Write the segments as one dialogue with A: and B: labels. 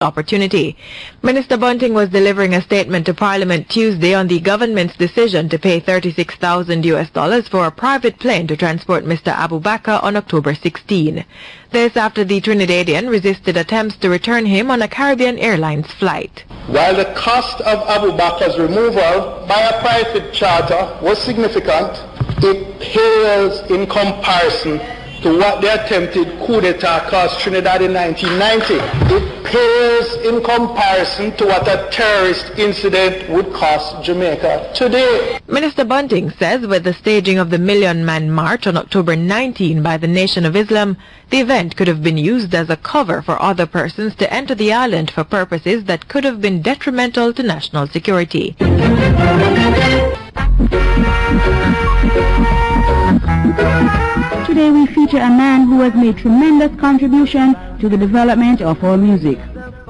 A: opportunity. Minister Bunting was delivering a statement to Parliament Tuesday on the government's decision to pay $36,000 for a private plane to transport Mr. AbuBakar on October 16. This after the Trinidadian resisted attempts to return him on a Caribbean Airlines flight.
B: While the cost of AbuBakar's removal by a private charter was significant, it pales in comparison to what the attempted coup d'etat cost Trinidad in 1990. It pales in comparison to what a terrorist incident would cost Jamaica today.
A: Minister Bunting says with the staging of the Million Man March on October 19 by the Nation of Islam, the event could have been used as a cover for other persons to enter the island for purposes that could have been detrimental to national security.
C: Today we feature a man who has made tremendous contribution to the development of our music.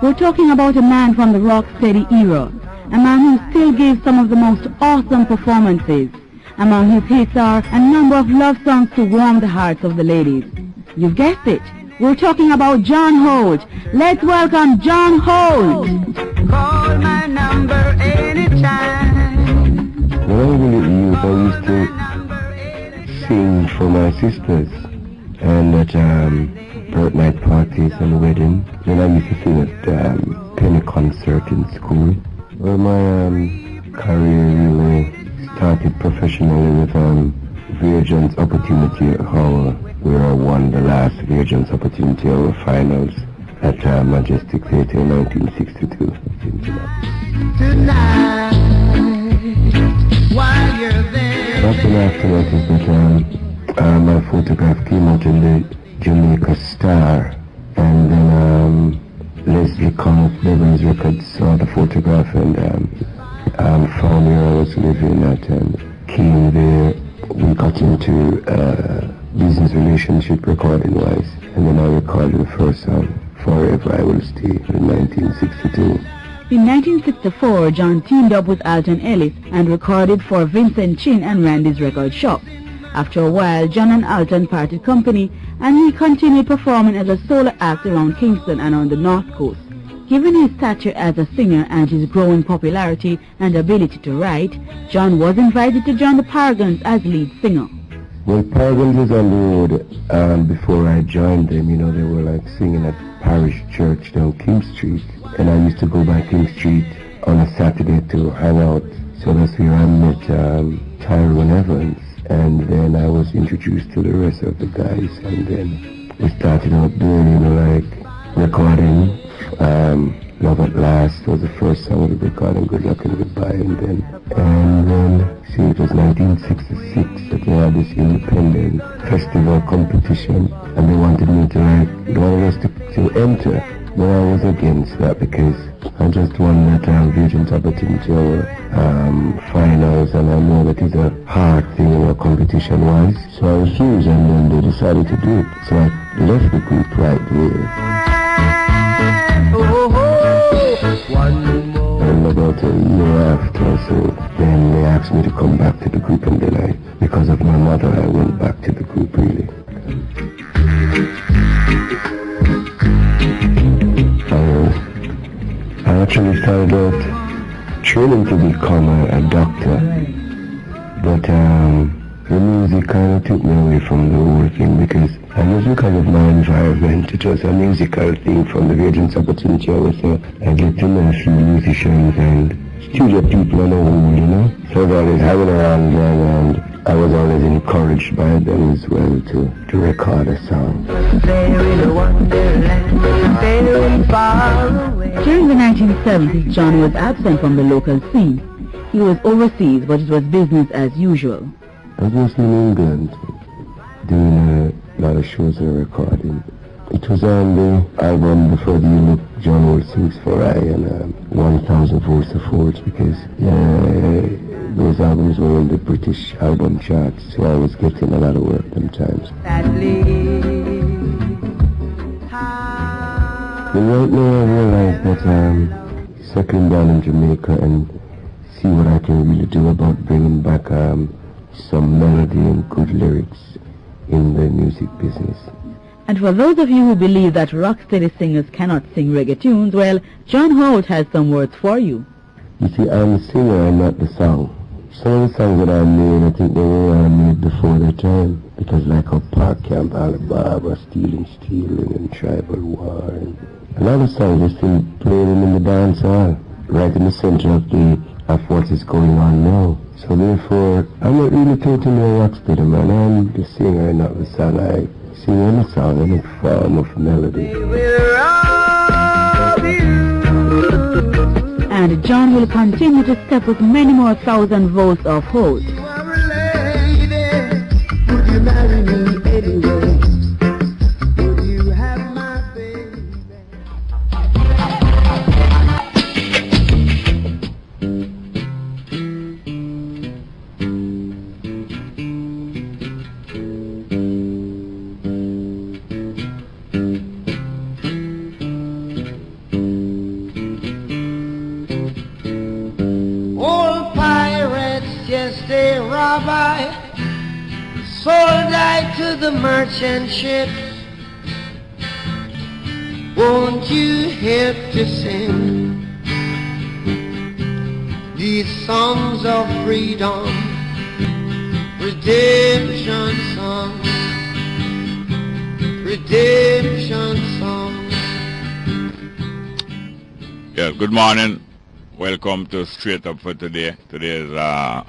C: We're talking about a man from the rock-steady era, a man who still gives some of the most awesome performances. Among his hits are a number of love songs to warm the hearts of the ladies. You've guessed it, we're talking about John Holt. Let's welcome John Holt.
D: Call my number anytime.
E: When I was in the youth, I used to sing for my sisters, and at birthnight parties and weddings. Then I used to sing at penny concert in school. Well, my career really started professionally with Virgin's Opportunity Hall, where I won the last Virgin's Opportunity Hall finals at Majestic Theatre in 1962.
D: Tonight, while you're there.
E: What happened afterwards is that my photograph came out in the Jamaica Star, and then Leslie Conn of Beverly's Records saw the photograph and found where I was living at and came there. We got into business relationship recording-wise, and then I recorded the first song, Forever I Will Stay, in 1962.
C: In 1964, John teamed up with Alton Ellis and recorded for Vincent Chin and Randy's Record Shop. After a while, John and Alton parted company, and he continued performing as a solo act around Kingston and on the North Coast. Given his stature as a singer and his growing popularity and ability to write, John was invited to join the Paragons as lead singer.
E: Well, Paragons was on the road before I joined them. You know, they were like singing at Parish Church down King Street, and I used to go by King Street on a Saturday to hang out. So that's where I met Tyrone Evans, and then I was introduced to the rest of the guys, and then we started out doing, you know, like recording. Love at Last was the first song we recorded, Good Luck and Goodbye, and then see, it was 1966 that they had this independent festival competition, and they wanted me to to enter, but I was against that because I just won that Virgin's Opportunity finals, and I know that it's a hard thing, you know, competition-wise, so I refused, and then they decided to do it, so I left the group right there. And about a year after, so then they asked me to come back to the group, and then because of my mother, I went back to the group, really. I actually started out training to become a doctor, but the music kind of took me away from the whole thing because I was because of my environment. It was a musical thing from the Virgin's Opportunity. I get to know a few musicians and studio people on the whole, you know. So I was always hanging around them, and I was always encouraged by them as well to record a song.
C: During the 1970s, John was absent from the local scene. He was overseas, but it was business as usual.
E: I was in England doing a lot of shows and recording. It was on the album Before the You Look, John Holt Sings for I, and 1000 Volts of Force, because those albums were on the British album charts, so I was getting a lot of work sometimes. But right now I realize that settling down in Jamaica and see what I can really do about bringing back some melody and good lyrics in the music business.
C: And for those of you who believe that rocksteady singers cannot sing reggae tunes, well, John Holt has some words for you.
E: You see, I'm the singer and not the song. Some of the songs that I made, I think they were made before their time. Because like up Park Camp, Alibaba, Stealing, and Tribal War, and a lot of songs are still playing in the dance hall, right in the center of what is going on now. So therefore, I'm not really totally a rocksteady man. I'm the singer and not the song. I sing any song, any form of melody.
C: And John will continue to step with many more 1,000 volts of Holt.
D: Marry me anyway. Would you have my baby? Old pirates, yes, they rob I. Sold I to the merchant ships. Won't you help to sing these songs of freedom, redemption songs, redemption songs?
F: Yeah, good morning. Welcome to Straight Up for today. Today is the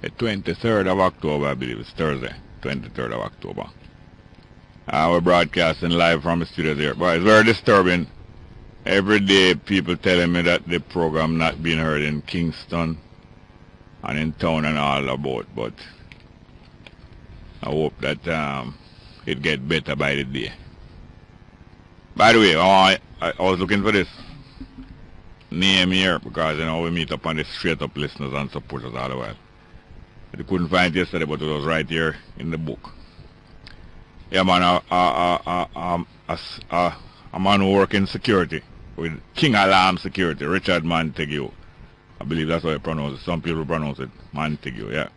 F: 23rd of October, I believe it's Thursday, 23rd of October. We're broadcasting live from the studios here. But it's very disturbing. Every day people telling me that the program not being heard in Kingston and in town and all about. But I hope that it get better by the day. By the way, I was looking for this name here because we meet up on the Straight Up listeners and supporters all the while. I couldn't find it yesterday, but it was right here in the book. Yeah, man, a man who works in security with King Alarm Security, Richard Montague. I believe that's how you pronounce it. Some people pronounce it Montague, yeah.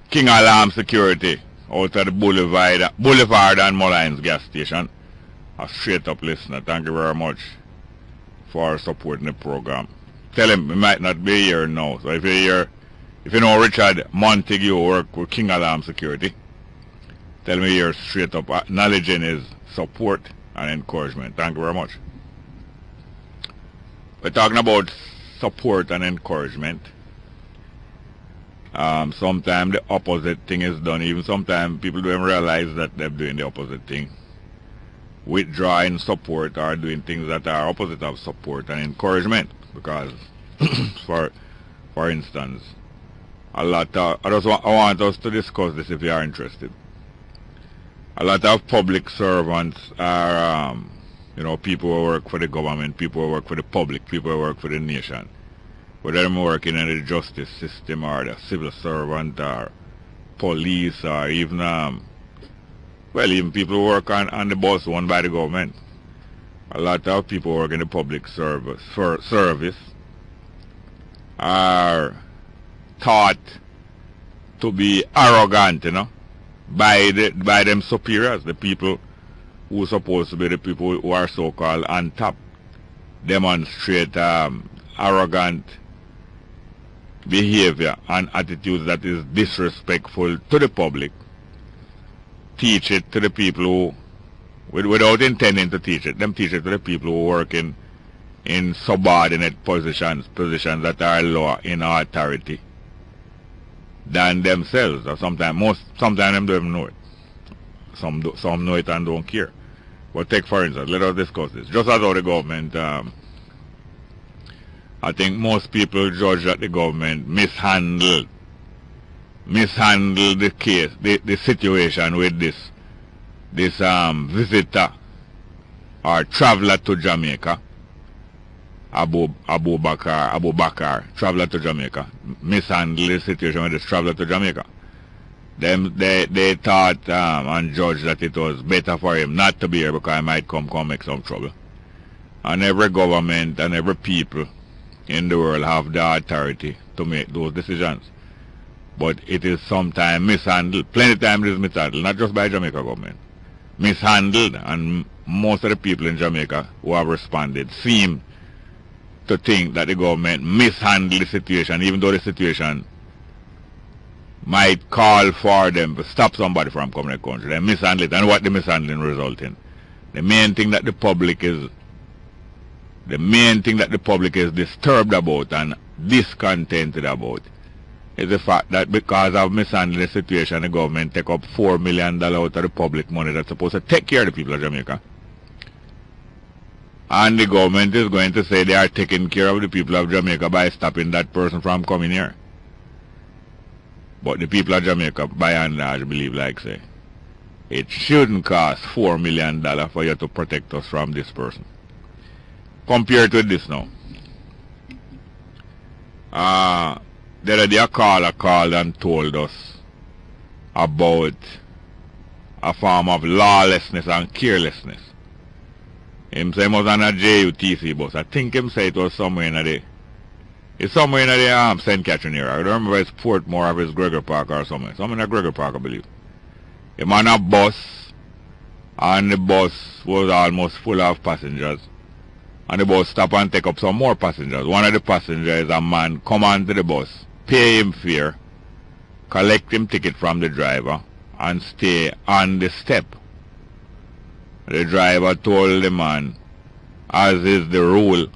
F: King Alarm Security, out of the Boulevard and Mullines gas station. A Straight Up listener. Thank you very much for supporting the program. Tell him he might not be here now. So if you're here, if you know Richard Montague work with King Alarm Security, tell me you're straight up acknowledging his support and encouragement. Thank you very much. We're talking about support and encouragement. Sometimes the opposite thing is done. Even sometimes people don't realize that they're doing the opposite thing. Withdrawing support or doing things that are opposite of support and encouragement. Because, for instance, I want us to discuss this if you are interested. A lot of public servants are, people who work for the government, people who work for the public, people who work for the nation. Whether they're working in the justice system or the civil servant or police or even, even people who work on the bus owned by the government. A lot of people work in the public service are taught to be arrogant, by them superiors, the people who are supposed to be the people who are so-called on top. Demonstrate arrogant behavior and attitudes that is disrespectful to the public. Teach it to the people who, without intending to teach it, them teach it to the people who work in subordinate positions that are lower in authority than themselves, or sometimes them don't even know it. Some know it and don't care. But take for instance, let us discuss this. Just as how the government, I think most people judge that the government mishandled the case, the situation with this visitor or traveler to Jamaica. Abubakar, traveler to Jamaica, mishandled the situation with this traveler to Jamaica. They thought and judged that it was better for him not to be here because he might come make some trouble. And every government and every people in the world have the authority to make those decisions. But it is sometimes mishandled. Plenty of times it is mishandled, not just by Jamaica government, mishandled, and most of the people in Jamaica who have responded seem to think that the government mishandled the situation, even though the situation might call for them to stop somebody from coming to the country. They mishandle it, and what the mishandling result in? The main thing that the public is disturbed about and discontented about is the fact that because of mishandling the situation, the government take up $4 million out of the public money that's supposed to take care of the people of Jamaica. And the government is going to say they are taking care of the people of Jamaica by stopping that person from coming here. But the people of Jamaica, by and large, believe like say, it shouldn't cost $4 million for you to protect us from this person. Compared to this now. The other day a caller called and told us about a form of lawlessness and carelessness. Him say he was on a JUTC bus. I think him say it was somewhere in the St. Catherine area. I don't remember if it's Portmore or if it's Gregor Park or somewhere. Somewhere in Gregor Park, I believe. Him on a bus, and the bus was almost full of passengers. And the bus stop and take up some more passengers. One of the passengers is a man come onto the bus, pay him fare, collect him ticket from the driver, and stay on the step. The driver told the man, as is the rule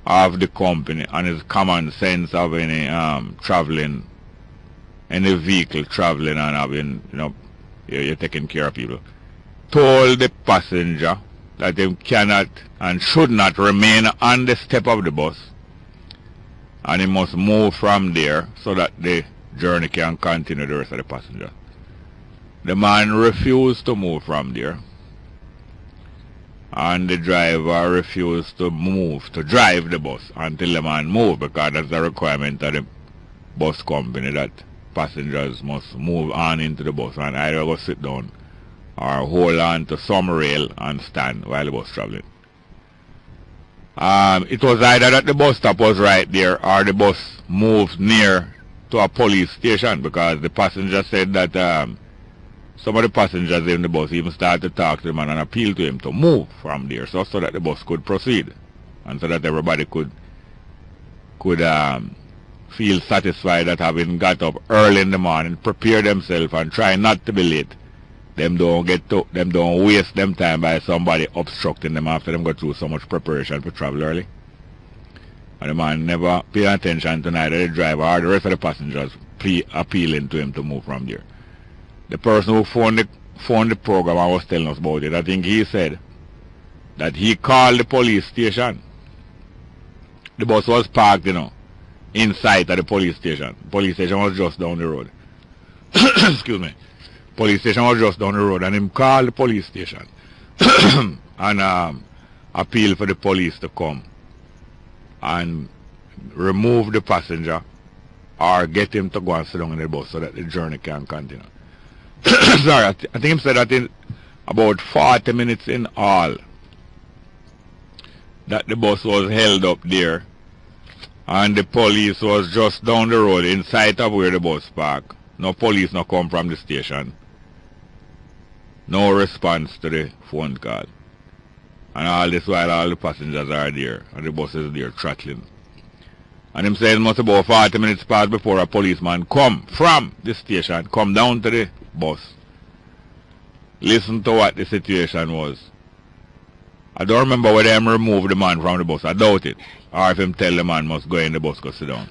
F: of the company and his common sense of any traveling, any vehicle traveling and having, you're taking care of people, told the passenger that they cannot and should not remain on the step of the bus, and he must move from there so that the journey can continue the rest of the passenger. The man refused to move from there, and the driver refused to move, to drive the bus until the man moved, because that's the requirement of the bus company that passengers must move on into the bus and either go sit down or hold on to some rail and stand while the bus traveling. It was either that the bus stop was right there or the bus moved near to a police station, because the passenger said that some of the passengers in the bus even started to talk to the man and appeal to him to move from there so that the bus could proceed and so that everybody could feel satisfied that having got up early in the morning, prepare themselves and try not to be late, them don't waste them time by somebody obstructing them after them go through so much preparation for travel early. And the man never paid attention to neither the driver or the rest of the passengers appealing to him to move from there. The person who phoned the program and was telling us about it, I think he said that he called the police station. The bus was parked, inside of the police station. Police station was just down the road. Excuse me. Police station was just down the road, and him called the police station and appeal for the police to come and remove the passenger or get him to go and sit down in the bus so that the journey can continue. Sorry, I think him said that in about 40 minutes in all that the bus was held up there and the police was just down the road in sight of where the bus parked. No police no come from the station. No response to the phone call. And all this while all the passengers are there and the bus is there throttling. And him said it must about 40 minutes pass before a policeman come from the station, come down to the bus. Listen to what the situation was. I don't remember whether him remove the man from the bus. I doubt it. Or if him tell the man must go in the bus, go sit down.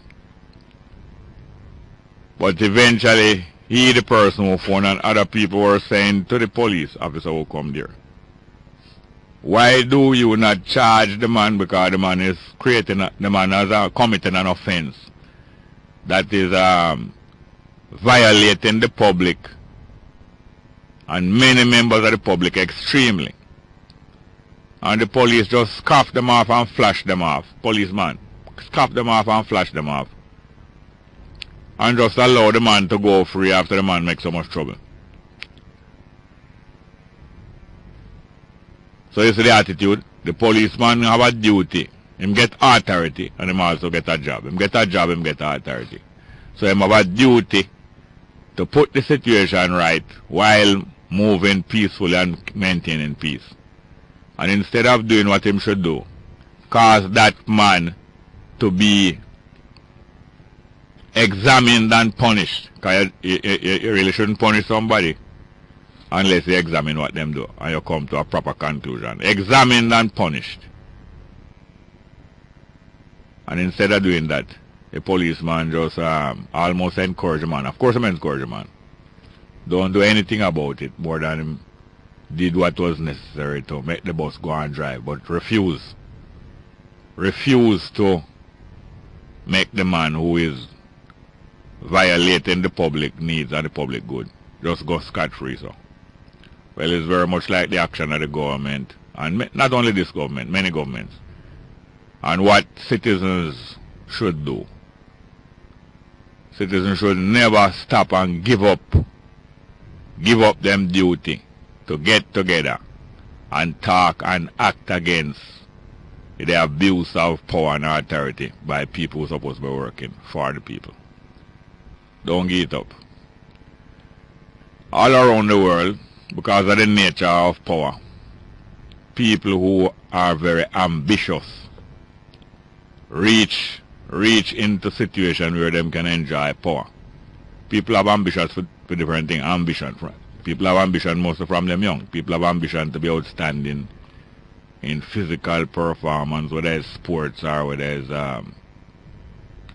F: But eventually, he, the person who phoned, and other people were saying to the police officer who come there, why do you not charge the man, because the man is committing an offense that is violating the public and many members of the public extremely. And the police just scuff them off and flash them off. Policeman scuff them off and flash them off. And just allow the man to go free after the man makes so much trouble. So you see the attitude. The policeman have a duty. Him get authority and him also get a job. Him get a job, him get authority. So him have a duty to put the situation right while moving peacefully and maintaining peace. And instead of doing what him should do, cause that man to be examined and punished. Because you really shouldn't punish somebody unless you examine what them do and you come to a proper conclusion. Examined and punished. And instead of doing that, a policeman just almost encourage a man. Of course, I'm encourage a man. Don't do anything about it more than him did what was necessary to make the bus go and drive, but refuse to make the man who is violating the public needs and the public good just go scot-free. So, well, it's very much like the action of the government, and not only this government, many governments, and what citizens should do. Citizens should never stop and give up them duty to get together and talk and act against the abuse of power and authority by people who are supposed to be working for the people. Don't give it up. All around the world, because of the nature of power, people who are very ambitious reach into situations where them can enjoy power. People have ambitions for different things. People have ambition mostly from them young. People have ambition to be outstanding in physical performance, whether it's sports or whether it's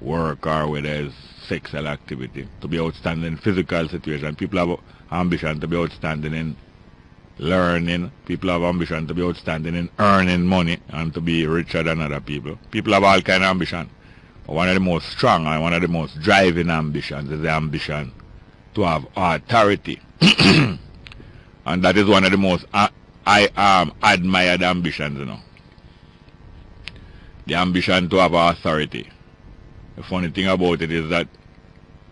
F: work or whether it's sexual activity. To be outstanding in physical situation. People have ambition to be outstanding in learning. People have ambition to be outstanding in earning money and to be richer than other people. People have all kind of ambition. But one of the most strong and one of the most driving ambitions is the ambition to have authority. And that is one of the most admired ambitions, you know. The ambition to have authority. The funny thing about it is that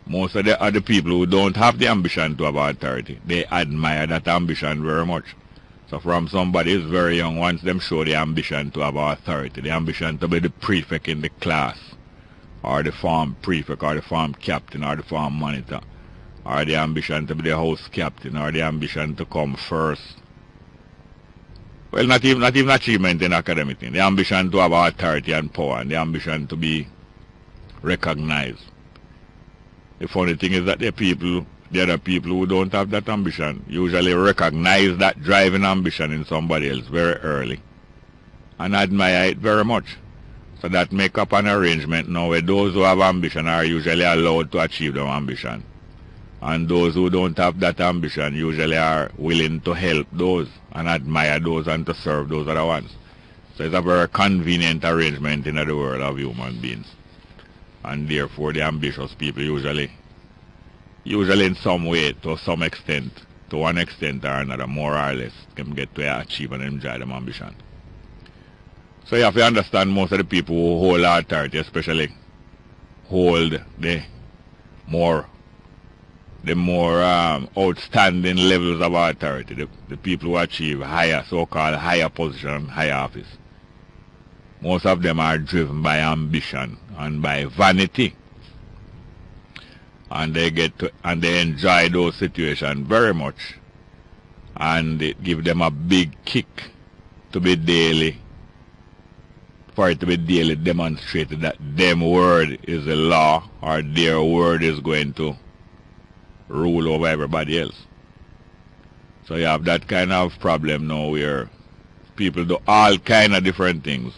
F: most of the other people who don't have the ambition to have authority, they admire that ambition very much. So from somebody who's very young, once them show the ambition to have authority, the ambition to be the prefect in the class, or the farm prefect, or the farm captain, or the farm monitor, or the ambition to be the house captain, or the ambition to come first. Well, not even achievement in academic thing. The ambition to have authority and power, and the ambition to be recognized. The funny thing is that the other people who don't have that ambition usually recognize that driving ambition in somebody else very early and admire it very much. So that make up an arrangement now where those who have ambition are usually allowed to achieve their ambition. And those who don't have that ambition usually are willing to help those and admire those and to serve those other ones. So it's a very convenient arrangement in the world of human beings. And therefore the ambitious people usually in some way, to some extent, to one extent or another, more or less, can get to achieve and enjoy them ambition. So you have to understand most of the people who hold authority, especially hold the more outstanding levels of authority, the people who achieve higher, so-called higher position, higher office. Most of them are driven by ambition and by vanity. And they enjoy those situations very much. And it gives them a big kick to be daily, for it to be daily demonstrated that them word is the law, or their word is going to rule over everybody else. So you have that kind of problem now where people do all kind of different things,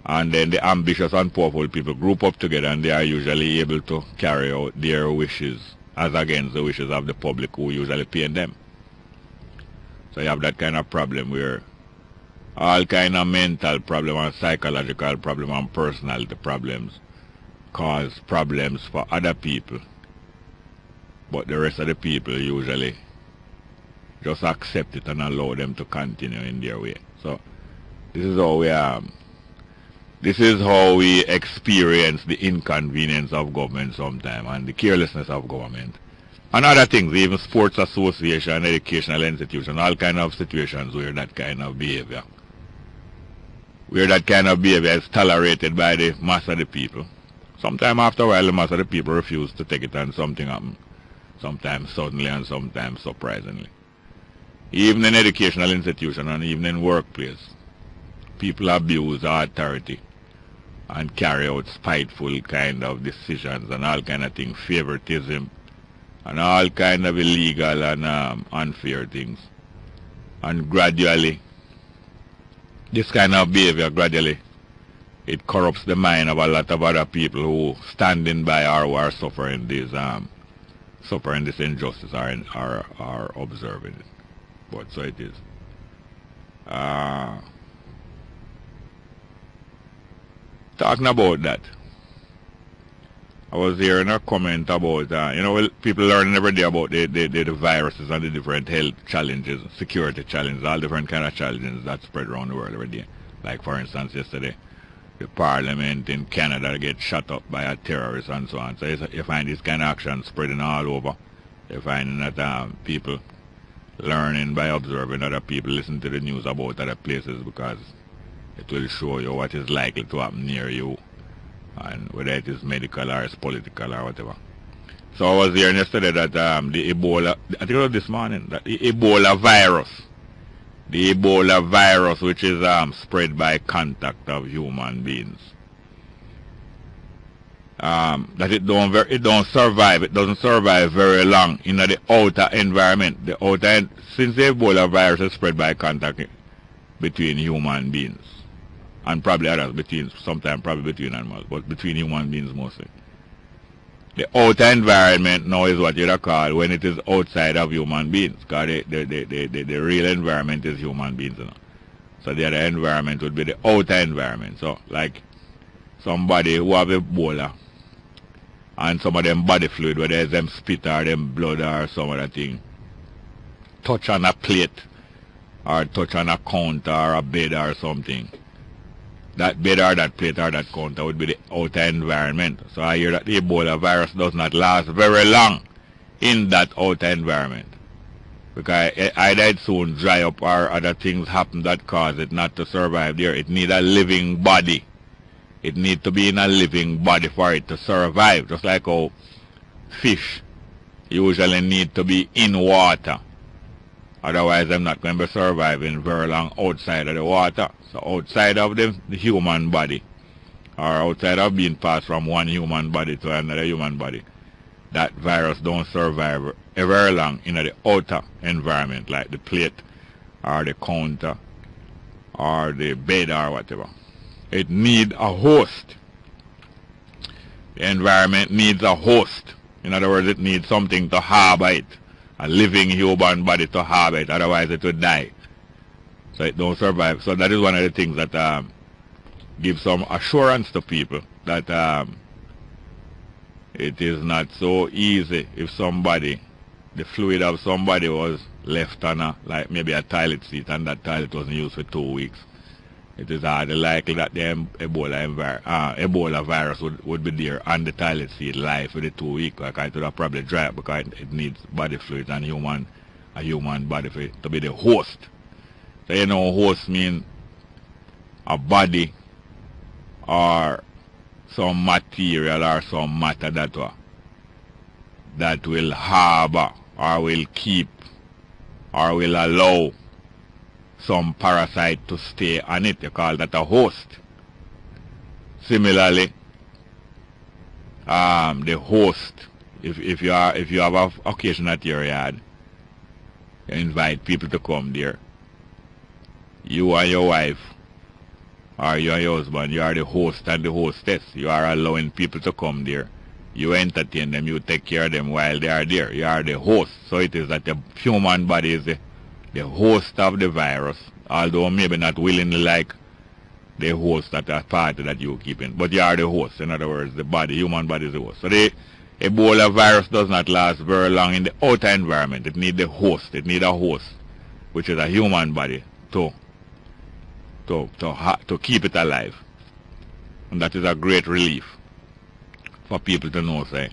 F: and then the ambitious and powerful people group up together, and they are usually able to carry out their wishes as against the wishes of the public who usually pay them. So you have that kind of problem where all kind of mental problem and psychological problem and personality problems cause problems for other people, but the rest of the people usually just accept it and allow them to continue in their way. So this is how we experience the inconvenience of government sometimes, and the carelessness of government. And other things, even sports association, educational institution, all kind of situations where that kind of behavior is tolerated by the mass of the people. Sometimes after a while, the mass of the people refuse to take it, and something happens. Sometimes suddenly and sometimes surprisingly. Even in educational institution and even in workplace, people abuse authority and carry out spiteful kind of decisions and all kind of things, favoritism, and all kind of illegal and unfair things. And gradually, this kind of behavior gradually, it corrupts the mind of a lot of other people who standing by or who are suffering this injustice or are observing it. But so it is. Talking about that, I was hearing a comment about, people learning every day about the viruses and the different health challenges, security challenges, all different kind of challenges that spread around the world every day. Like, for instance, yesterday, the parliament in Canada gets shut up by a terrorist and so on. So you find this kind of action spreading all over. You find that people learning by observing other people, listen to the news about other places, because it will show you what is likely to happen near you, and whether it is medical or it's political or whatever. So I was hearing yesterday that the Ebola, I think it was this morning, that the Ebola virus, which is spread by contact of human beings, that it doesn't survive very long in the outer environment. Since the Ebola virus is spread by contact between human beings, and probably others, sometimes probably between animals, but between human beings mostly. The outer environment now is what you'd call when it is outside of human beings, because the real environment is human beings. So the other environment would be the outer environment. So like somebody who have Ebola and some of them body fluid, whether it's them spit or them blood or some other thing, touch on a plate or touch on a counter or a bed or something, that bed or that plate or that counter would be the outer environment. So I hear that the Ebola virus does not last very long in that outer environment, because either it soon dry up or other things happen that cause it not to survive there. It needs a living body. It needs to be in a living body for it to survive, just like how fish usually need to be in water. Otherwise, they're not going to be surviving very long outside of the water. So outside of the human body, or outside of being passed from one human body to another human body, that virus don't survive very long in the outer environment, like the plate or the counter or the bed or whatever. It needs a host. The environment needs a host. In other words, it needs something to harbor it, a living human body to harbor it, otherwise it would die. So it don't survive. So that is one of the things that gives some assurance to people that it is not so easy if somebody, the fluid of somebody was left on like maybe a toilet seat and that toilet wasn't used for 2 weeks. It is hardly likely that the Ebola virus would be there on the toilet seat live for the 2 weeks. Like it would have probably dry up, because it needs body fluids and a human body for it to be the host. So host means a body or some material or some matter that will harbor or will keep or will allow some parasite to stay on it. You call that a host. Similarly, the host, if you have an occasion at your yard, you invite people to come there. You and your wife, or you and your husband, you are the host and the hostess. You are allowing people to come there. You entertain them, you take care of them while they are there. You are the host. So it is that the human body is the host of the virus, although maybe not willingly like the host at a party that you're keeping, but you are the host. In other words, the human body is the host. So the Ebola virus does not last very long in the outer environment. It needs the host. It needs a host, which is a human body, to keep it alive. And that is a great relief for people to know, say,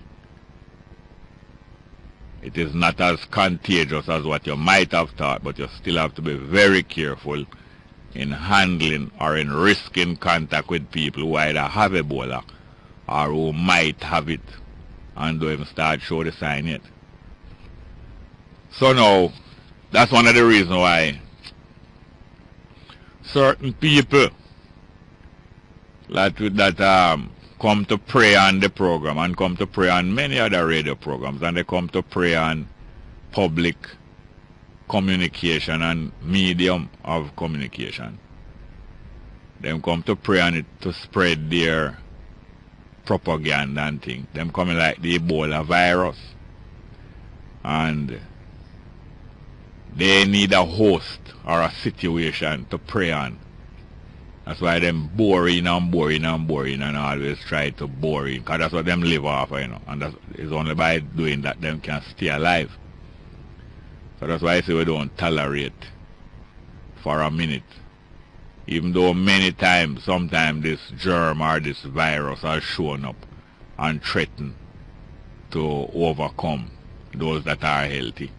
F: it is not as contagious as what you might have thought, but you still have to be very careful in handling or in risking contact with people who either have Ebola or who might have it and don't even start show the sign yet. So now, that's one of the reasons why certain people that come to pray on the program and come to pray on many other radio programs, and they come to pray on public communication and medium of communication. Them come to pray on it to spread their propaganda and things. Them coming like the Ebola virus. And they need a host or a situation to pray on. That's why them boring and always try to bore in, because that's what them live off, you know. And it's only by doing that them can stay alive. So that's why I say we don't tolerate for a minute. Even though many times, sometimes this germ or this virus has shown up and threaten to overcome those that are healthy.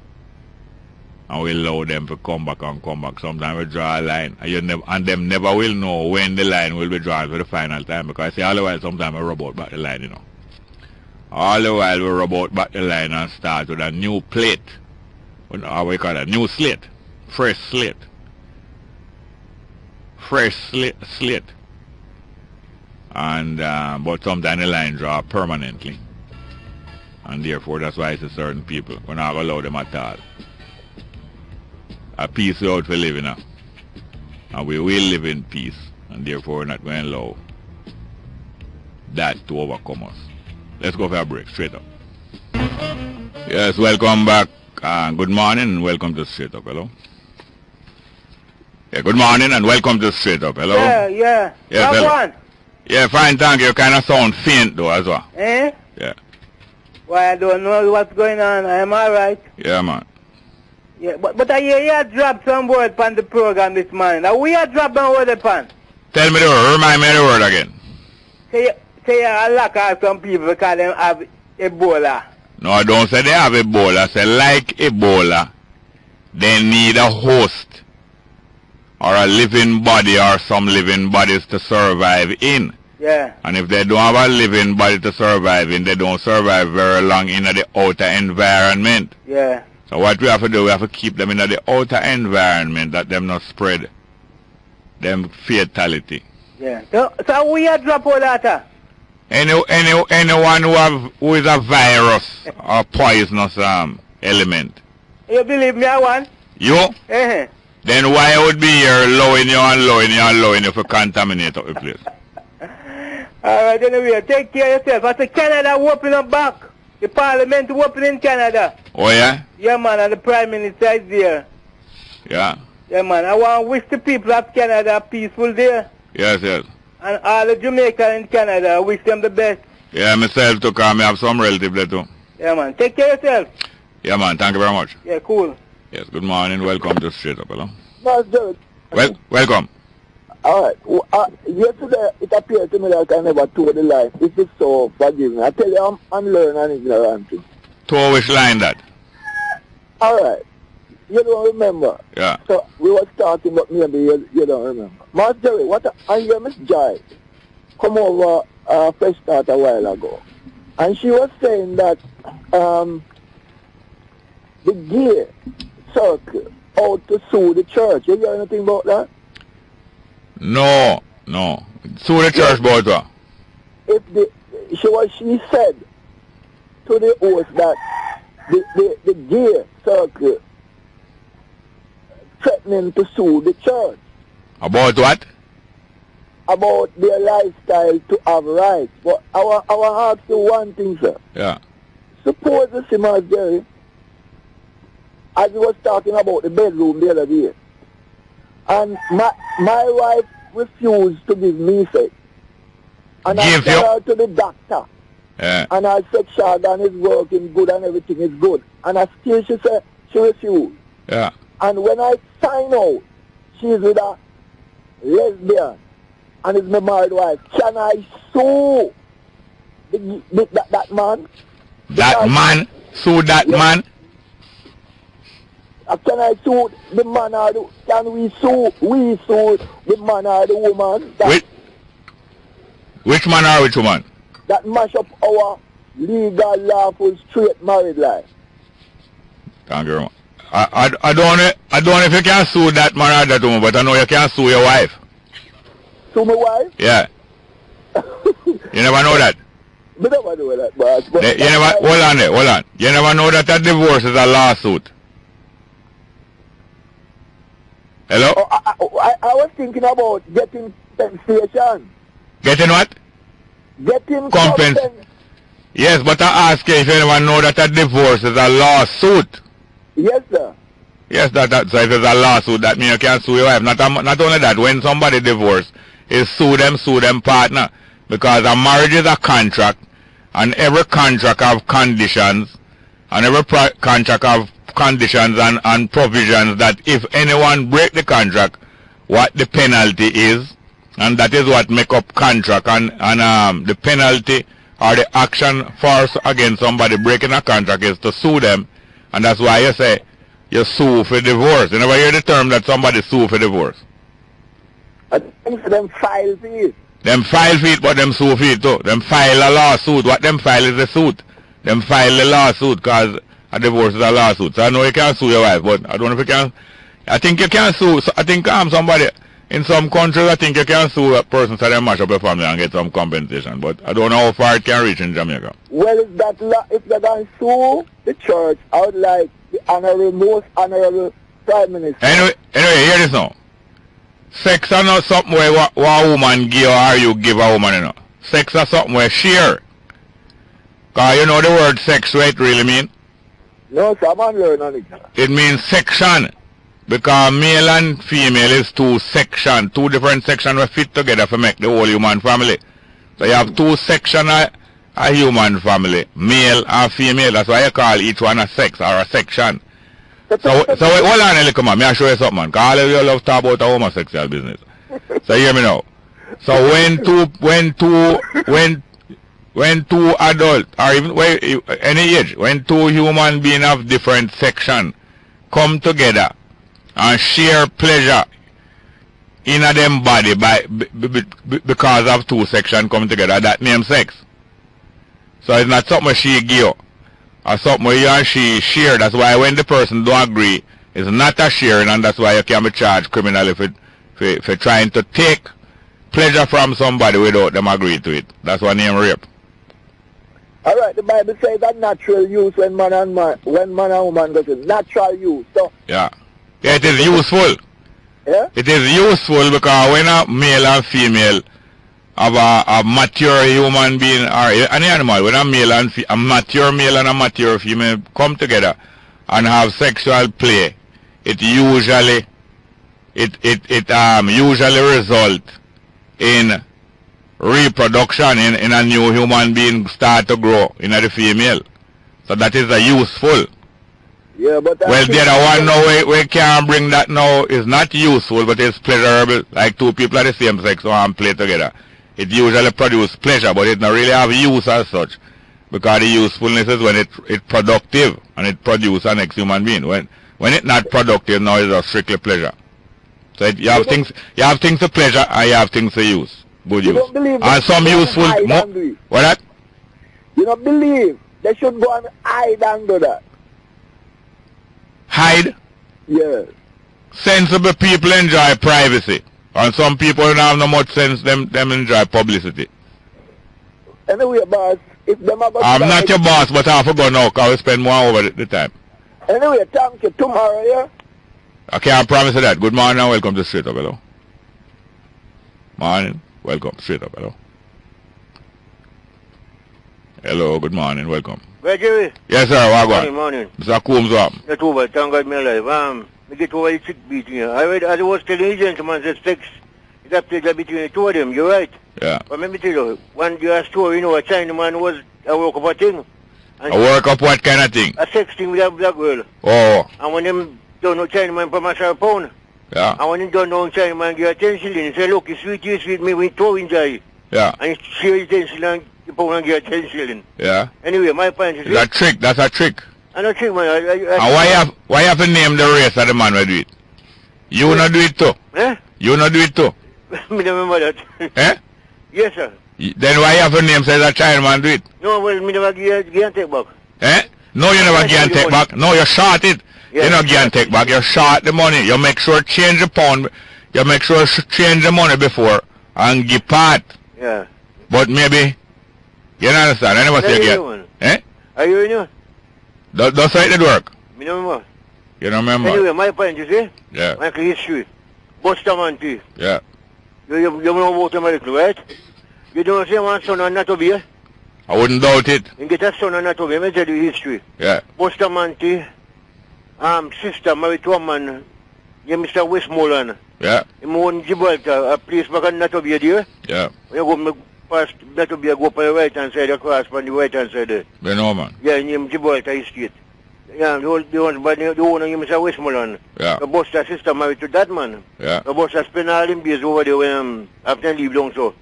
F: And we allow them to come back and come back. Sometimes we draw a line, and them never will know when the line will be drawn for the final time. Because I say all the while, sometimes we rub out back the line, you know. All the while we rub out back the line and start with a new plate. How we call it? New slate. Fresh slate. Fresh slate. And, but sometimes the line draw permanently. And therefore, that's why it's a certain people. We're not going to allow them at all. A peace we out for living now. And we will live in peace. And therefore, we're not going to allow that to overcome us. Let's go for a break. Straight up. Yes, welcome back. Good morning and welcome to Straight Up. Hello. Yeah, good morning and welcome to Straight Up. Hello.
G: Yeah.
F: Yes, hello. Yeah, fine, thank you. You kind of sound faint though as well.
G: Eh?
F: Yeah.
G: Well, I don't know what's going on. I am alright.
F: Yeah, man.
G: Yeah, but I hear you dropped some word on the program this morning. Now we are dropping word upon.
F: Tell me the word. Remind me the word again.
G: Say I lack of some people because they have Ebola.
F: No, I don't say they have Ebola. I say like Ebola, they need a host or a living body or some living bodies to survive in.
G: Yeah.
F: And if they don't have a living body to survive in, they don't survive very long in the outer environment.
G: Yeah.
F: So what we have to do, we have to keep them in the outer environment that them not spread them fatality.
G: Yeah. So we are drop all that.
F: Anyone who is a virus or poisonous element.
G: You believe me, I want?
F: You?
G: Uh-huh.
F: Then why would be here lowering you for contaminate up the place?
G: Alright, anyway, take care of yourself. I say Canada opening up back. The parliament opening in Canada.
F: Oh yeah?
G: Yeah, man, and the Prime Minister is there.
F: Yeah.
G: Yeah, man, I want to wish the people of Canada a peaceful day.
F: Yes.
G: And all the Jamaicans in Canada, I wish them the best.
F: Yeah, myself too, because I have some relatives there too.
G: Yeah, man, take care of yourself.
F: Yeah, man, thank you very much.
G: Yeah, cool.
F: Yes, good morning, welcome to Straight Up, hello. Welcome.
H: Alright, yesterday it appeared to me like I never told the line. If it's so, forgive me. I tell you, I'm unlearned and ignorant.
F: To which line that?
H: Alright, you don't remember.
F: Yeah.
H: So we was talking, but maybe you don't remember. Master Jerry, I hear Miss Jai come over Fresh Start a while ago. And she was saying that the gay circle out to sue the church. You hear anything about that?
F: No. Sue the church about what?
H: She said to the host that the gay circle threatening to sue the church.
F: About what?
H: About their lifestyle to have rights. But I want to ask you one thing, sir.
F: Yeah.
H: Suppose the Simmons Jerry, as he was talking about the bedroom the other day, and my wife refused to give me sex. And I tell her to the doctor.
F: Yeah.
H: And her sex organ is working good and everything is good. And I still she said she refused.
F: Yeah.
H: And when I find out she's with a lesbian and is my married wife, can I sue that man?
F: That man? Sue that man?
H: Can I sue the man or can we sue the man or the woman?
F: Which man or which woman?
H: That mash up our legal, lawful, straight married life.
F: Thank you very much. I don't know if you can sue that man or that woman, but I know you can sue your wife.
H: Sue my wife?
F: Yeah. You never know that.
H: I never know that, boss.
F: You never, hold on. You never know that a divorce is a lawsuit. Hello?
H: Oh, I was thinking about getting compensation.
F: Getting what?
H: Getting
F: compensation. Yes, but I ask you if you never know that a divorce is a lawsuit.
H: Yes, sir.
F: Yes, so if it's a lawsuit, that means you can sue your wife. Not only that, when somebody divorce, is sue them partner. Because a marriage is a contract, and every contract have conditions, and every contract have conditions and provisions that if anyone break the contract, what the penalty is, and that is what make up contract, and the penalty or the action force against somebody breaking a contract is to sue them, and that's why you say you sue for divorce. You never hear the term that somebody sue for divorce.
H: I think for them file fees.
F: Them file for it, but them sue for it too. Them file a lawsuit. What them file is a suit. Them file a lawsuit because a divorce is a lawsuit. So I know you can sue your wife, but I don't know if you can. I think you can sue. I think somebody in some countries, I think you can sue a person so they mash up your family and get some compensation. But I don't know how far it can reach in Jamaica.
H: Well, if they're going to sue the church, I would like the most honorable Prime Minister.
F: Anyway, hear this now. Sex is not something where what a woman give or you give a woman, you know. Sex is something where share. Because you know the word sex, what it really mean?
H: No, sir, I'm learning it.
F: It means section. Because male and female is two sections. Two different sections that fit together to make the whole human family. So you have two sections of a human family. Male and female. That's why you call each one a sex or a section. So hold on a little, man. May I show you something, man? Because all of you love to talk about a homosexual business. So hear me now. So when two adults, or even any age, when two human beings of different section come together and share pleasure in a them body because of two sections come together, that name sex. So it's not something she give or something where you and she share. That's why when the person don't agree, it's not a sharing, and that's why you can be charged criminally for trying to take pleasure from somebody without them agree to it. That's why name rape.
H: All right, the Bible says that natural use when man and woman goes in. Natural use. So
F: yeah, it is useful.
H: Yeah?
F: It is useful because when a male and female of a mature human being or any animal, when a mature male and a mature female come together and have sexual play, it usually result in reproduction in a new human being start to grow in the female. So that is a useful.
H: Yeah, but
F: well, the other one now we can't bring that now is not useful, but it's pleasurable. Like two people of the same sex and play together. It usually produces pleasure, but it not really have use as such. Because the usefulness is when it's productive and it produces an next human being. When it's not productive, now it's just strictly pleasure. So you have things to pleasure and you have things to use. Good use. And some useful what that?
H: You don't believe they should go and hide and do that.
F: Hide?
H: Yes.
F: Sensible people enjoy privacy. And some people don't have no much sense, them enjoy publicity.
H: Anyway, boss, if them are
F: I'm not your boss, but I have to go now because we spend more over the time.
H: Anyway, thank you. Tomorrow, yeah?
F: I can't promise you that. Good morning and welcome to Straight Up, hello. Morning, welcome, Straight Up, hello. Hello, good morning, welcome.
G: Where Jerry?
F: Yes, sir, what
G: Good morning.
F: Mr. Coombs, what?
G: Not over, thank God my life. I get over the sick beating here. I was telling the gentleman that sex is a pleasure between the two of them, you're right.
F: Yeah.
G: But let me tell you, one your story, a Chinaman was a work up a thing.
F: A work up what kind of thing?
G: A sex thing with a black girl.
F: Oh.
G: And when them don't know Chinaman from a sharp pound.
F: Yeah.
G: And when them don't know Chinaman give 10 shillings, say, look, you sweet me, we throw in Jai.
F: Yeah.
G: And share the 10 shillings, the pound and give 10 shillings.
F: Yeah.
G: Anyway, my point is...
F: That's a trick, that's a trick.
G: And a trick, man.
F: And why you have to name the race of the man who do it? You not do it too?
G: Eh?
F: You not do it too?
G: Me don't remember that.
F: Eh?
G: Yes, sir.
F: Then why you have to name say that child man do it?
G: No, well, me never give and take back.
F: Eh? No, you never can take back. No, you short it. You never can take back. You short the money. You make sure change the pound. You make sure change the money before and give part.
G: Yeah.
F: But maybe, you don't understand. I never say again. Eh?
G: Are you in here?
F: Don't say it did work.
G: Me no remember.
F: You don't remember?
G: Anyway, my point, you see?
F: Yeah.
G: My history. Bustamante.
F: Yeah.
G: You know about America, right? You don't say one son and not to be.
F: I wouldn't doubt it.
G: You get a son and not to be. Let me tell you history.
F: Yeah.
G: Bustamante, sister married to a man named Mr. Westmoreland.
F: Yeah.
G: He owned Gibraltar, a place back on Natobia there.
F: Yeah.
G: When you go past Natobia, go up on the right hand side, across on the right hand side there.
F: You know, man.
G: Yeah, named Gibraltar Estate. Yeah, the owner named Mr. Westmoreland.
F: Yeah.
G: The Buster sister married to that man.
F: Yeah.
G: The Buster spent all them days over there when after leave down so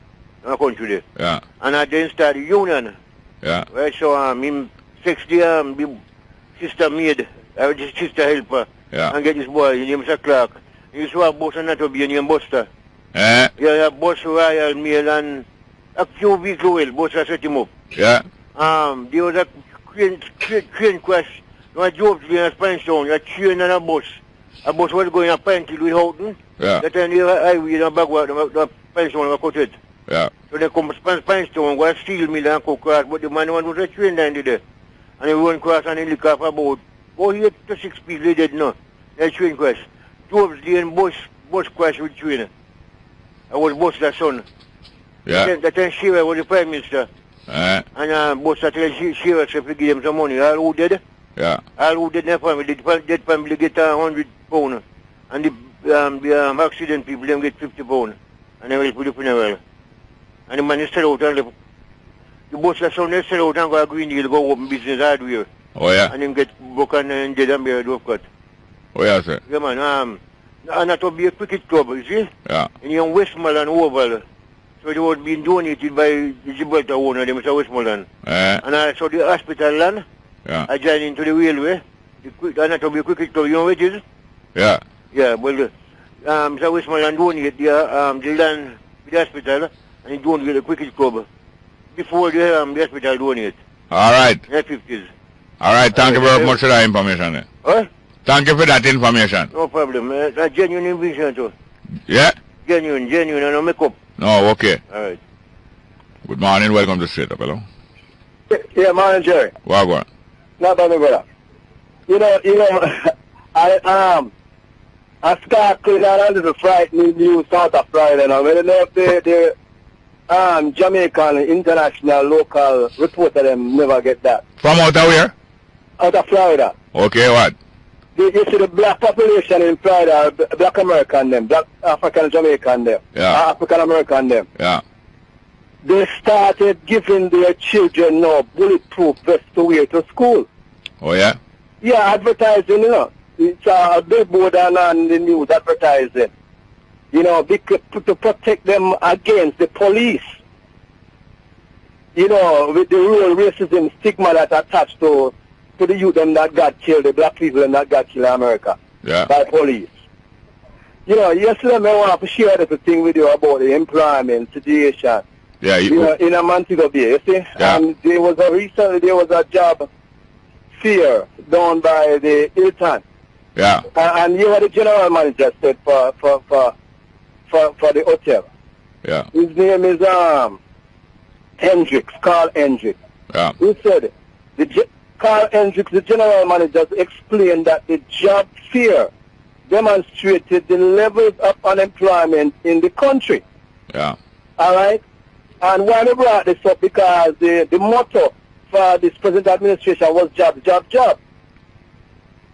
G: in the country there.
F: Yeah.
G: And I then started the union.
F: Yeah.
G: Right, so him 60 the sister maid, the sister helper.
F: Yeah.
G: And get this boy, his name is Clark. He used to have Buster not to be named Buster.
F: Eh?
G: Yeah, Buster Royal Mail and a few weeks away, Buster set him up.
F: Yeah.
G: There was a crane crash. No, I drove to the Pinestone, a train and a bus. A bus was going up Pinestone with Houghton.
F: Yeah.
G: That time the highway in the backward, the Pinestone was cut it.
F: Yeah.
G: So they come to Pinestone, go a steel mill and cook cross, but the man was a train down there. And he run cross and he lick off about 8 to 6 people they did no. That train crash. Drove the and bus crash with train. I was Buster's son.
F: Yeah.
G: That time Shearer was the Prime Minister.
F: Eh?
G: And Buster tell Shearer to give him some money. All who did?
F: Yeah.
G: All who did that family, that family get £100 and the accident people them get £50 and they will put the funeral. And the man is sell out and the Buster son is sell out and go to Green Hill, go open business hardware.
F: Oh yeah.
G: And him get broken and dead and buried rough cut.
F: Oh yeah, sir.
G: Yeah man, and that will be a cricket club, you see?
F: Yeah.
G: In young Westmoreland Oval. So it was being donated by the Gibraltar owner, the Mr. Westmoreland. And also the hospital land.
F: Yeah.
G: I joined into the railway. And that will be a cricket club, you know what it is?
F: Yeah.
G: Yeah, well, Mr. Westmoreland donated the land with the hospital and he donated the cricket club before the hospital donated.
F: All right.
G: In the 50s.
F: All right, thank you very much for that information. Eh?
G: Huh?
F: Thank you for that information.
G: No problem. That's genuine information too.
F: Yeah?
G: Genuine, and no make up.
F: No, okay.
G: All right.
F: Good morning, welcome to Straight Up, hello.
H: Yeah, morning, Jerry.
F: What go on?
H: Not bad, brother. You know, I start cleaning out a little frightening news out of Friday now. When the Jamaican international local reporter them never get that.
F: From out of where?
H: Out of Florida.
F: Okay, what?
H: You see the black population in Florida, black American them, black African Jamaican them, African American them.
F: Yeah.
H: They started giving their children now bulletproof vests to wear to school.
F: Oh yeah?
H: Yeah, advertising, you know. It's a billboard and on the news advertising. You know, to protect them against the police. You know, with the real racism stigma that attached to the youth them that got killed, the black people that got killed in America by police. You know, yesterday I want to share this thing with you about the employment situation.
F: Yeah,
H: you know, in a Montego Bay, you see?
F: Yeah.
H: There was a job fair done by the Hilton.
F: Yeah.
H: And you were the general manager said for the hotel.
F: Yeah.
H: His name is Hendricks, Carl Hendricks.
F: Yeah.
H: He said Carl Hendricks, the general manager, explained that the job fair demonstrated the levels of unemployment in the country.
F: Yeah.
H: All right? And why we brought this up, because the motto for this present administration was job, job, job.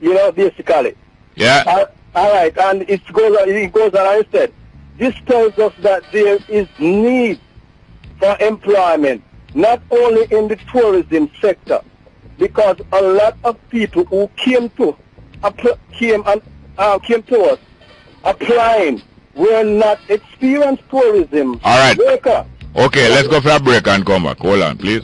H: You know, basically.
F: Yeah.
H: All right, and it goes on and it said, this tells us that there is need for employment, not only in the tourism sector, because a lot of people who came to us applying were not experienced tourism.
F: All right.
H: Worker.
F: Okay, let's go for a break and come back. Hold on, please.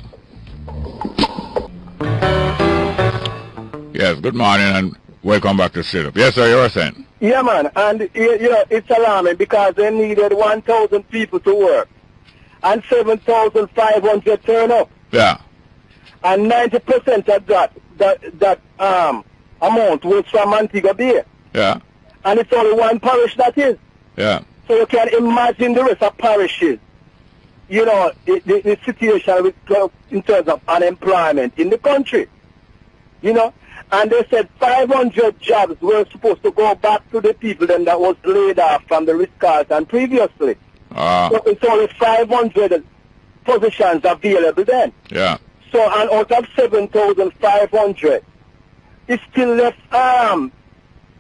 F: Yes, good morning and welcome back to Straight Up. Yes, sir, you were saying?
H: Yeah, man, and you know, it's alarming because they needed 1,000 people to work and 7,500 turn up.
F: Yeah.
H: And 90% of that amount was from Antigua Bay.
F: Yeah.
H: And it's only one parish that is.
F: Yeah.
H: So you can imagine the rest of parishes. You know, the situation in terms of unemployment in the country. You know, and they said 500 jobs were supposed to go back to the people then that was laid off from the Ritz-Carlton previously. So it's only 500 positions available then.
F: Yeah.
H: So, and out of 7,500, it's still left,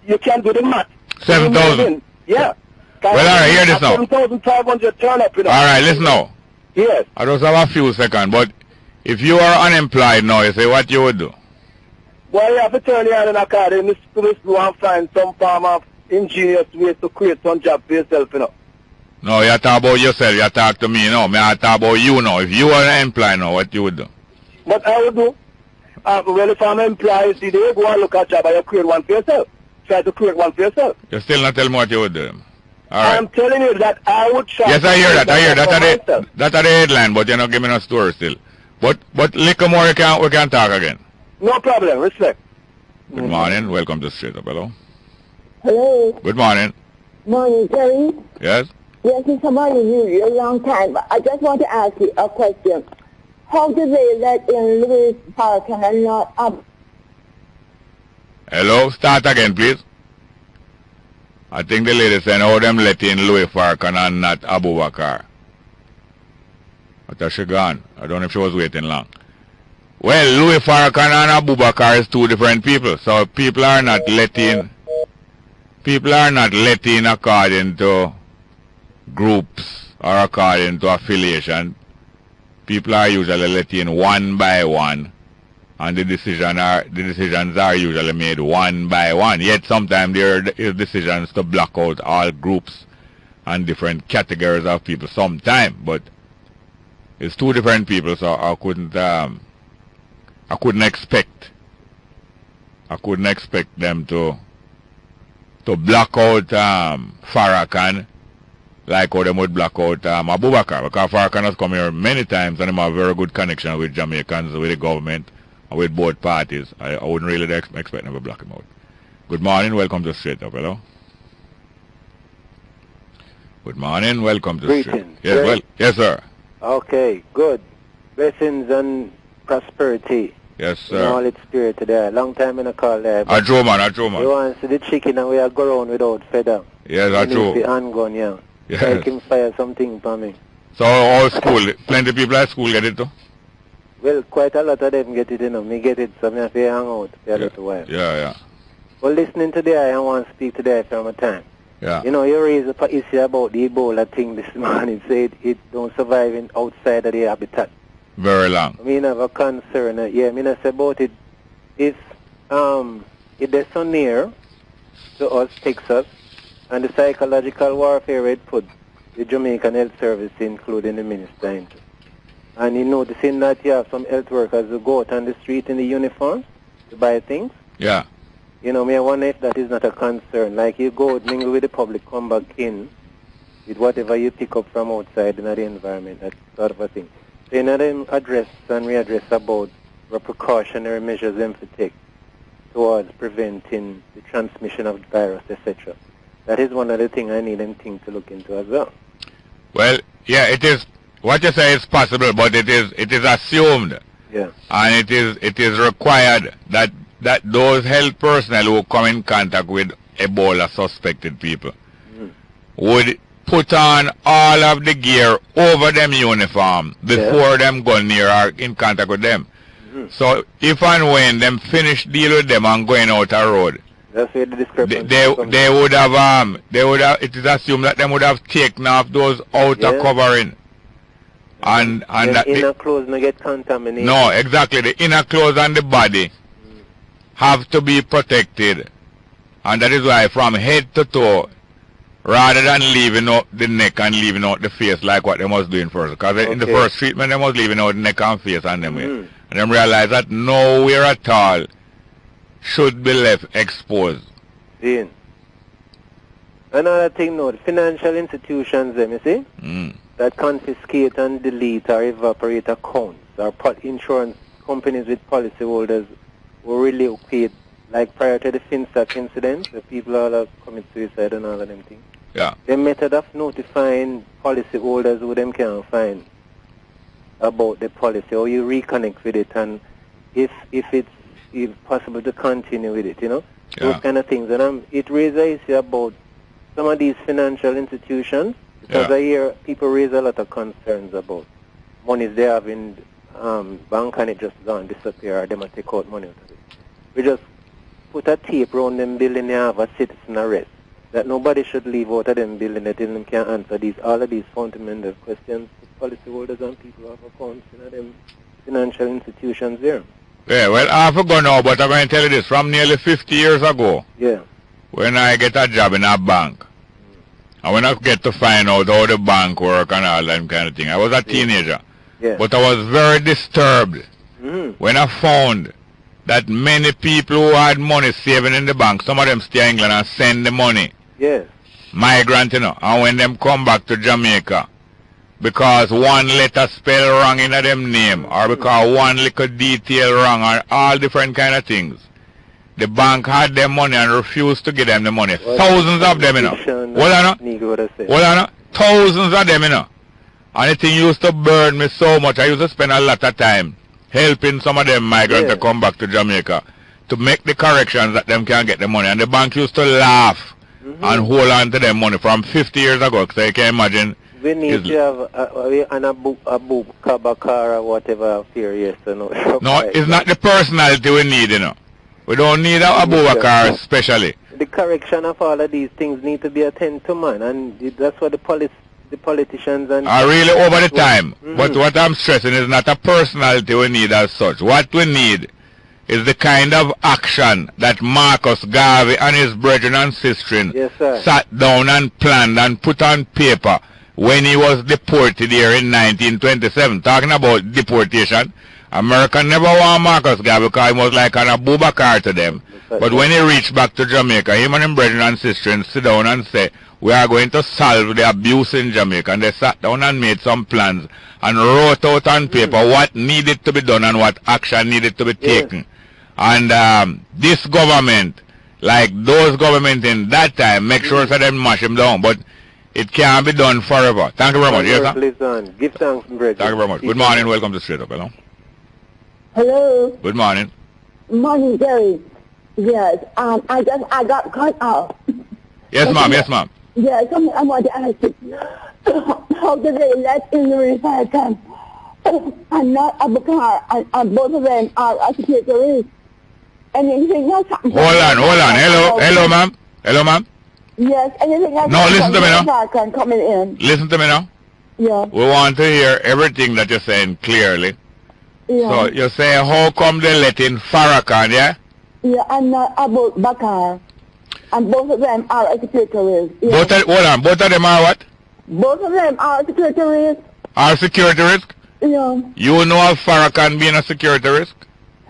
H: you can do the math.
F: 7,000?
H: Yeah.
F: Well, all right, hear this now.
H: 7,500 turn up, you know.
F: All right, listen now.
H: Yes.
F: I just have a few seconds, but if you are unemployed now, you say what you would do?
H: Well, you have to turn your hand in a car, then you go and find some form of ingenious way to create some job for yourself, you know.
F: No, you talk about yourself, you talk to me now. I talk about you now. If you are unemployed now, what you would do?
H: What I would do? Well, if I'm employed, see, they go and look at a job and you create one for yourself. Try to create one for yourself.
F: You still not tell me what you would do. All right.
H: I'm telling you that I would try.
F: Yes, I hear that. I hear that. That's the headline, but you're not giving us story still. But little more we can talk again.
H: No problem. Respect.
F: Good morning. Welcome to Straight Up. Hello.
I: Hello.
F: Good morning.
I: Morning, Jerry.
F: Yes?
I: Yes, it's somebody knew you a long time. I just want to ask you a question. How do they let in Louis Farrakhan and not up?
F: Hello? Start again, please. I think the lady said how them let in Louis Farrakhan and not AbuBakar. But she gone. I don't know if she was waiting long. Well, Louis Farrakhan and AbuBakar is two different people. So people are not letting according to groups or according to affiliation. People are usually letting one by one, and the decisions are usually made one by one. Yet sometimes there is decisions to block out all groups and different categories of people sometimes, but it's two different people, so I couldn't expect them to block out Farrakhan like how they would block out AbuBakar, because Farrakhan has come here many times and they have a very good connection with Jamaicans, with the government, and with both parties. I wouldn't really expect them to block him out. Good morning, welcome to Straight Up. Hello. Good morning, welcome to Straight Up. Yes, well, yes, sir.
J: Okay, good. Blessings and prosperity.
F: Yes, sir.
J: In all its spirit today. Long time in a call there.
F: I draw man.
J: You want to see the chicken and we are go around without feather.
F: Yes, I draw.
J: The handgun, yeah.
F: Yes.
J: So I can fire something for me.
F: So all school, plenty of people at school get it too?
J: Well, quite a lot of them get it, you know. Me get it, so I have to hang out for a little while.
F: Yeah, yeah.
J: Well, listening today, I want to speak today from a time.
F: Yeah.
J: You know, you raised an issue about the Ebola thing this morning. Say it don't survive in outside of the habitat.
F: Very long.
J: I mean, I have a concern. Yeah, I mean, I say about it. If they're so near to us, Texas, and the psychological warfare it put the Jamaican Health Service, including the minister, into. And you noticing that you have some health workers who go out on the street in the uniforms to buy things.
F: Yeah.
J: You know, I wonder if that is not a concern. Like you go out, mingle with the public, come back in with whatever you pick up from outside in the environment, that sort of a thing. So you know them address and readdress about the precautionary measures them to take towards preventing the transmission of the virus, etc. That is one of the things I need them to look into as well.
F: Well, yeah, it is. What you say is possible, but it is assumed.
J: Yeah.
F: And it is required that those health personnel who come in contact with Ebola suspected people would put on all of the gear over them uniform before them go near or in contact with them. So if and when them finish deal with them and going out a road,
J: that's where the discrepancy
F: they would have it is assumed that them would have taken off those outer covering. And
J: the inner clothes may get contaminated.
F: No, exactly. The inner clothes and the body have to be protected. And that is why from head to toe, rather than leaving out the neck and leaving out the face like what they was doing first. Because in the first treatment, they was leaving out the neck and face and them way. And then realize that nowhere at all should be left exposed.
J: Dean. Another thing, no, the financial institutions, you see, that confiscate and delete or evaporate accounts or insurance companies with policyholders who really paid, like prior to the Finstock incident, the people all commit suicide and all of them things.
F: Yeah.
J: The method of notifying policyholders who them can find about the policy, or you reconnect with it, and if it's possible to continue with it, you know, those kind of things. And it raises an issue about some of these financial institutions, because I hear people raise a lot of concerns about monies they have in bank and it just gone disappear, or they must take out money out of it. We just put a tape around them building they have a citizen arrest, that nobody should leave out of them building it till them can answer all of these fundamental questions to policyholders and people who have accounts in them financial institutions there.
F: Yeah, well, I forgot now, but I'm going to tell you this. From nearly 50 years ago, when I get a job in a bank, and when I get to find out how the bank work and all that kind of thing, I was a teenager. But I was very disturbed when I found that many people who had money saving in the bank, some of them stay in England and send the money. Migrant, you know, and when them come back to Jamaica, because one letter spell wrong in them name, or because one little detail wrong, or all different kind of things, the bank had their money and refused to give them the money. Thousands of them, you know. Hold on, thousands of them, you know. And the thing used to burn me so much. I used to spend a lot of time helping some of them migrants to come back to Jamaica to make the corrections that them can get the money. And the bank used to laugh and hold on to their money from 50 years ago. So you can imagine.
J: We need to have AbuBakar or whatever fear, yes or no.
F: No, it's not the personality we need, you know. We don't need AbuBakar especially.
J: The correction of all of these things need to be attended to, man. And that's what the politicians and
F: are really over the time. But what I'm stressing is not a personality we need as such. What we need is the kind of action that Marcus Garvey and his brethren and sisters sat down and planned and put on paper when he was deported here in 1927. Talking about deportation, America never want Marcus Garvey because he was like an AbuBakar to them. But when he reached back to Jamaica, him and his brethren and sisters sit down and say, we are going to solve the abuse in Jamaica. And they sat down and made some plans and wrote out on paper what needed to be done and what action needed to be taken. And this government, like those governments in that time, make sure that they mash him down. But it can't be done forever. Thank you very much. Yes, sir?
J: Give thanks, Brett.
F: Thank you very much. Good morning. Welcome to Straight Up. Hello.
I: Hello.
F: Good morning.
I: Morning, Jerry. Yes. I got cut off.
F: Yes, ma'am. Yes, ma'am.
I: Yes, something I want to ask you. How did they let in the refire camp? And not AbuBakar, and both of them are secretaries. Anything else happen?
F: Hold on. Hello, ma'am. Hello, ma'am.
I: Yes, anything else?
F: No, listen to me now.
I: Coming in.
F: Listen to me now.
I: Yeah.
F: We want to hear everything that you're saying clearly.
I: Yeah.
F: So you're saying how come they let in Farrakhan, yeah?
I: Yeah, and not AbuBakar. And both of them are secretaries. Yeah.
F: Both of them are what?
I: Both of them are secretaries.
F: Are security risk?
I: Yeah.
F: You know of Farrakhan being a security risk?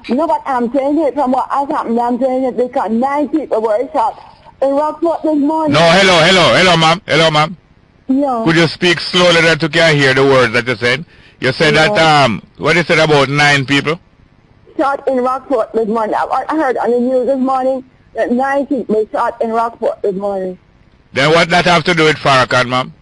I: No, but I'm saying it from what has happened. I'm saying it because 9 people were shot in Rockport this morning.
F: No, hello, ma'am. Hello, ma'am.
I: Yeah.
F: Could you speak slowly that you can hear the words that you said? You said that, what you said about 9 people?
I: Shot in Rockport this morning. I heard on the news this morning that 9 people were shot in Rockport this morning.
F: Then what that have to do with Farrakhan, ma'am?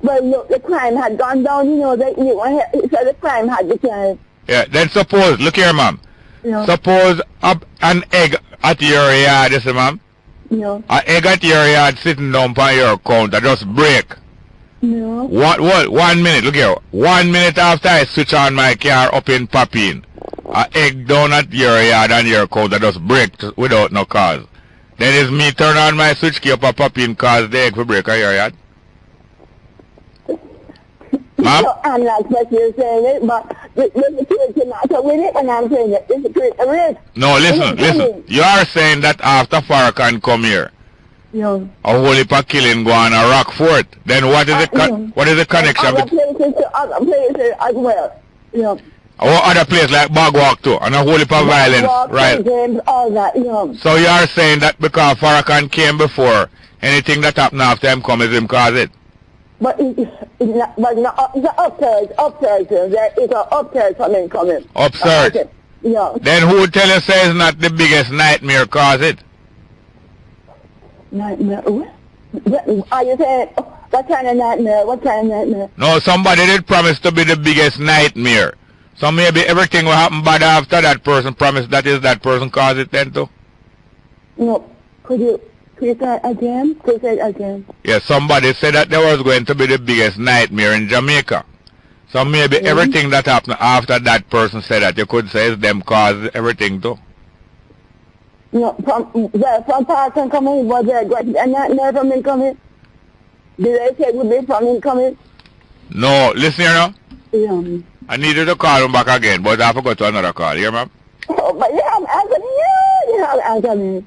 I: Well, look, the crime had gone down, you know, he said the crime had declined.
F: Yeah, then suppose, look here, ma'am.
I: Yeah.
F: Suppose an egg at your yard, you see, ma'am?
I: Yeah.
F: An egg at your yard sitting down on your counter just break.
I: Yeah.
F: What, 1 minute, look here. 1 minute after I switch on my car up in Papine, an egg down at your yard and your counter just break without no cause. Then is me turn on my switch key up a Papine cause the egg will break at your yard? Ma'am?
I: I'm not supposed to say it, but the security matter with it, and I'm saying it. The security risk.
F: No, listen. You are saying that after Farrakhan come here,
I: yeah,
F: a whole heap of killing go on a Rockfort. Then what is the connection?
I: Other places as well. Yeah.
F: Other places like Bagwalk too, and a whole heap of violence, right?
I: Games, all that, yeah.
F: So you are saying that because Farrakhan came before, anything that happened after him come is him cause it?
I: But it's upstairs. There is an upstairs coming.
F: Upstairs?
I: Yeah.
F: Then who tell you say it's not the biggest nightmare cause it?
I: Nightmare? What are you saying? What kind of nightmare?
F: No, somebody did promise to be the biggest nightmare. So maybe everything will happen bad after that person promised that is that person cause it then too?
I: No. Could you say it again? Could you say it again?
F: Yes, somebody said that there was going to be the biggest nightmare in Jamaica. So maybe everything that happened after that person said that, you could say it's them caused everything too.
I: No, from person coming, was there a nightmare from him coming? Did they say it would be from him coming?
F: No, listen here now.
I: Yeah.
F: I need you to call him back again, but I forgot to another call. Hear me?
I: Oh, but you have answered me. You have answered me.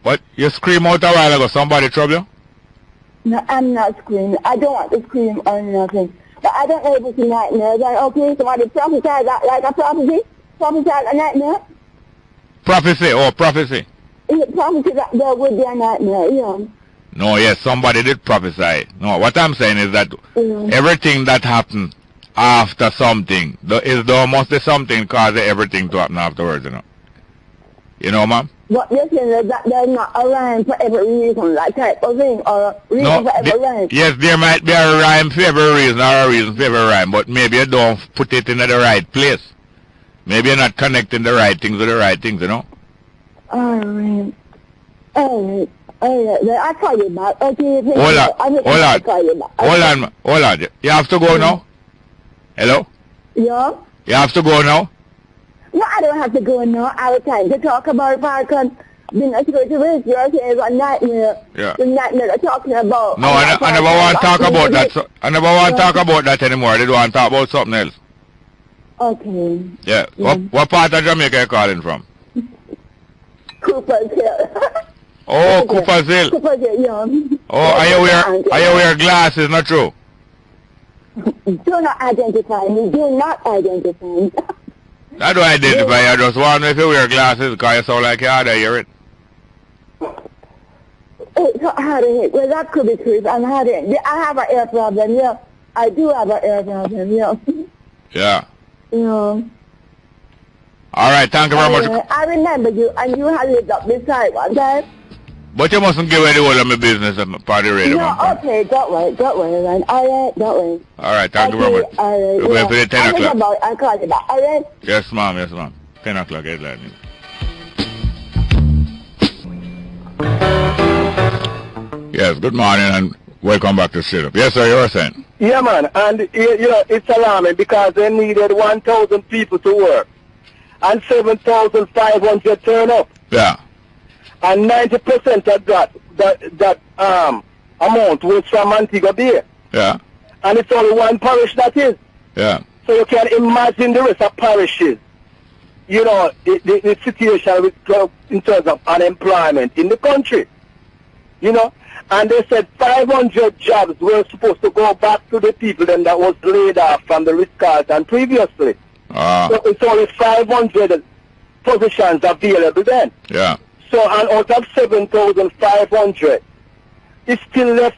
F: What? You scream out a while ago. Somebody trouble you?
I: No, I'm not screaming. I don't want to scream or nothing. But I don't know if it's a nightmare. Like, okay, somebody prophesied like a prophecy? Prophesied a nightmare?
F: Prophecy. Oh, prophecy.
I: Is it prophecy that there would be a nightmare? Yeah.
F: No, yes, somebody did prophesy. No, what I'm saying is that everything that happened after something, there must be something causing everything to happen afterwards, you know. You know, ma'am?
I: But you're saying that there's not a rhyme for every reason, that type of thing, or a reason for every rhyme?
F: Yes, there might be a rhyme for every reason, or a reason for every rhyme, but maybe you don't put it in the right place. Maybe you're not connecting the right things with the right things, you know?
I: Alright. I'll call you back. Okay,
F: Hold on. You have to go now? Hello?
I: Yeah?
F: You have to go now?
I: No, I don't have to go now. I was trying to talk about Parkon being a security risk. You're saying it's a nightmare.
F: Yeah.
I: The nightmare they're talking about.
F: No, I never want to talk about that. So, I never want to talk about that anymore. I didn't want to talk about something else.
I: Okay.
F: Yeah. What part of Jamaica are you calling from?
I: Cooper's Hill.
F: Oh, Cooper's Hill.
I: Cooper's Hill, yeah.
F: Oh, are you wear glasses, not true?
I: Do not identify me. Do not identify me.
F: I don't identify. I just wonder if you wear glasses because you sound like you hard to hear it.
I: It's hard to hear. Well, that could be true. I'm hard to hear. I have an ear problem, yeah. I do have an ear problem, yeah.
F: Yeah.
I: Yeah.
F: All right, thank you very much.
I: I remember you, and you had lived up beside one time.
F: But you mustn't give away the whole of my business at my party radio.
I: No, okay, don't worry, man. All right, don't worry.
F: All right, thank you very much.
I: All right,
F: We're going for the 10 o'clock.
I: I'll call you back, all right?
F: Yes, ma'am. 10 o'clock, headline. Yes, good morning and welcome back to Straight Up. Yes, sir, you were saying?
H: Yeah, man, and you know, it's alarming because they needed 1,000 people to work and 7,500 turn up.
F: Yeah.
H: And 90% of that amount was from Antigua Bay.
F: Yeah.
H: And it's only one parish that is.
F: Yeah.
H: So you can imagine the rest of parishes. You know, the situation in terms of unemployment in the country. You know, and they said 500 jobs were supposed to go back to the people then that was laid off from the Ritz-Carlton previously. So it's only 500 positions available then.
F: Yeah.
H: So, and out of 7,500, it's still left,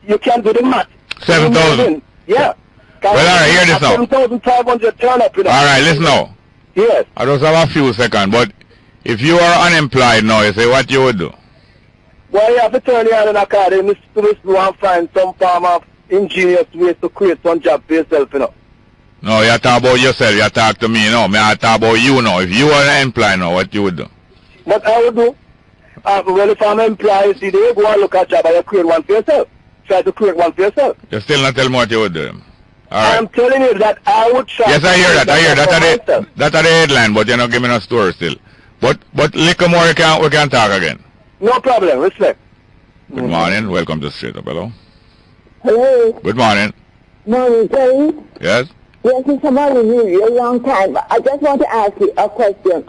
H: you can do the math.
F: 7,000?
H: Yeah.
F: Well, all right, hear this now.
H: 7,500 turn up. You know.
F: All right, listen now.
H: Yes.
F: I just have a few seconds, but if you are unemployed now, you say what you would do?
H: Well, you have to turn your hand in a car and go and find some form of ingenious ways to create some job for yourself, you know.
F: No, you talk about yourself, you talk to me now. I talk about you now. If you are unemployed now, what you would do?
H: What I would do? Well, if I'm employed, see, they go and look at a job and you create one for yourself. Try to create one for yourself.
F: You still not tell me what you would do. All right.
H: I'm telling you that I would try.
F: Yes, I hear that. That's the headline, but you're not giving a story still. But little more, we can talk again.
H: No problem. Respect.
F: Good morning. Welcome to Straight Up. Hello.
I: Hello.
F: Good morning.
I: Morning, Jerry.
F: Yes?
I: Yes, it's about a long time. I just want to ask you a question.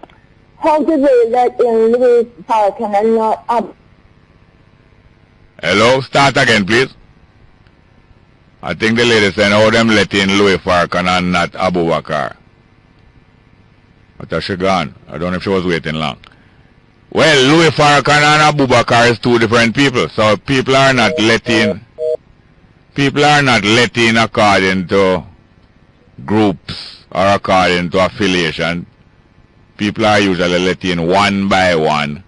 I: How did they let in Louis Parkon and not up?
F: Hello? Start again, please. I think the lady said how them let in Louis Farrakhan and not AbuBakar. But she gone. I don't know if she was waiting long. Well, Louis Farrakhan and AbuBakar is two different people, so people are not let in people are not let in according to groups or according to affiliation. People are usually let in one by one,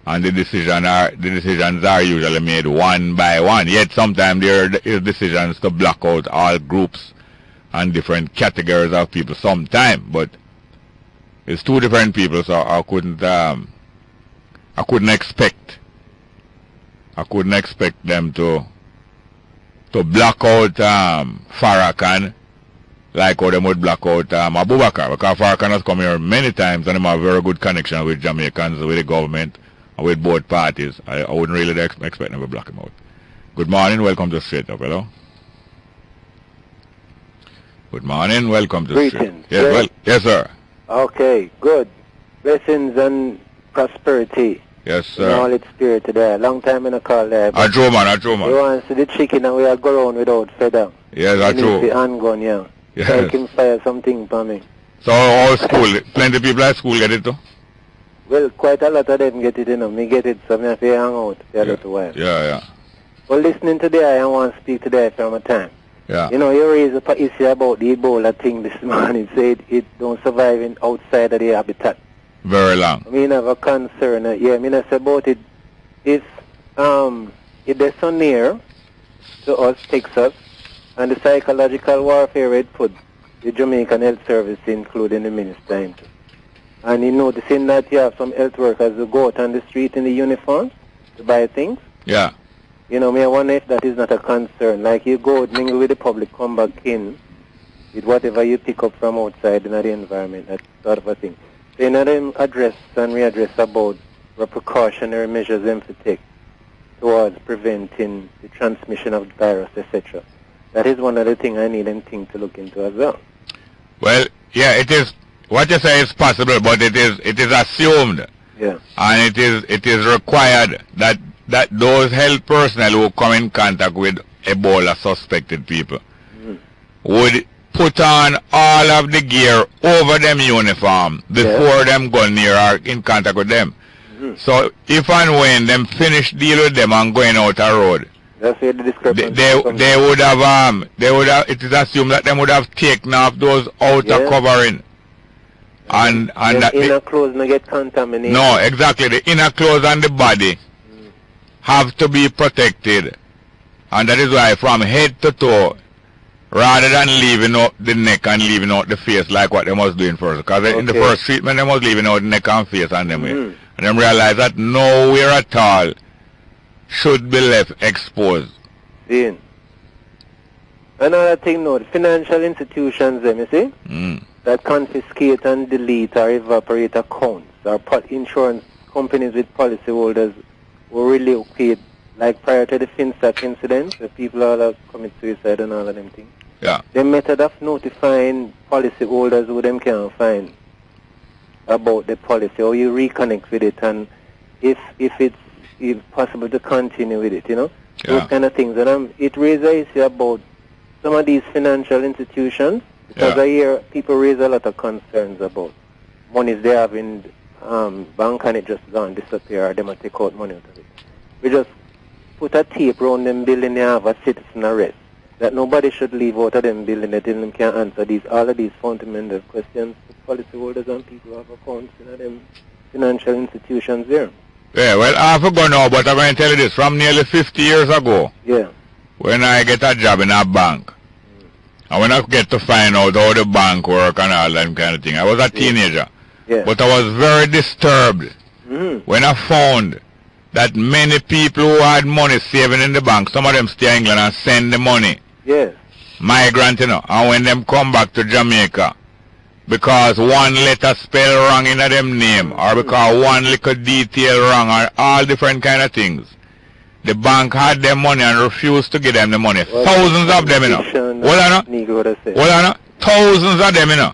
F: and the decisions are usually made one by one. Yet sometimes there are decisions to block out all groups and different categories of people sometimes, but it's two different people, so I couldn't expect them to block out Farrakhan like how they would block out Abubakar, because Farrakhan has come here many times and they have a very good connection with Jamaicans, with the government, and with both parties. I wouldn't really expect them to block him out. Good morning, welcome to Straight Up, hello. Good morning, welcome to Straight Up. Yes, well, yes, sir.
J: Okay, good. Blessings and prosperity.
F: Yes, sir.
J: In all its spirit today. Long time in a call there.
F: I true, man.
J: You want to see the chicken and we are go around without feather.
F: Yes, I true.
J: The handgun, yeah.
F: Yes.
J: So I can fire something for me.
F: So all school, plenty of people at school get it too?
J: Well, quite a lot of them get it, you know. Me get it, so I have to hang out for a little while.
F: Yeah, yeah.
J: Well, listening today, I want to speak today from a time.
F: Yeah.
J: You know, you raised an issue about the Ebola thing this morning. Said it don't survive in outside of the habitat.
F: Very long.
J: I mean, I have a concern. Yeah, I mean, I say about it. If they're so near to us, Texas, and the psychological warfare it put the Jamaican Health Service, including the minister, into. And you noticing that you have some health workers who go out on the street in the uniforms to buy things.
F: Yeah.
J: You know, I wonder if that is not a concern. Like you go out, mingle with the public, come back in with whatever you pick up from outside in the environment, that sort of a thing. So, you know, them address and readdress about the precautionary measures them to take towards preventing the transmission of the virus, etc. That is one of the things I need them to look into as well.
F: Well, yeah, it is. What you say is possible, but it is assumed.
J: Yeah.
F: And it is required that those health personnel who come in contact with Ebola suspected people would put on all of the gear over them uniform before them go near or in contact with them. So if and when them finish deal with them and going out a road,
J: that's where the discrepancy
F: they would have it is assumed that them would have taken off those outer covering. And
J: the inner clothes not get contaminated.
F: No, exactly. The inner clothes and the body have to be protected. And that is why from head to toe, rather than leaving out the neck and leaving out the face like what they was doing first. Because in the first treatment, they was leaving out the neck and face and them way. And then realize that nowhere at all should be left exposed.
J: See? Another thing, the financial institutions, you see, that confiscate and delete or evaporate accounts, or insurance companies with policyholders who relocate, like prior to the FinStack incident, where people all commit suicide and all of them things.
F: Yeah.
J: The method of notifying policyholders who them can find about the policy, or you reconnect with it, and if it's possible to continue with it, you know, those kind of things. And it raises an issue about some of these financial institutions, because I hear people raise a lot of concerns about monies they have in bank and it just gone disappear, or they might take out money out of it. We just put a tape around them building they have a citizen arrest, that nobody should leave out of them building it till them can answer all of these fundamental questions to policyholders and people who have accounts in them financial institutions there.
F: Yeah, well, I forgot now, but I'm going to tell you this. From nearly 50 years ago, when I get a job in a bank, and when I get to find out how the bank work and all that kind of thing, I was a teenager. But I was very disturbed when I found that many people who had money saving in the bank, some of them stay in England and send the money. Migrant, you know, and when them come back to Jamaica, because one letter spell wrong in them name, or because one little detail wrong, or all different kind of things, the bank had their money and refused to give them the money. Thousands of them, you know. Thousands of them, you know.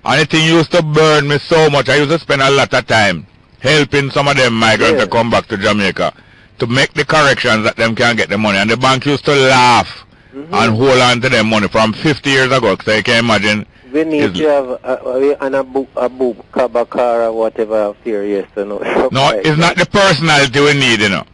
F: And the thing used to burn me so much. I used to spend a lot of time helping some of them migrants to come back to Jamaica to make the corrections that them can get the money. And the bank used to laugh and hold on to their money from 50 years ago. So you can imagine.
J: We need to have AbuBakar or whatever here, yes or no?
F: No, it's not the personality we need, you know.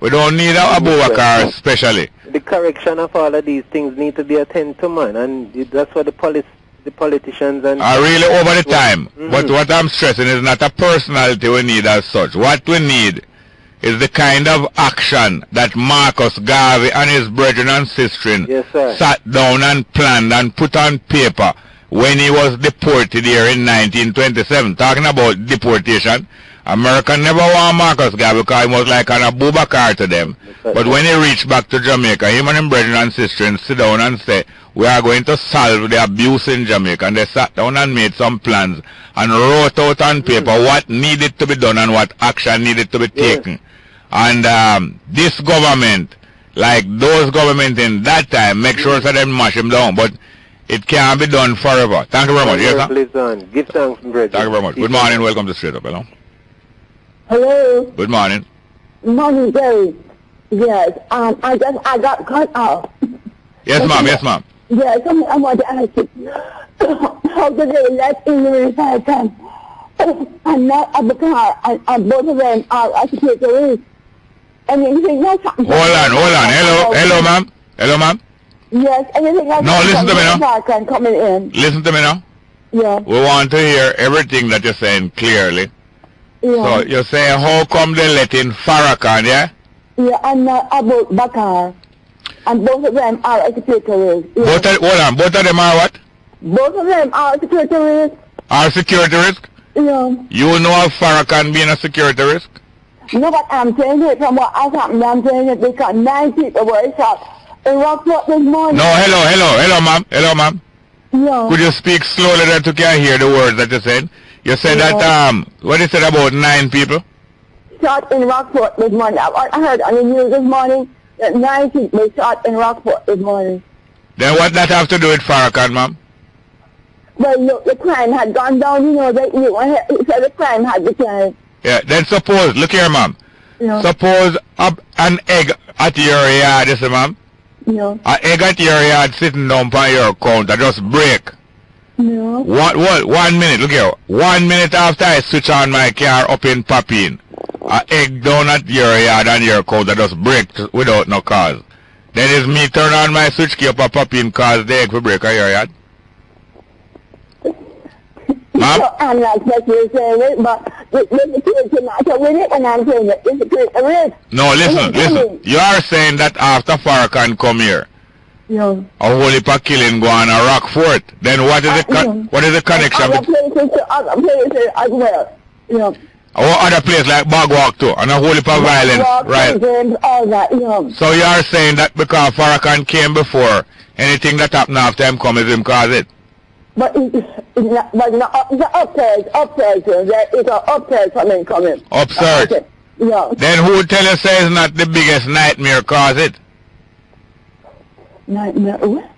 F: We don't need Abubakar especially.
J: The correction of all of these things need to be attended to, man, and that's what the politicians and
F: are really over the time. But what I'm stressing is not a personality we need as such. What we need is the kind of action that Marcus Garvey and his brethren and sistren sat down and planned and put on paper when he was deported here in 1927. Talking about deportation, America never want Marcus Garvey because he was like an AbuBakar to them. But when he reached back to Jamaica, him and his brethren and sistren sit down and say, we are going to solve the abuse in Jamaica. And they sat down and made some plans and wrote out on paper what needed to be done and what action needed to be taken. And this government, like those governments in that time, make sure that they mash him down. But it can't be done forever. Thank you very much. Yes, sir?
J: Please, give thanks, brother.
F: Thank you very much. Good morning. Welcome to Straight Up. Hello.
I: Hello.
F: Good morning.
I: Morning, Jerry. Yes. I got cut off.
F: Yes, ma'am. Yes, ma'am.
I: Yes, I want to ask you, how did they let in the Republican and not Abubakar, and both of them are secretaries? And anything else?
F: Hold on. Hello, ma'am. Hello, ma'am.
I: Yes, anything else?
F: No, listen to me now.
I: Coming in.
F: Listen to me now.
I: Yeah.
F: We want to hear everything that you're saying clearly.
I: Yeah.
F: So you're saying how come they let in Farrakhan, yeah?
I: Yeah, and not AbuBakar. And both of them are secretaries.
F: Yes. Both of them are what?
I: Both of them are secretaries.
F: Are security risk?
I: Yeah.
F: You know of Farrakhan being a security risk?
I: No, but I'm saying it from what has happened. I'm saying it because 9 people were shot in Rockport this morning.
F: No, hello, ma'am. Hello, ma'am.
I: Yeah.
F: Could you speak slowly that you can hear the words that you said? You said that, what you said about 9 people?
I: Shot in Rockport this morning. I heard on the news this morning that 9 people were shot in Rockport this morning.
F: Then what that have to do with Farrakhan, ma'am?
I: Well, look, the crime had gone down, you know, he said the crime had declined.
F: Yeah, then suppose, look here, ma'am.
I: Yeah.
F: Suppose an egg at your yard, you see, ma'am?
I: Yeah.
F: An egg at your yard sitting down by your counter just break.
I: No.
F: What, 1 minute, look here. 1 minute after I switch on my car up in Papine, an egg down at your yard and your counter just break without no cause. Then is me turn on my switch key up a Papine cause the egg will break at your yard? Ma'am?
I: I'm not saying it, but the kids are not with it when I'm saying it. It's a great risk.
F: No, listen. You are saying that after Farrakhan come here,
I: yeah,
F: a whole heap of killing go on a Rockfort. Then what is the connection?
I: Other places as well. Yeah.
F: Other places like Bagwalk too, and a whole heap of violence, right?
I: All that, yeah.
F: So you are saying that because Farrakhan came before, anything that happened after him come is him cause it?
I: But it's an upsurge. It's an upsurge from him coming.
F: Upsurge?
I: Yeah.
F: Then who tell you say it's not the biggest nightmare cause it?
I: Nightmare? What?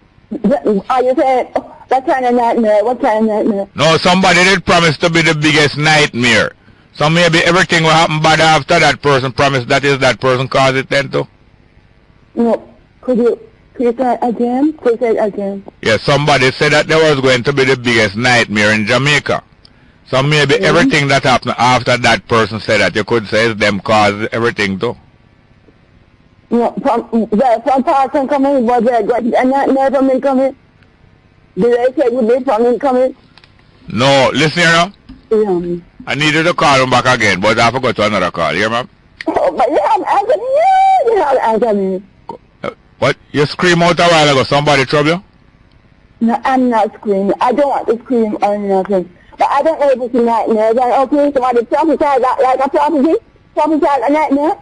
I: Are you saying that kind of nightmare? What kind of nightmare?
F: No, somebody did promise to be the biggest nightmare. So maybe everything will happen bad after that person promised that is that person cause it then too?
I: No. Could you say it again? Could you say it again?
F: Yes, somebody said that there was going to be the biggest nightmare in Jamaica. So maybe everything that happened after that person said that, you could say it's them cause everything too.
I: No, from Parson coming, was there a nightmare from him coming? Did they say would be from him coming?
F: No, listen here now.
I: Yeah.
F: I need you to call him back again, but I forgot to another call. Hear, ma'am?
I: Oh, but you haven't answered me.
F: What? You screamed out a while ago. Somebody trouble you?
I: No, I'm not screaming. I don't want to scream or nothing. But I don't know if it's a nightmare. Then, okay, somebody prophesied like a prophecy? Prophesied a nightmare?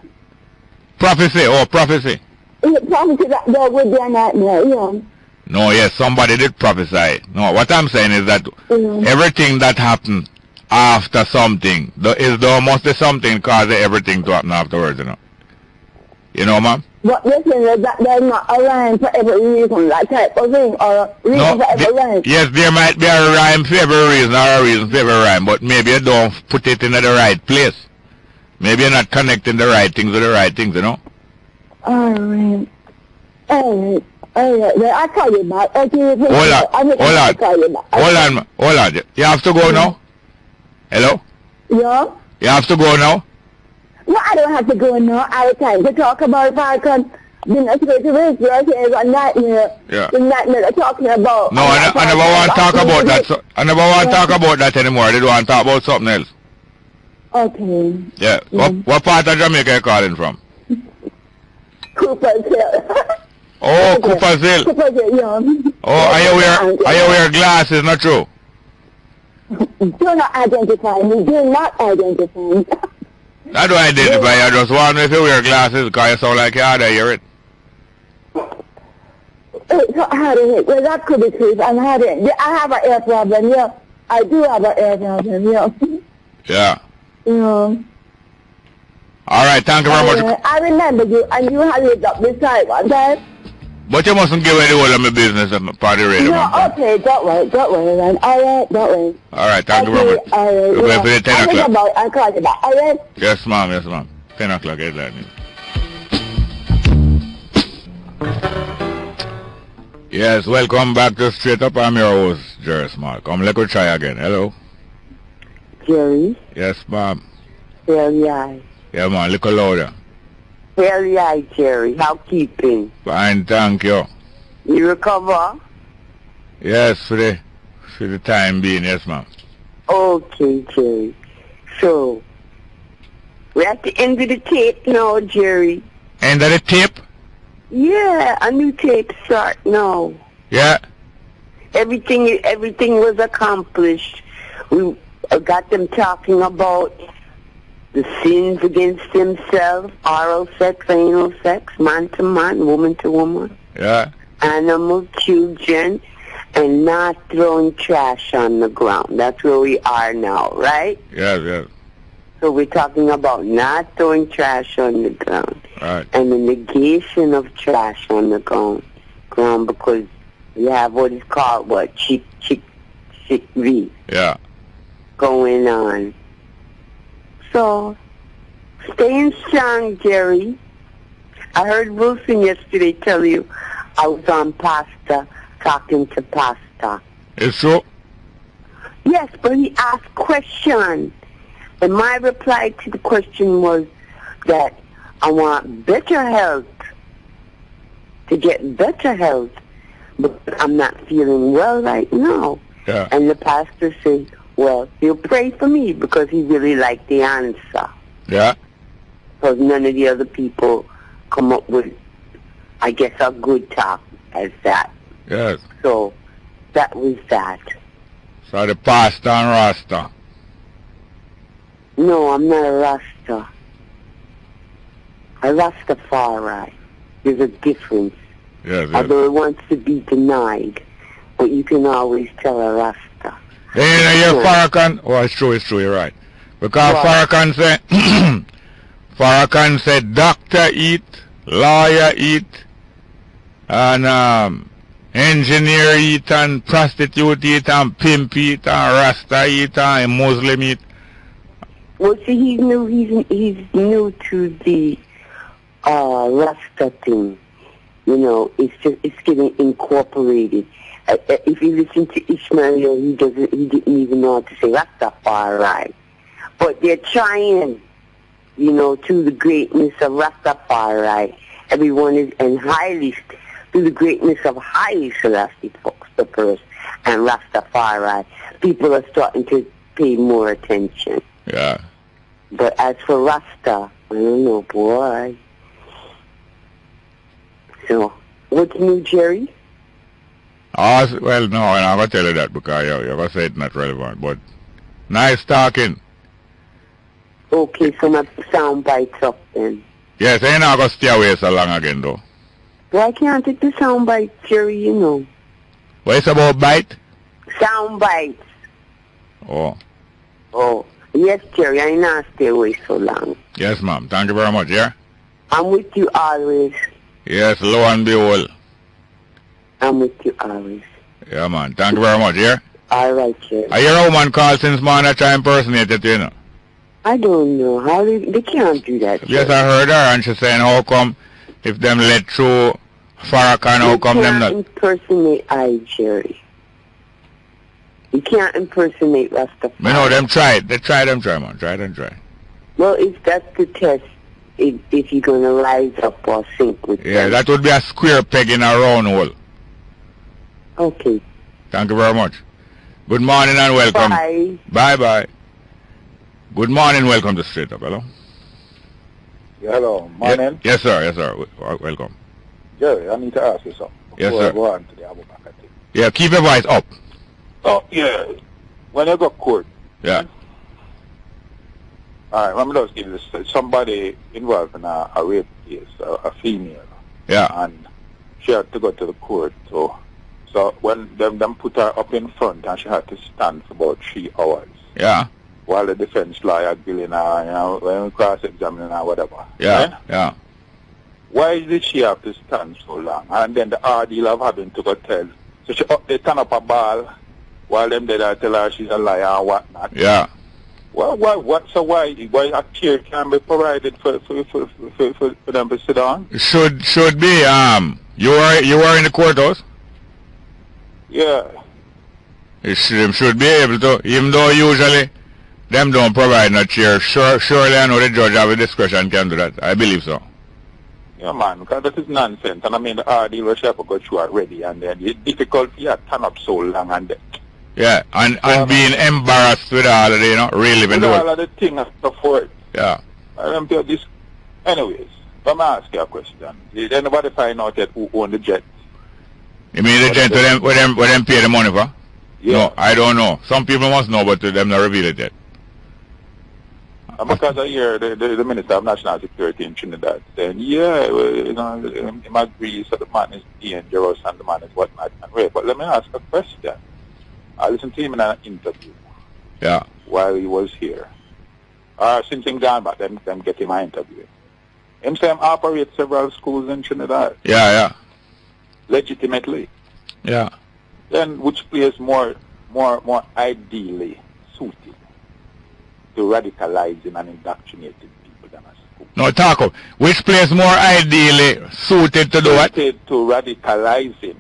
F: Prophecy, prophecy.
I: Is it prophecy that there would be a nightmare, yeah?
F: No, yes, somebody did prophesy. No, what I'm saying is that everything that happened after something, there must be something causing everything to happen afterwards, you know. You know, ma'am?
I: But listen, there's not a rhyme for every reason, that type of thing, or a reason for every rhyme. Yes,
F: there might be a rhyme for every reason, or a reason for every rhyme, but maybe you don't put it in the right place. Maybe you're not connecting the right things with the right things, you know?
I: Alright. I'll call you back. Okay,
F: hold on. You have to go now? Hello?
I: Yeah?
F: You have to go now?
I: Well, I don't have to go now all the time to talk about Farrakhan. Then I go to race, you're saying a nightmare.
F: Yeah.
I: The nightmare they're talking about.
F: No, I never want to talk about that. So, I never want to talk about that anymore. I want to talk about something else.
I: Okay.
F: Yeah. What part of Jamaica are you calling from?
I: Cooper's Hill.
F: Oh, Cooper's Hill.
I: Cooper's Hill, yeah.
F: Oh, are you wear glasses, not true?
I: Do not identify me. Do not identify me.
F: I don't identify you. I just wonder if you wear glasses because you sound like you hard to hear it.
I: It's hard to hear. Well, that could be true. I'm hard to hear. I have an ear problem, yeah. I do have an ear problem, yeah.
F: Yeah.
I: Yeah.
F: All right, thank you very much.
I: I remember you, and you had lived up beside one time.
F: But you mustn't give any whole of my business at my party radio.
I: No, okay, don't worry then. All right, don't worry.
F: All right, thank you very much.
I: All right,
F: We're going for the 10 o'clock.
I: I'll call you back, all right?
F: Yes, ma'am. 10 o'clock, headline. Yes, welcome back to Straight Up. I'm your host, Jerry Small. Come, let's try again. Hello?
K: Jerry?
F: Yes, ma'am.
K: Very high.
F: Yeah, man, little louder.
K: Very high, Jerry. How keeping?
F: Fine, thank you.
K: You recover?
F: Yes, for the time being, yes, ma'am.
K: Okay, Jerry. So, we're at the end of the tape now, Jerry.
F: End of the tape?
K: Yeah, a new tape start now.
F: Yeah.
K: Everything was accomplished. We got them talking about the sins against themselves, oral sex, anal sex, man to man, woman to woman.
F: Yeah.
K: Animal, children, and not throwing trash on the ground. That's where we are now, right?
F: Yes.
K: So we're talking about not throwing trash on the ground.
F: Right.
K: And the negation of trash on the ground because we have what is called, chick V.
F: Yeah.
K: Going on. So, staying strong, Jerry. I heard Wilson yesterday tell you I was on Pasta, talking to Pasta.
F: It's true?
K: Yes, but he asked questions. And my reply to the question was that I want better health, to get better health, but I'm not feeling well right now.
F: Yeah.
K: And the pastor said, well, he'll pray for me because he really liked the answer.
F: Yeah.
K: Because none of the other people come up with, I guess, a good talk as that.
F: Yes.
K: So, that was that.
F: So the Pastor and Rasta.
K: No, I'm not a Rasta. A Rastafari. There's a difference.
F: Yes.
K: Although it wants to be denied, but you can always tell a Rasta.
F: Then you hear Farrakhan. Oh, it's true, you're right. Because Farrakhan said, Farrakhan said, doctor eat, lawyer eat, and engineer eat, and prostitute eat, and pimp eat, and Rasta eat, and Muslim eat.
K: Well, see, he's new to the Rasta thing. You know, it's getting incorporated. If you listen to Ishmael, he didn't even know how to say Rastafari. But they're trying, you know, to the greatness of Rastafari. Everyone is, and highly, to the greatness of Haile Selassie the first and Rastafari. People are starting to pay more attention.
F: Yeah.
K: But as for Rasta, I don't know, boy. So, what's new, Jerry?
F: Well, no, I'm not going to tell you that because you're going to say it's not relevant. But nice talking.
K: Okay, so my sound bites up then.
F: Yes, I'm not going to stay away so long again, though.
K: Why can't take the sound bites, Jerry, you know?
F: What is about bite?
K: Sound bites.
F: Oh.
K: Oh, yes, Jerry, I not stay away so long.
F: Yes, ma'am. Thank you very much, yeah?
K: I'm with you always.
F: Yes, lo and behold.
K: I'm with you always.
F: Yeah, man. Thank you very much, yeah?
K: All right, Jerry.
F: I hear a woman call since morning try to impersonate it, you know?
K: I don't know. How they can't do that, Jerry.
F: Yes, I heard her, and she's saying, how come if them let through Farrakhan, how come them not?
K: You can't impersonate Jerry. You can't impersonate Rastafari.
F: You know, them try. They try, man. Try.
K: Well, if that's the test, if you're going to rise up or sink with them.
F: that would be a square peg in a round hole.
K: Okay.
F: Thank you very much. Good morning and welcome.
K: Bye.
F: Bye-bye. Good morning, welcome to Straight Up. Hello?
L: Yeah, hello. Morning.
F: Yes, sir. Yes, sir. Welcome.
L: Jerry, I need to ask you something.
F: Yes, sir.
L: Go on to the AbuBakar thing.
F: Yeah, keep your voice up.
L: Oh, yeah. When you go to court.
F: Yeah.
L: All right, let me just give you this. Somebody involved in a rape case, a female.
F: Yeah.
L: And she had to go to the court. So when them put her up in front and she had to stand for about 3 hours.
F: Yeah.
L: While the defense lawyer grilling her, when we cross-examining her, whatever.
F: Yeah.
L: Right?
F: Yeah.
L: Why did she have to stand so long? And then the ordeal of having to go tell. So they turn up a ball while them there tell her she's a liar and whatnot.
F: Yeah.
L: Well, why a chair can be provided for them to sit down?
F: Should be. You were in the courthouse?
L: Yeah.
F: It should be able to, even though usually them don't provide no chair. Surely I know the judge have a discretion can do that. I believe so.
L: Yeah, man, because that is nonsense. And I mean, the ordeal was she have to go through already, and then it's difficult for you to turn up so long and then.
F: Yeah, and being embarrassed with all of the, really
L: with all of the things and so forth.
F: Yeah.
L: Anyways, let me ask you a question. Did anybody find out yet who owned the jet?
F: You mean the jet where them pay the money for?
L: Yeah.
F: No, I don't know. Some people must know, but them not reveal it yet.
L: Because I hear the Minister of National Security in Trinidad saying, he agrees that the man is dangerous and the man is whatnot and rape. But let me ask a question. I listened to him in an interview.
F: Yeah.
L: While he was here. Since him gone back, them get him an interview. Him say him operate several schools in Trinidad.
F: Yeah.
L: Legitimately.
F: Yeah.
L: Then which place more ideally suited to radicalizing and indoctrinating people than a school?
F: No, talk of which place more ideally suited to do what?
L: Suited to radicalizing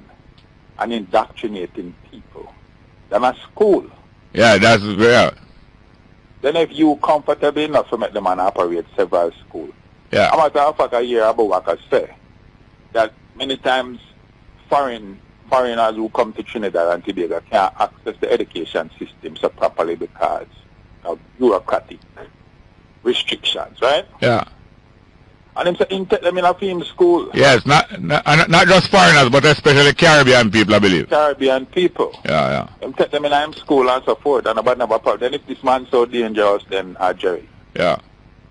L: and indoctrinating people than a school.
F: Yeah, that's real.
L: Then if you comfortable enough to make the man operate several schools.
F: Yeah.
L: A matter of fact, I hear AbuBakar say that many times foreigners who come to Trinidad and Tobago can't access the education system so properly because of bureaucratic restrictions, right?
F: Yeah.
L: And him say him take them in a film school.
F: Yes, not just foreigners, but especially Caribbean people, I believe.
L: Caribbean people.
F: Yeah.
L: Him take them in a school and so forth, and about never problem. Then if this man's so dangerous, then Jerry.
F: Yeah.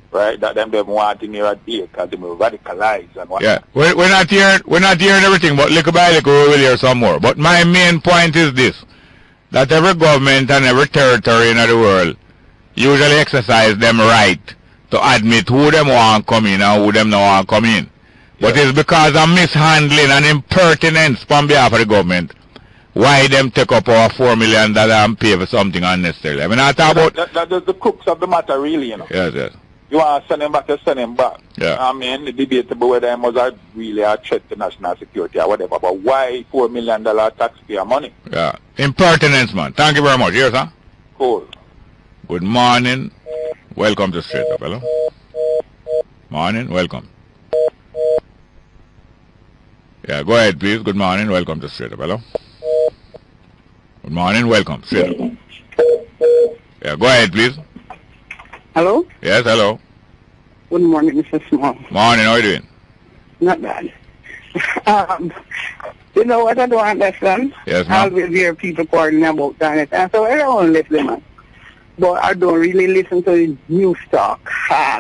L: Right? That them wanting here at day because they will radicalize and what.
F: Yeah. We're not hearing everything, but little by little we will hear some more. But my main point is this, that every government and every territory in the world usually exercise them right to admit who them want come in and who them not want come in. But it's because of mishandling and impertinence on behalf of the government why them take up our $4 million and pay for something unnecessary. I mean, I talk about...
L: That's the crux of the matter, really, you know.
F: Yes.
L: You want to send him back, you send him back.
F: Yeah.
L: I mean, the debate about whether he was really a threat to national security or whatever, but why $4 million taxpayer money?
F: Yeah. Impertinence, man. Thank you very much. Yes, sir?
L: Cool.
F: Good morning. Welcome to Straight Up. Hello? Morning. Welcome. Yeah, go ahead, please. Good morning. Welcome to Straight Up. Hello? Good morning. Welcome. Straight Up. Yeah, go ahead, please.
M: Hello?
F: Yes, hello.
M: Good morning, Mr. Small.
F: Morning. How are you doing?
M: Not bad. You know what I don't understand?
F: Yes,
M: I
F: ma'am.
M: always hear people calling about that, and so I don't listen, man. But I don't really listen to the news talk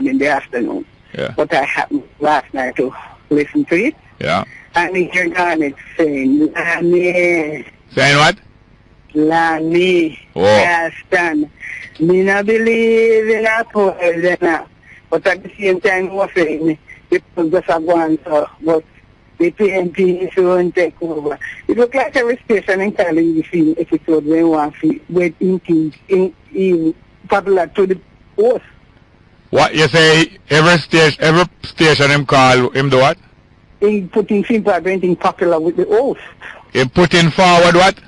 M: in the afternoon.
F: Yeah.
M: But I happened last night to listen to it.
F: Yeah.
M: And here Garnet saying, Lani.
F: Saying what?
M: Lani.
F: Oh.
M: Aston. Me not believe in a poison. But at the same time, we're saying, people just are going to, but the PNP won't take over. It looks like every station in Cali, you see episode when you want to wait in popular to the post.
F: What you say? Every station him call him do what?
M: In putting people anything popular with the host.
F: Him putting forward what?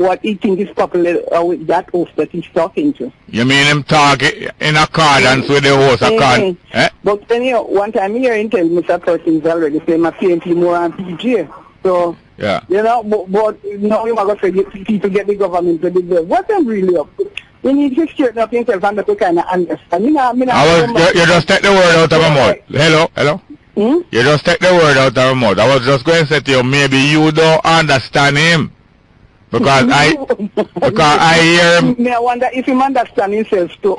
M: what he thinks is popular with that host that he's talking to.
F: You mean him talk in accordance with the host?
M: But anyhow, one time here he tells Mr. Perkins already say my PNP more on PJ. So,
F: yeah.
M: You know, but now you're going to say people get the government to deserve. What I'm really up to? You need to straighten up yourself and to kind of understand. You
F: just take the word out of my mouth. Hello? You just take the word out of my mouth. I was just going to say to you, maybe you don't understand him. Because I hear him.
M: I wonder if he understand himself too.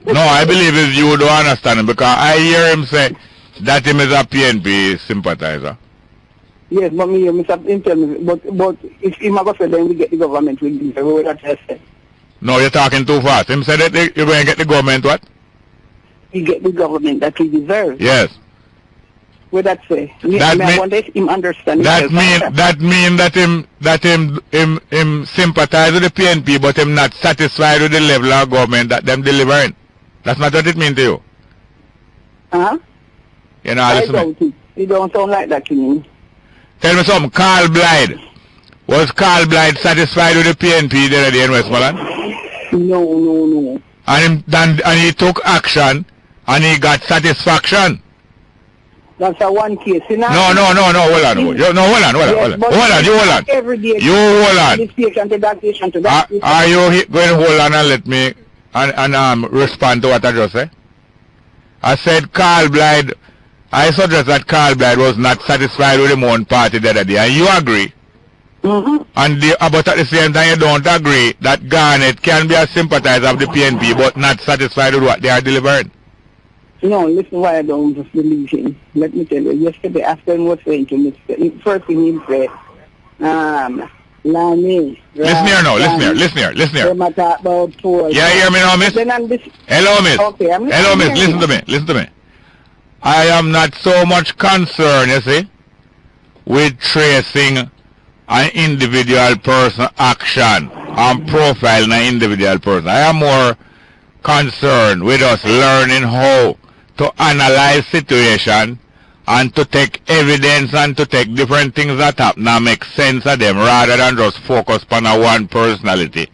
F: No, I believe it's you don't understand him, because I hear him say that him is a PNP sympathizer.
M: Yes, but me, but if him go say then we get the government with this, we will address it.
F: No, you're talking too fast. Him said that you're going to get the government what?
M: You get the government that we deserve.
F: Yes.
M: What that say? I wonder if him understand.
F: That mean that him sympathize with the PNP, but him not satisfied with the level of government that them delivering. That's not what it means to you.
M: Huh?
F: You know,
M: I doubt it. You don't sound like that to me.
F: Tell me something. Carl Blythe. Was Carl Blythe satisfied with the PNP the other day in Westmoreland?
M: No.
F: And he took action and he got satisfaction.
M: That's a one case. You know?
F: No, hold on. Hold on.
M: Every day.
F: You hold on. Are you going to hold on and let me respond to what I just said? I said Carl Blythe. I suggest that Carl Blythe was not satisfied with the own party the other day, and you agree. But at the same time, you don't agree that Garnet can be a sympathizer of the PNP, but not satisfied with what they are delivering.
M: No, listen why I don't just believe him. Let me tell you, yesterday after he was saying to Mr. First thing he said, Lani.
F: Listen here. Yeah, hear me now, miss? Hello, miss.
M: Okay,
F: hello, miss, listen to me. I am not so much concerned, you see, with tracing an individual person action and profiling an individual person. I am more concerned with us learning how to analyze situation and to take evidence and to take different things that happen and make sense of them rather than just focus on a one personality.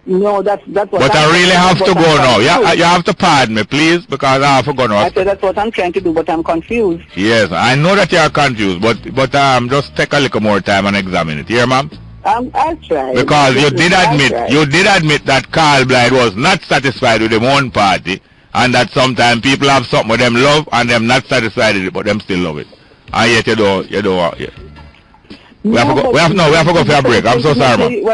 M: No, that's what.
F: But I really have to go now. You have to pardon me, please, because I have to go now.
M: I said that's what I'm trying to do, but I'm confused.
F: Yes, I know that you are confused, but just take a little more time and examine it. Here, ma'am.
M: I'll try.
F: Because you did admit that Carl Blythe was not satisfied with them own party, and that sometimes people have something with them love and them not satisfied with it, but them still love it. And yet you don't. Yeah. We have to go for a break. I'm so sorry, man.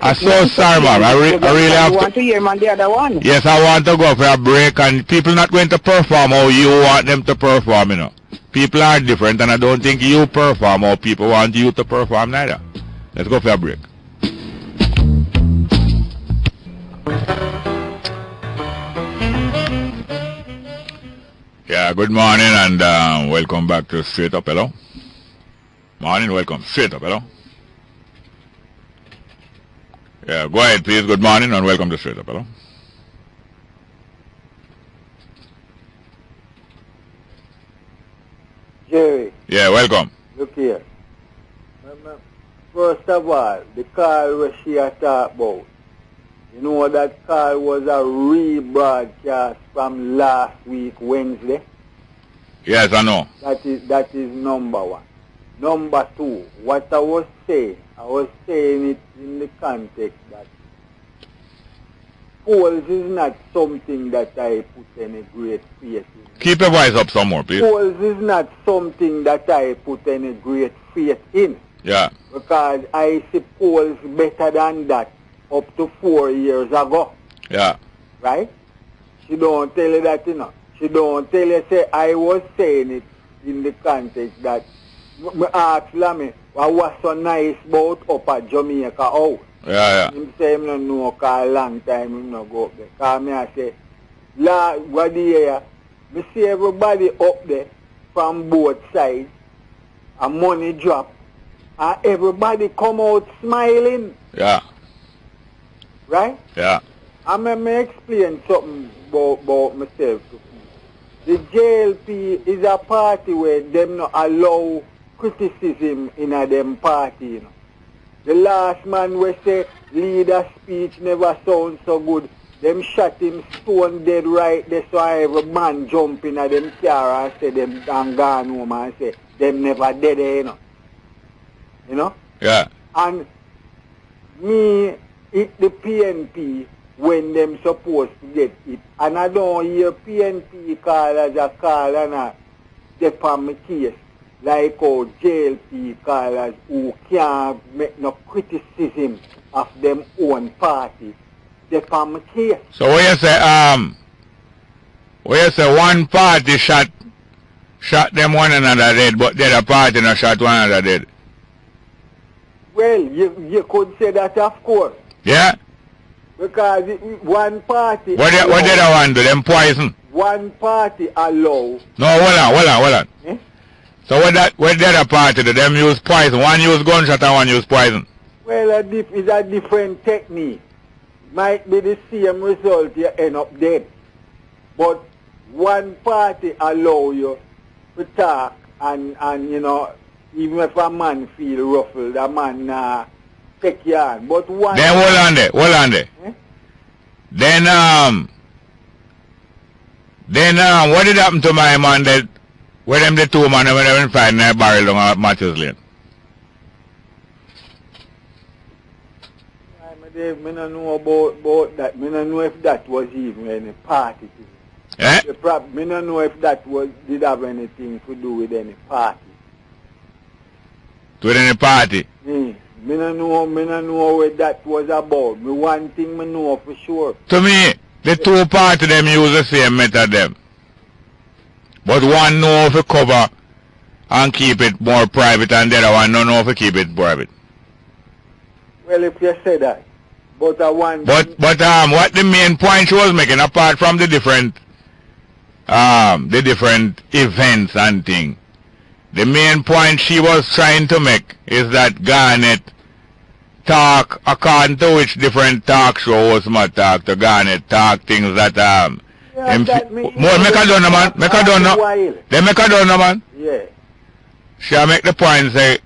F: I'm so sorry, man. I really have to.
M: Want to hear man the other one?
F: Yes, I want to go for a break, and people not going to perform how you want them to perform, you know. People are different, and I don't think you perform how people want you to perform neither. Let's go for a break. Yeah, good morning, and welcome back to Straight Up. Hello. Morning, welcome. Straight Up, hello. Yeah, go ahead, please. Good morning and welcome to Straight Up, hello.
G: Jerry.
F: Yeah, welcome.
G: Look here. First of all, the call where she talked about, you know that call was a rebroadcast from last week, Wednesday?
F: Yes, I know.
G: That is number one. Number two, what I was saying it in the context that polls is not something that I put any great faith in.
F: Keep your voice up some more, please.
G: Polls is not something that I put any great faith in.
F: Yeah.
G: Because I see polls better than that up to 4 years ago.
F: Yeah.
G: Right? She don't tell you that, you know. She don't tell you, say, I was saying it in the context that I asked Lammy, what was so nice about up at Jamaica House?
F: Yeah.
G: Him say, him don't know, because a long time him not go up there. Because me I say, what the year, me see everybody up there from both sides, and money drop, and everybody come out smiling.
F: Yeah.
G: Right?
F: Yeah.
G: And me explain something about myself. The JLP is a party where them not allow criticism in a them party, you know.
H: The last man we say leader speech never sounds so good. Them shot him stone dead right there, so every man jump in at them car and say them and gone home and say them never dead there, you know. You know?
F: Yeah.
H: And me hit the PNP when them supposed to get it. And I don't hear PNP call as a call and a step on my case. Like how JLP callers who can't make no criticism of them own party. They from my case.
F: So where you say one party shot them one another dead, but the other party not shot one another dead?
H: Well, you could say that, of course.
F: Yeah?
H: Because one party...
F: What the other one do? Them poison?
H: One party allow...
F: No, hold on. Eh? So what the other party do? Them use poison. One use gunshot and one use poison.
H: Well, it's a different technique. Might be the same result, you end up dead. But one party allow you to talk and you know, even if a man feel ruffled, a man take you on. But one...
F: Then hold on there. Eh? Then what did happen to my man that where them the two man when they find their barrel on Matthews Lane?
H: I don't know about that. I don't know if that was even any party.
F: Eh?
H: I don't know if that did have anything to do with any party.
F: With any party?
H: I don't know what that was about. One thing I know for sure.
F: To me, the two parties them use the same method them. But one know if to cover and keep it more private and the other one don't know if to keep it private.
H: Well, if you say that. But what
F: the main point she was making, apart from the different events and things, the main point she was trying to make is that Garnet talk according to which different talk shows must talk to Garnet talk things that make a done man. They make a done man.
H: Yeah.
F: She'll make the point say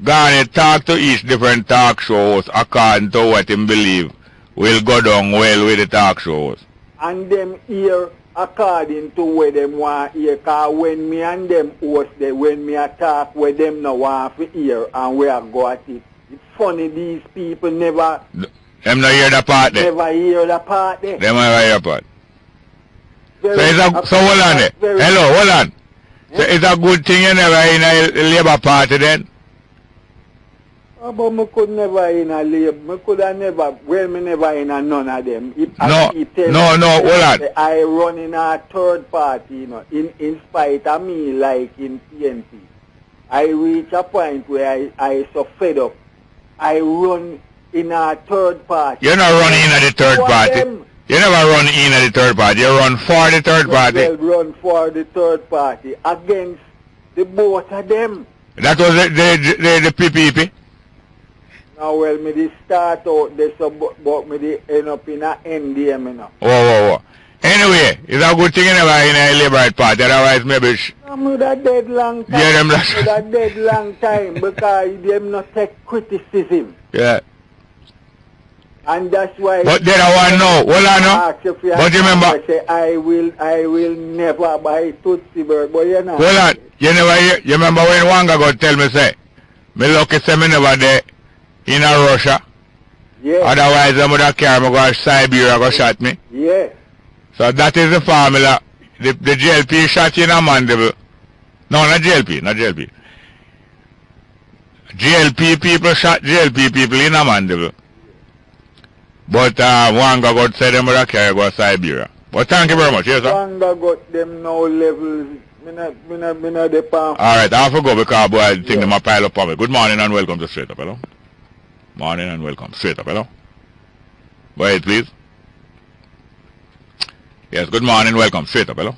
F: Garnet talk to each different talk shows according to what him believe will go down well with the talk shows.
H: And them hear according to where them want hear, because when me and them host when me talk where them no want to hear and where I go at it. It's funny these people never
F: them not hear the part there.
H: Never hear the part there.
F: Them never hear the part. So hold on there. Hello, hold on. So it's a good thing you never in a Labour Party then?
H: But me could never in a Labour. Me could have never, well, me never in a none of them.
F: No, hold on.
H: I run in a third party, you know, in spite of me, like in PNP. I reach a point where I so fed up. I run in a third party.
F: You're not running in the third party. You never run in the third party. You run for the third party.
H: Well, run for the third party against the both of them.
F: That was the PPP?
H: Now, well, me did start out this, but me did end up in a NDM, you know.
F: Whoa. Anyway, it's a good thing you never in a Labour Party, otherwise maybe...
H: I'm with a dead long time.
F: Yeah, them
H: with a dead long time because them not take criticism.
F: Yeah.
H: And that's why...
F: But there are one now. Hold on now. But remember...
H: I say, I will never buy Tootsie Bird, but you know...
F: Hold on. You remember when Wanga got tell me, say, me lucky say me never there in Russia?
H: Yeah.
F: Otherwise, I would have carried me go to Siberia go shot me.
H: Yeah.
F: So that is the formula. The JLP shot you in a mandible. No, not JLP. JLP people shot JLP people in a mandible. But Wanga got said them would have carried go to Siberia. But thank you very much. Yes, sir.
H: Wanga got them now levels. Me not the palm.
F: Alright, I have to go because boy, I think them a pile up on me. Good morning and welcome to Straight Up, hello. Morning and welcome. Straight Up, hello. Go ahead, please. Yes, good morning, welcome. Straight Up, hello.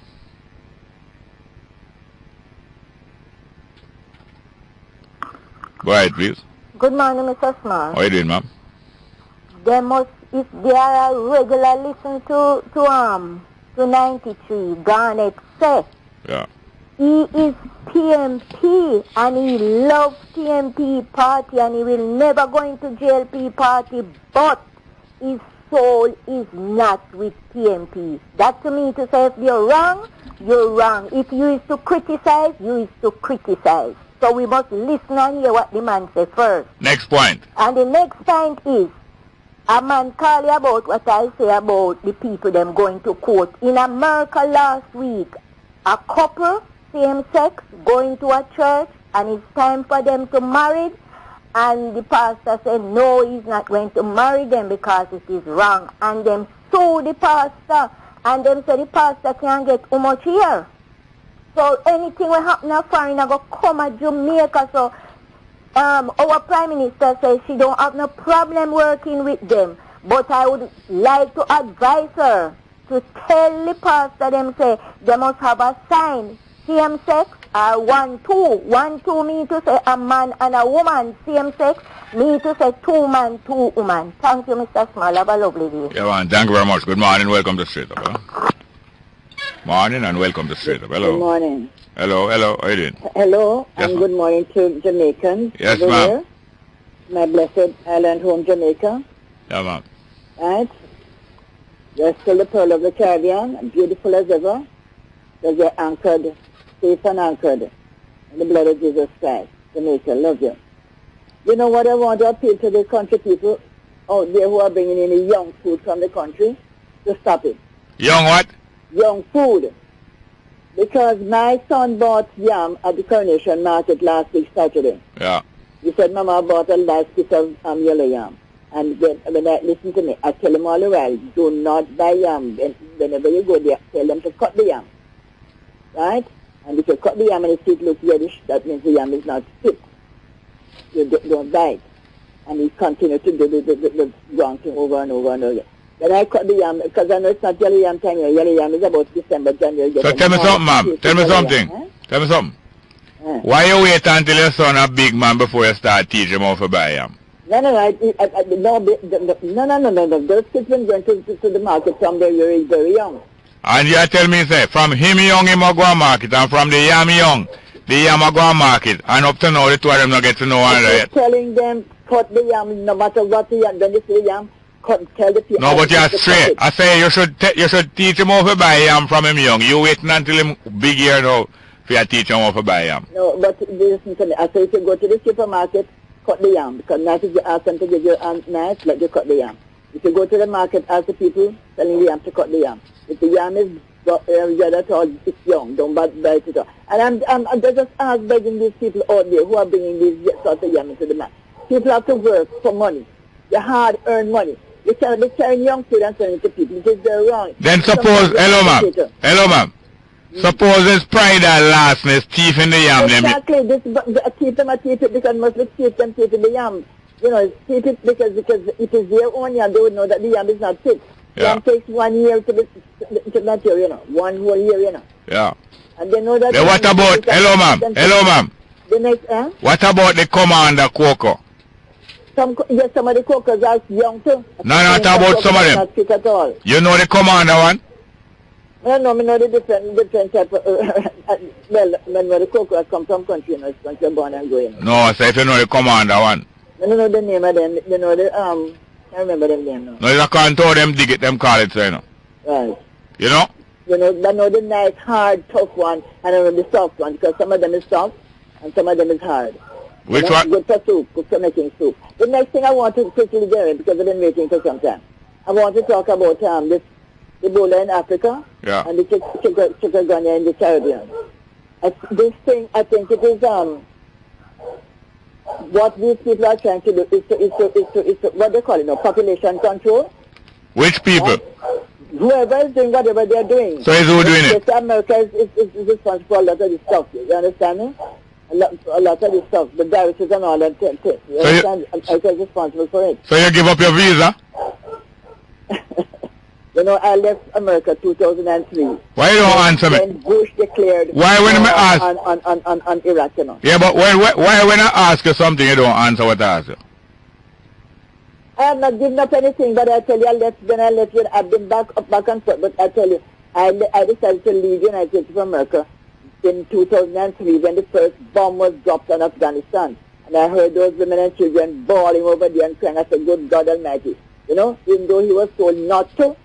F: Go ahead, please.
N: Good morning, Mr. Small.
F: How are you doing, ma'am?
N: They must, if they are a regular listen to 93, Garnet say.
F: Yeah.
N: He is TMP and he loves TMP party and he will never go into JLP party, but his soul is not with TMP. That to me to say if you're wrong, you're wrong. If you is to criticize, you is to criticize. So we must listen and hear what the man say first.
F: Next point.
N: And the next point is, a man call you about what I say about the people them going to court. In America last week, a couple, same sex, going to a church and it's time for them to marry. And the pastor said, no, he's not going to marry them because it is wrong. And them sue the pastor. And them say the pastor can't get how much here. So anything will happen in foreign, I go come at Jamaica. So our Prime Minister says she don't have no problem working with them. But I would like to advise her to tell the pastor them say they must have a sign. Same sex or 1-2. 1-2 mean to say a man and a woman. Same sex mean to say 2 man, 2 woman. Thank you, Mr. Small. Have a lovely day.
F: Yeah, man. Thank you very much. Good morning. Welcome to Straight Up. Hello. Morning and welcome to Straight Up. Hello.
O: Good morning.
F: Hello. How are you doing?
O: Hello,
F: Yes,
O: and good morning to Jamaicans.
F: Yes,
O: everywhere.
F: ma'am.
O: My blessed island home, Jamaica.
F: Yeah, ma'am.
O: Right? You're still the pearl of the Caribbean, beautiful as ever. Because you're anchored, safe and anchored in the blood of Jesus Christ. Jamaica, love you. You know what I want to appeal to the country people out there who are bringing in the young food from the country? To stop it.
F: Young what?
O: Young food. Because my son bought yam at the Coronation Market last week, Saturday.
F: Yeah.
O: He said, Mama, I bought a nice piece of yellow yam. And when I listen to me, I tell him all the while, do not buy yam. Whenever you go there, tell them to cut the yam. Right? And if you cut the yam and you see it looks reddish, that means the yam is not fit. You don't buy it. And he continued to do the wrong thing over and over and over again. Then I cut the yam, because I know it's not yellow yam time. Yellow yam is about December, January.
F: So tell me something, ma'am. Tell me something. Tell me something. Why you wait until your son a big man before you start teaching him how to buy yam?
O: No. Those kids been going to the market from they're very young.
F: And you tell me, say, from him young, him a go to market, and from the yam young, the yam a go to market, and up to now, the two of them not get to know one another yet.
O: Telling them, cut the yam, no matter what the yam, then they see the yam, tell the people.
F: No, but you're straight. I say you should teach him how to buy yam from him young. You waiting until him big here now for you teach him how to buy yam.
O: No, but listen to me. I say if you go to the supermarket, cut the yam. Because now if you ask them to give you a knife, let you cut the yam. If you go to the market, ask the people telling the yam to cut the yam. If the yam is at all, it's young. Don't buy it at all. And I'm just begging these people out there who are bringing these sorts of yam into the market. People have to work for money. They hard-earned money. They can't be carrying young food and selling it to people. It is very wrong.
F: Then suppose, hello ma'am. Suppose there's pride and lastness, thief in the yam.
O: Exactly. Keep them a thief it because must be thief them thief in the yam. You know, thief it because it is their own yam. They would know that the yam is not fit.
F: Yeah.
O: Yam takes 1 year to mature, you know. 1 whole year, you know.
F: Yeah.
O: And they know that.
F: Then what about, hello ma'am.
O: The next,
F: what about the commander cocoa?
O: Some of the cocoas are young too.
F: No, not about some of them.
O: Not fit at all.
F: You know the commander one?
O: No, I know the different type of, when the cocoas come from country, you know, it's country born and going.
F: No, so if you know the commander one.
O: I don't know the name of them, you know the, I remember them name now.
F: No, you can't tell them dig it, them call it, so you know.
O: Right.
F: You know?
O: You know, I know the nice, hard, tough one, and I know the soft one, because some of them is soft, and some of them is hard.
F: Which one?
O: Good for soup, good for making soup. The next thing I want to quickly get in, because I've been waiting for some time, I want to talk about this Ebola in Africa, and the chikungunya in the Caribbean. This thing, I think it is, what these people are trying to do is to what they call it now, population control.
F: Which people?
O: Whoever is doing whatever they are doing.
F: So is who doing it?
O: America is responsible for a lot of this stuff. You understand me? A lot of this stuff, the viruses and all that. You understand? America is responsible for it.
F: So you give up your visa?
O: You know, I left America 2003.
F: Why you don't answer me?
O: When Bush declared
F: why when I ask?
O: On Iraq, you know.
F: Yeah, but why when I ask you something, you don't answer what I ask you?
O: I have not given up anything, but I tell you, I've been back and forth, but I tell you, I decided to leave the United States of America in 2003 when the first bomb was dropped on Afghanistan. And I heard those women and children bawling over there and crying. I said, good God Almighty. You know, even though he was told not to,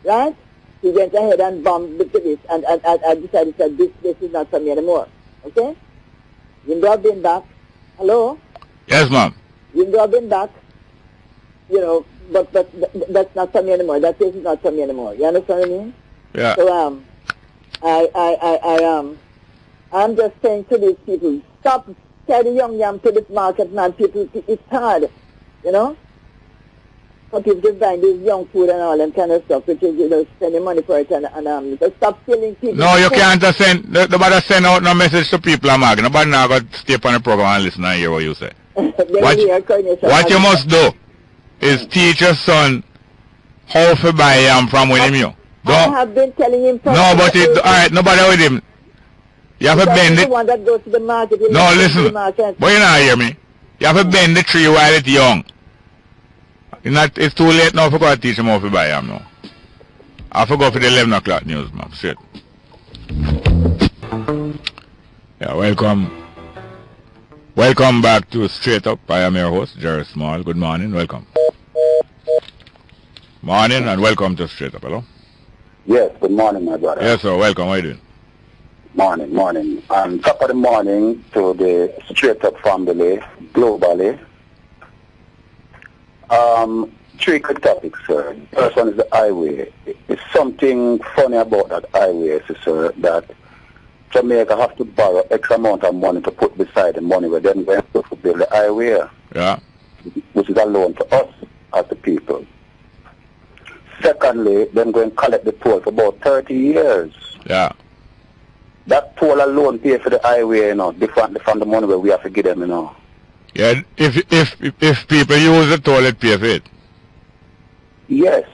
O: right? He went ahead and bombed the place. And I decided that this is not for me anymore. Okay? Even though I've been back. Hello?
F: Yes, ma'am.
O: Even though I've been back, you know, but that's not for me anymore. That place is not for me anymore. You understand what I mean?
F: Yeah.
O: So, I'm just saying to these people, stop carrying young yam to this market, man. People, it's hard, you know? For people just buying this young food and all that kind of stuff, which is, you know, spending money for it and just stop stealing people.
F: No, you can't send, nobody send out no message to people, Mark. Nobody now got to stay on the program and listen and hear what you say. What you must do is teach your son how to buy yam from with him, you.
O: I have been telling him.
F: No, but it, alright, nobody with him. You have to bend it.
O: The one that goes to the market.
F: No, listen. But you not hear me. You have to bend the tree while it's young. It's too late now for God to teach him how to buy yam now. I forgot for the 11 o'clock news, man. Straight. Yeah, welcome. Welcome back to Straight Up. I am your host, Jerry Small. Good morning. Welcome. Morning and welcome to Straight Up. Hello?
P: Yes, good morning, my brother.
F: Yes, sir. Welcome. How are you doing?
P: Morning. Top of the morning to the Straight Up family globally. Three quick topics, sir. First one is the highway. It's something funny about that highway, sir, that Jamaica have to borrow X amount of money to put beside the money where then we have to build the highway.
F: Yeah.
P: Which is a loan to us as the people. Secondly, then go and collect the toll for about 30 years.
F: Yeah.
P: That toll alone pay for the highway, you know, different from the money where we have to give them, you know.
F: Yeah, if people use the toll, it pay for it.
P: Yes.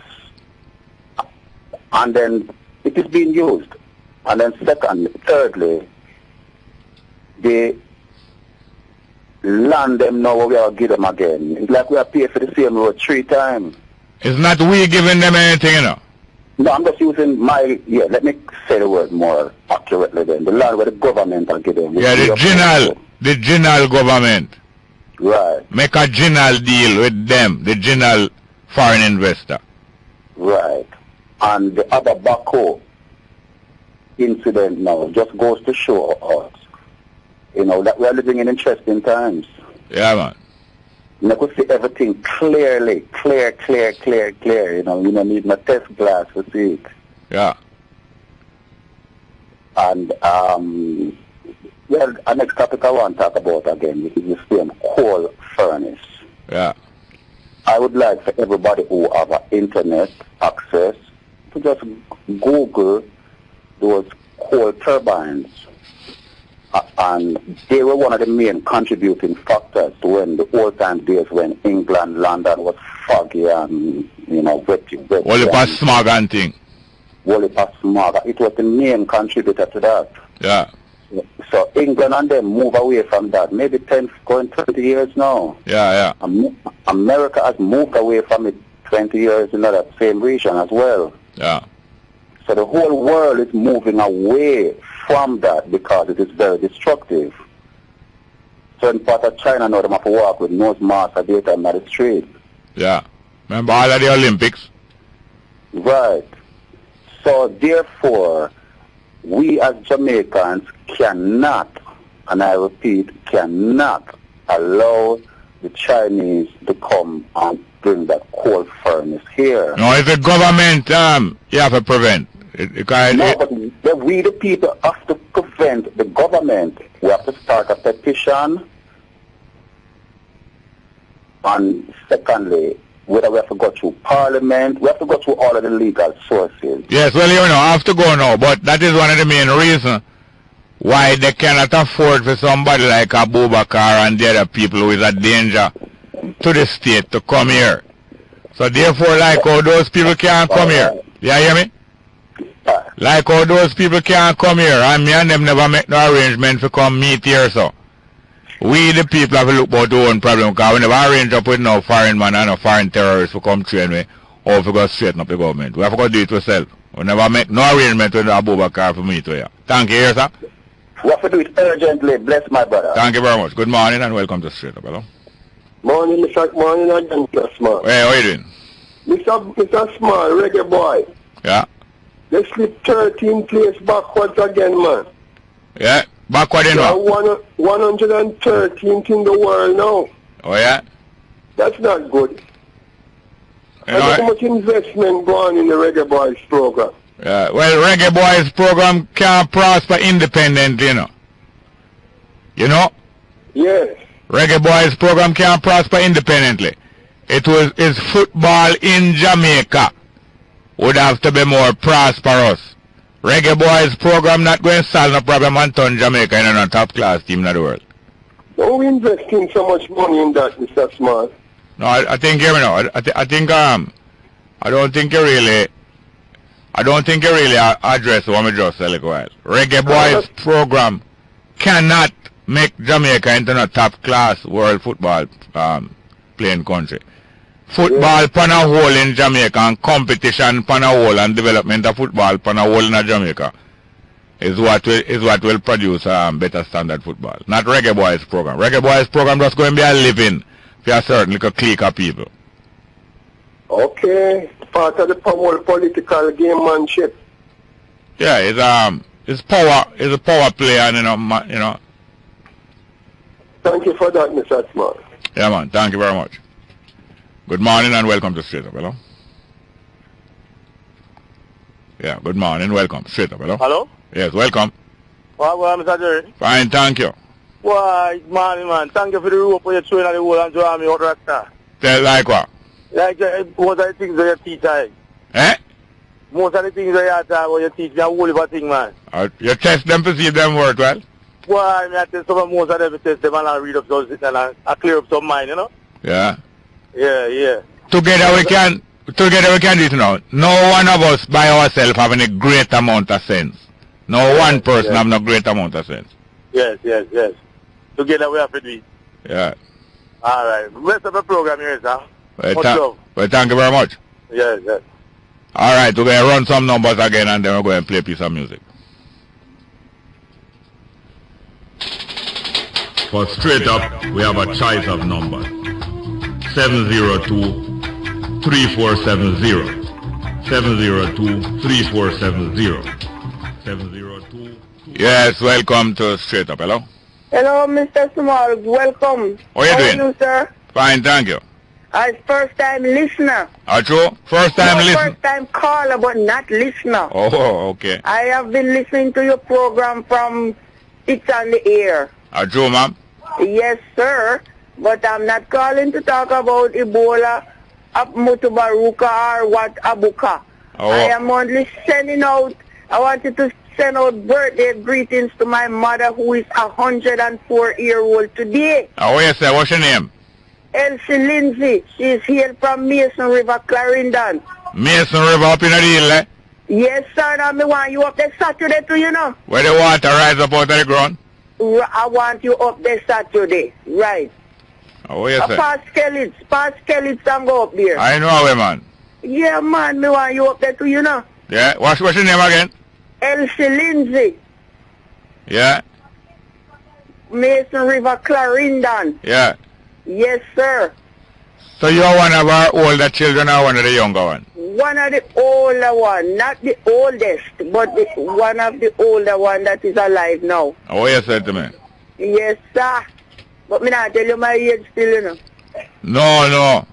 P: And then it is being used. And then thirdly, they land them now we are give them again. It's like we are paying for the same road 3 times.
F: It's not we giving them anything, you know.
P: No, I'm just using let me say the word more accurately then. The land where the government are giving.
F: Yeah, the general government.
P: Right.
F: Make a general deal with them, the general foreign investor.
L: Right. And the other backhoe incident now just goes to show us, you know, that we are living in interesting times.
F: Yeah, man.
L: You could see everything clearly, clear. You know, you don't need no test glass to see it.
F: Yeah.
L: And, well, the next topic I want to talk about again is the same coal furnace.
F: Yeah.
L: I would like for everybody who have an internet access to just Google those coal turbines. And they were one of the main contributing factors to when the old time days when England, London was foggy and, you know, wet.
F: Only past smog and thing.
L: Only past smog. It was the main contributor to that.
F: Yeah.
L: So England and them move away from that. Maybe 10, going 20 years now.
F: Yeah.
L: America has moved away from it 20 years in that same region as well.
F: Yeah.
L: So the whole world is moving away from that because it is very destructive. So in part of China now, they have to walk with nose mask at daytime on the street.
F: Yeah. Remember all of the Olympics?
L: Right. So therefore, we as Jamaicans cannot, and I repeat, cannot allow the Chinese to come and bring that coal furnace here.
F: No, it's the government you have to prevent.
L: But we the people have to prevent the government. We have to start a petition. And secondly, whether we have to go through Parliament, we have to go through all of the legal sources.
F: Yes, well, you know, I have to go now, but that is one of the main reasons why they cannot afford for somebody like AbuBakar and the other people who is a danger to the state to come here. So therefore, like how those people can't come here. You hear me? Like how those people can't come here, and me and them never make no arrangement to come meet here, so. We the people have to look about our own problem, because we never arrange up with no foreign man and no foreign terrorists to come train me, or if we go straighten up the government. We have to go do it ourselves. We never make no arrangement with AbuBakar for me to here. Thank you, sir.
P: We have to do it urgently. Bless my brother.
F: Thank you very much. Good morning and welcome to Straight Up. Hello.
Q: Morning, morning again, Mr. Small.
F: Hey, how are you doing?
Q: Mr. Small, reggae boy.
F: Yeah.
Q: They slip 13 place backwards again, man.
F: Yeah, backward in what?
Q: 113th in the world now.
F: Oh, yeah?
Q: That's not good.
F: You
Q: And
F: know,
Q: how much investment going in the Reggae Boys program?
F: yeah, well, Reggae Boys program can't prosper independently, you know. You know?
Q: Yes.
F: Reggae Boys program can't prosper independently. It's football in Jamaica would have to be more prosperous. Reggae Boys program not going to solve no problem and turn Jamaica into a top class team in the world.
Q: Don't we investing so much money in that, Mr. Smart?
F: No, I think you know. I think I don't think you really address what we just said a little while. Reggae Boys program cannot make Jamaica into a top class world football playing country. Football pan a whole in Jamaica and competition pan a whole and development of football pan a whole in Jamaica is what will produce better standard football. Not Reggae Boys program. Reggae Boys program just going to be a living for a certain little clique of people.
Q: Okay. Part of the power political gamemanship.
F: Yeah, it's a power play and you know.
Q: Thank you for that, Mr. Smart.
F: Yeah, man. Thank you very much. Good morning and welcome to Straight Up. Hello. Yeah, good morning. Welcome. Straight Up. Hello.
R: Hello?
F: Yes, welcome.
R: Well, Mr. Jerry.
F: Fine, thank you.
R: Why, man. Thank you for the rope for your training and the whole and draw me out right now.
F: Tell like what?
R: Like, most of the things that you teach,
F: Eh?
R: Most of the things that you teach me, a whole other thing, man.
F: You test them to see if them work well?
R: Why, I test some of most of them, test them and I read up those and I clear up some mind, you know?
F: Yeah.
R: Yeah.
F: Together we can do it now. No one of us by ourselves have any great amount of sense. No one person have no great amount of sense.
R: Yes. Together we have to do it.
F: Yeah.
R: All right. Rest of the program here, sir.
F: Well, thank you very much.
R: Yes.
F: All right, we're going to run some numbers again and then we're going to play a piece of music. For Straight Up, we have a choice of numbers. 702-3470. 702-3470. 702. Yes, welcome to Straight Up. Hello?
M: Hello, Mr. Small. Welcome.
F: How are you doing?
M: How are you, sir?
F: Fine, thank you.
M: I'm first-time listener.
F: Are you? First-time listener?
M: First-time caller, but not listener.
F: Oh, okay.
M: I have been listening to your program from It's on the Air.
F: Are you, ma'am?
M: Yes, sir. But I'm not calling to talk about Ebola, Mutubaruka, or what Abuka.
F: Oh.
M: I am only sending out, I wanted to send out birthday greetings to my mother who is 104-year-old today.
F: Oh, yes, sir. What's your name?
M: Elsie Lindsay. She's here from Mason River, Clarendon.
F: Mason River up in the hill, eh?
M: Yes, sir. Now, I want you up there Saturday too, you know.
F: Where the water rise up out of the ground?
M: I want you up there Saturday. Right.
F: Oh, yes, sir.
M: Past Kellits and go up there.
F: I know how, man.
M: Yeah, man. Me want you up there too, you know.
F: Yeah? What's your name again?
M: Elsie Lindsay.
F: Yeah?
M: Mason River, Clarendon.
F: Yeah.
M: Yes, sir.
F: So you're one of our older children or one of the younger ones?
M: One of the older one, not the oldest, but one of the older one that is alive now.
F: Oh, yes, sir, to me.
M: Yes, sir. But me not tell you my age still, you know.
F: No.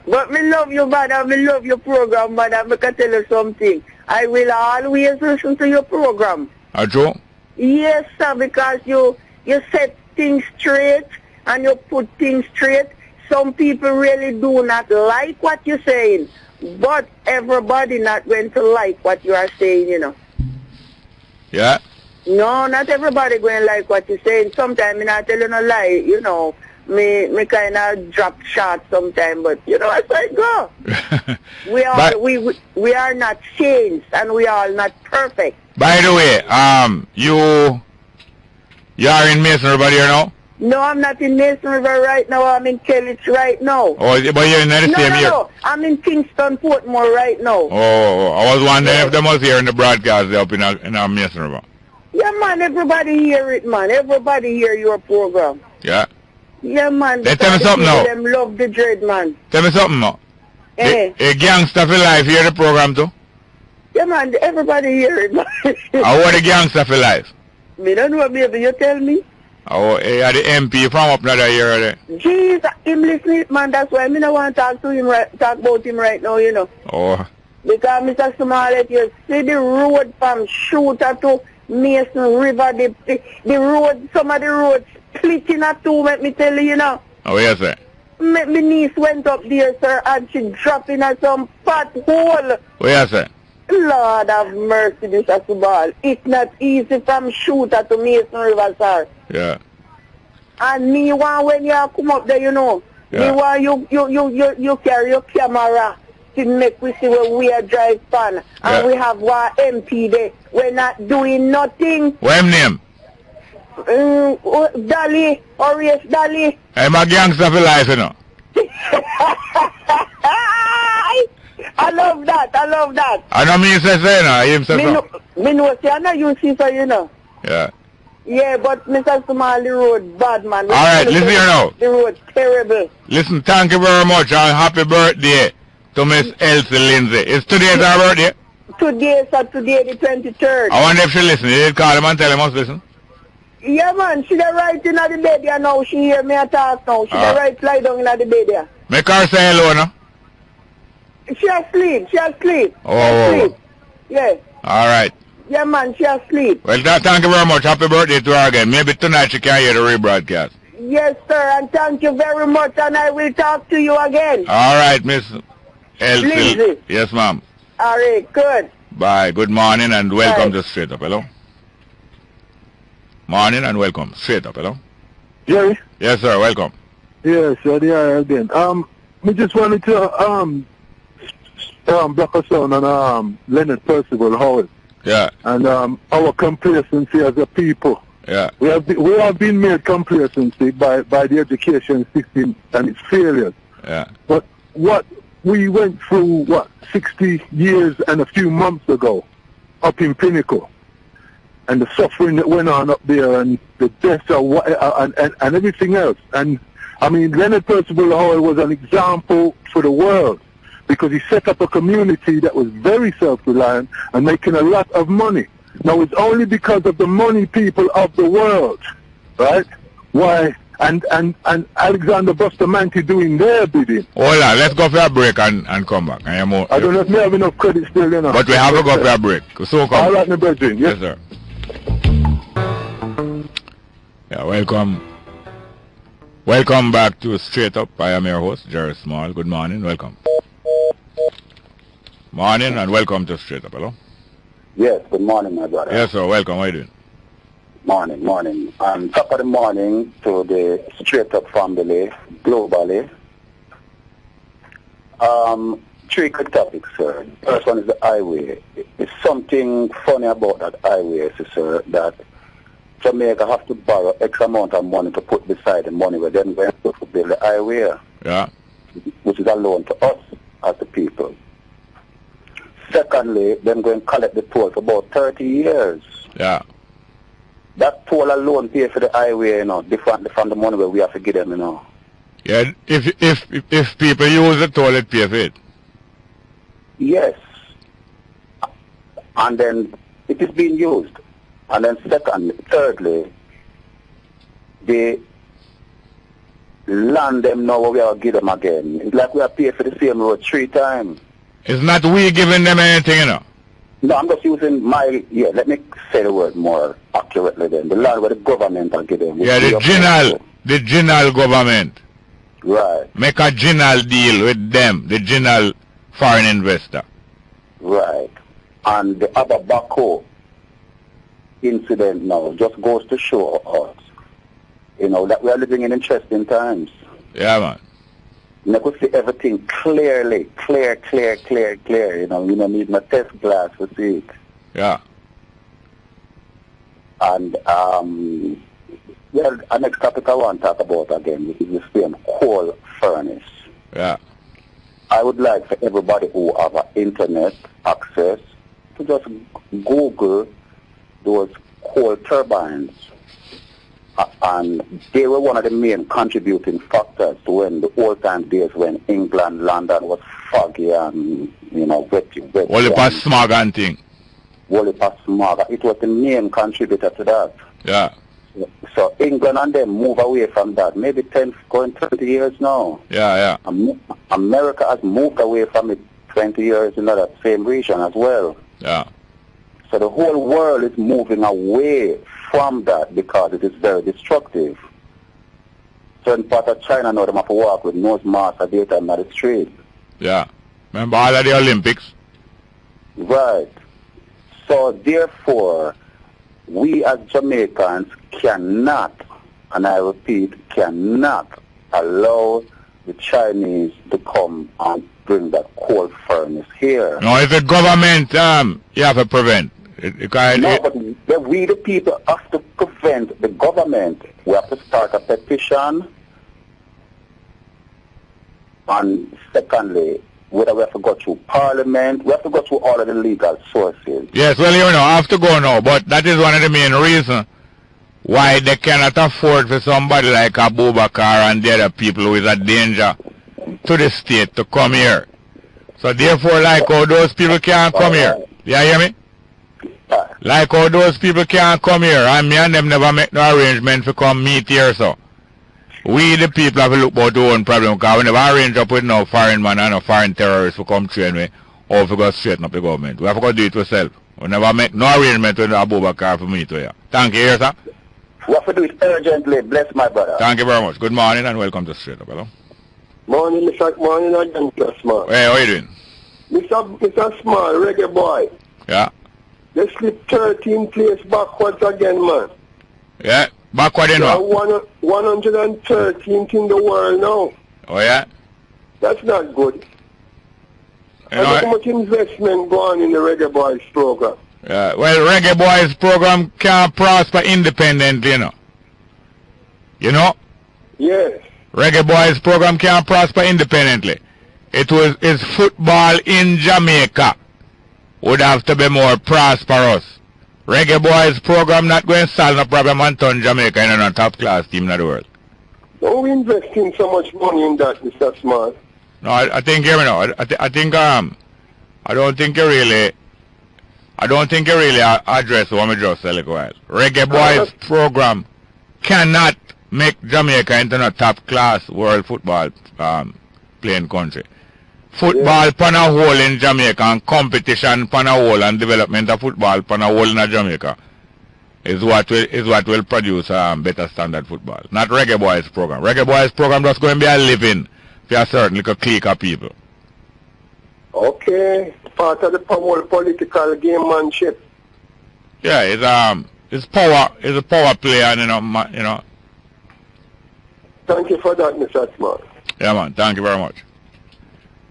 M: But me love you, madam. Me love your program, madam. I can tell you something. I will always listen to your program.
F: Are you?
M: Yes, sir, because you set things straight and you put things straight. Some people really do not like what you're saying, but everybody not going to like what you are saying, you know.
F: Yeah?
M: No, not everybody going to like what you're saying. Sometimes me not tell you no lie, you know. Me kind of drop short sometimes, but you know, that's how it go. we are not saints and we are not perfect.
F: By the way, you are in Mason River here now?
M: No, I'm not in Mason River right now. I'm in Kellits right now.
F: Oh, but you're in the same year?
M: No. I'm in Kingston, Portmore right now.
F: Oh, I was wondering if they was here in the broadcast up in our Mason River.
M: Yeah, man, everybody hear it, man. Everybody hear your program.
F: Yeah.
M: Yeah, man.
F: They tell me something now.
M: Them love the dread, man.
F: Tell me something now.
M: Eh.
F: A gangster for life hear the program too?
M: Yeah, man, everybody hear it, man.
F: How are the gangster for life?
M: Me don't know, baby, you tell me.
F: Oh, are the MP from up another year there?
M: Jeez, him listening, man, that's why me don't want to talk to him, talk about him right now, you know.
F: Oh.
M: Because Mr. Smollett, you see the road from Shooter to Mason River, the road, some of the roads split in two, let me tell you, you know.
F: Oh, yes, sir.
M: My niece went up there, sir, and she dropped in some pothole.
F: Oh, yes, sir.
M: Lord have mercy, Mr. Subal. It's not easy from Shooter to Mason River, sir.
F: Yeah.
M: And me want when you come up there, you know, me want you carry your camera to make we see where we are drive pan. And we have one MP there. We're not doing nothing.
F: What him name?
M: Dali, Orius Dali.
F: I'm a gangster for life, you know.
M: I love that, I love that.
F: I know me say so, you know. Him say so.
M: Me know, say, I know you see so, you know.
F: Yeah.
M: Yeah, but Mr. Somali road, bad man.
F: All right, listen here now.
M: The road, terrible.
F: Listen, thank you very much and happy birthday to Miss Elsie Lindsay. Is today her birthday?
M: Today, sir, today the 23rd.
F: I wonder if she listen. You did call him and tell him must listen?
M: Yeah, man, she the right in the bed there now. She hear me talk now. She the right lie down in the bed there.
F: Make her say hello now.
M: She asleep, she asleep.
F: Oh.
M: She asleep. Yeah.
F: All right.
M: Yeah, man, she asleep.
F: Well, thank you very much. Happy birthday to her again. Maybe tonight she can hear the rebroadcast.
M: Yes, sir, and thank you very much, and I will talk to you again.
F: All right, Miss Elsie.
M: Lindsay.
F: Yes, ma'am.
M: All right, good.
F: Bye. Good morning and welcome to Straight Up. Hello. Morning and welcome. Straight Up. Hello.
Q: Jerry?
F: Yes, sir. Welcome.
Q: Yes, sir. Yeah, again. We just wanted to block us down on Leonard Percival Holt.
F: Yeah.
Q: And our complacency as a people.
F: Yeah.
Q: We have been made complacency by the education system and its failures.
F: Yeah.
Q: But what we went through, 60 years and a few months ago up in Pinnacle, and the suffering that went on up there, and the deaths and everything else. And, I mean, Leonard Percival Howell was an example for the world because he set up a community that was very self-reliant and making a lot of money. Now, it's only because of the money people of the world, right? Why? And Alexander Bustamante doing their bidding.
F: Hold on, let's go for a break and come back. I don't know
Q: if we have enough credit still, you know.
F: But we have to go for a break. So come.
Q: All right, my brethren.
F: Yes, sir. Yeah, welcome. Welcome back to Straight Up. I am your host, Jerry Small. Good morning. Welcome. Morning and welcome to Straight Up. Hello?
P: Yes, good morning, my brother.
F: Yes, sir. Welcome. How are you doing?
P: Morning. Top of the morning to the Straight Up family globally. Three quick topics, sir. First one is the highway. It's something funny about that highway, sir, that Jamaica have to borrow X amount of money to put beside the money we're then going to build the highway.
F: Yeah.
P: Which is a loan to us as the people. Secondly, them going to collect the toll for about 30 years.
F: Yeah.
P: That toll alone pay for the highway, you know, different from the money where we have to give them, you know.
F: Yeah, if people use the toll, it pay for it.
P: Yes. And then it is being used. And then thirdly, they land them now we are give them again. It's like we are paying for the same road 3 times.
F: It's not we giving them anything, you know.
P: No, I'm just using let me say the word more accurately then. The land where the government are giving.
F: Yeah, the general government.
P: Right.
F: Make a general deal with them, the general foreign investor.
P: Right. And the AbuBakar incident now just goes to show us, you know, that we are living in interesting times.
F: Yeah, man.
P: And I could see everything clearly, clear, you know, you don't need my test glass to see it.
F: Yeah.
P: And, well, the next topic I want to talk about again is the same coal furnace.
F: Yeah.
P: I would like for everybody who have internet access to just Google those coal turbines. And they were one of the main contributing factors to when the old time days when England, London was foggy and, wet.
F: Only past smog and thing.
P: Only past smog. It was the main contributor to that.
F: Yeah.
P: So England and them move away from that. Maybe 10, going 20 years now.
F: Yeah.
P: America has moved away from it 20 years in that same region as well.
F: Yeah.
P: So the whole world is moving away from that because it is very destructive. Certain part of China now, they have to walk with nose mask at daytime on the street.
F: Yeah. Remember all of the Olympics?
P: Right. So therefore, we as Jamaicans cannot, and I repeat, cannot allow the Chinese to come and bring that coal furnace here.
F: No, it's the government you have to prevent.
P: But we the people have to prevent the government. We have to start a petition. And secondly, whether we have to go through Parliament, we have to go through all of the legal sources.
F: Yes, well, I have to go now, but that is one of the main reasons why they cannot afford for somebody like AbuBakar and the other people who is a danger to the state to come here. So therefore, like how those people can't come here. You hear me? Like how those people can't come here, and me and them never make no arrangement to come meet here, so. We the people have to look about our own problem, because we never arrange up with no foreign man and no foreign terrorists to come train me, or if we go straighten up the government. We have to go do it ourselves. We never make no arrangement with AbuBakar for me to here. Thank you, here, sir.
P: We have to do it urgently. Bless my brother.
F: Thank you very much. Good morning and welcome to Straight Up, hello.
S: Morning, Morning again, Mr. Small.
F: Hey, how you doing?
S: Mr. Small, reggae boy.
F: Yeah.
S: They slipped 13 place backwards again, man.
F: Yeah, backward in what?
S: 113th in the world now.
F: Oh, yeah?
S: That's not good.
F: You
S: and how much investment going in the Reggae Boys program?
F: Yeah, well, Reggae Boys program can't prosper independently, You know?
S: Yes.
F: Reggae Boys program can't prosper independently. It's football in Jamaica would have to be more prosperous. Reggae Boys program not going to solve no problem and turn Jamaica in a top class team in the world.
S: Don't we investing so much money in that, Mr. Smart?
F: No, I think, hear me now, I don't think you really address what we just said a while. Reggae Boys program cannot make Jamaica into a top class world football playing country. Football pan a whole in Jamaica and competition pan a whole and development of football pan a whole in Jamaica is what will produce better standard football. Not Reggae Boys program. Reggae Boys program just going to be a living for a certain little clique of people.
S: Okay. Part of the political gamemanship.
F: Yeah, it's a power play and you know.
S: Thank you for that, Mr. Smart.
F: Yeah, man. Thank you very much.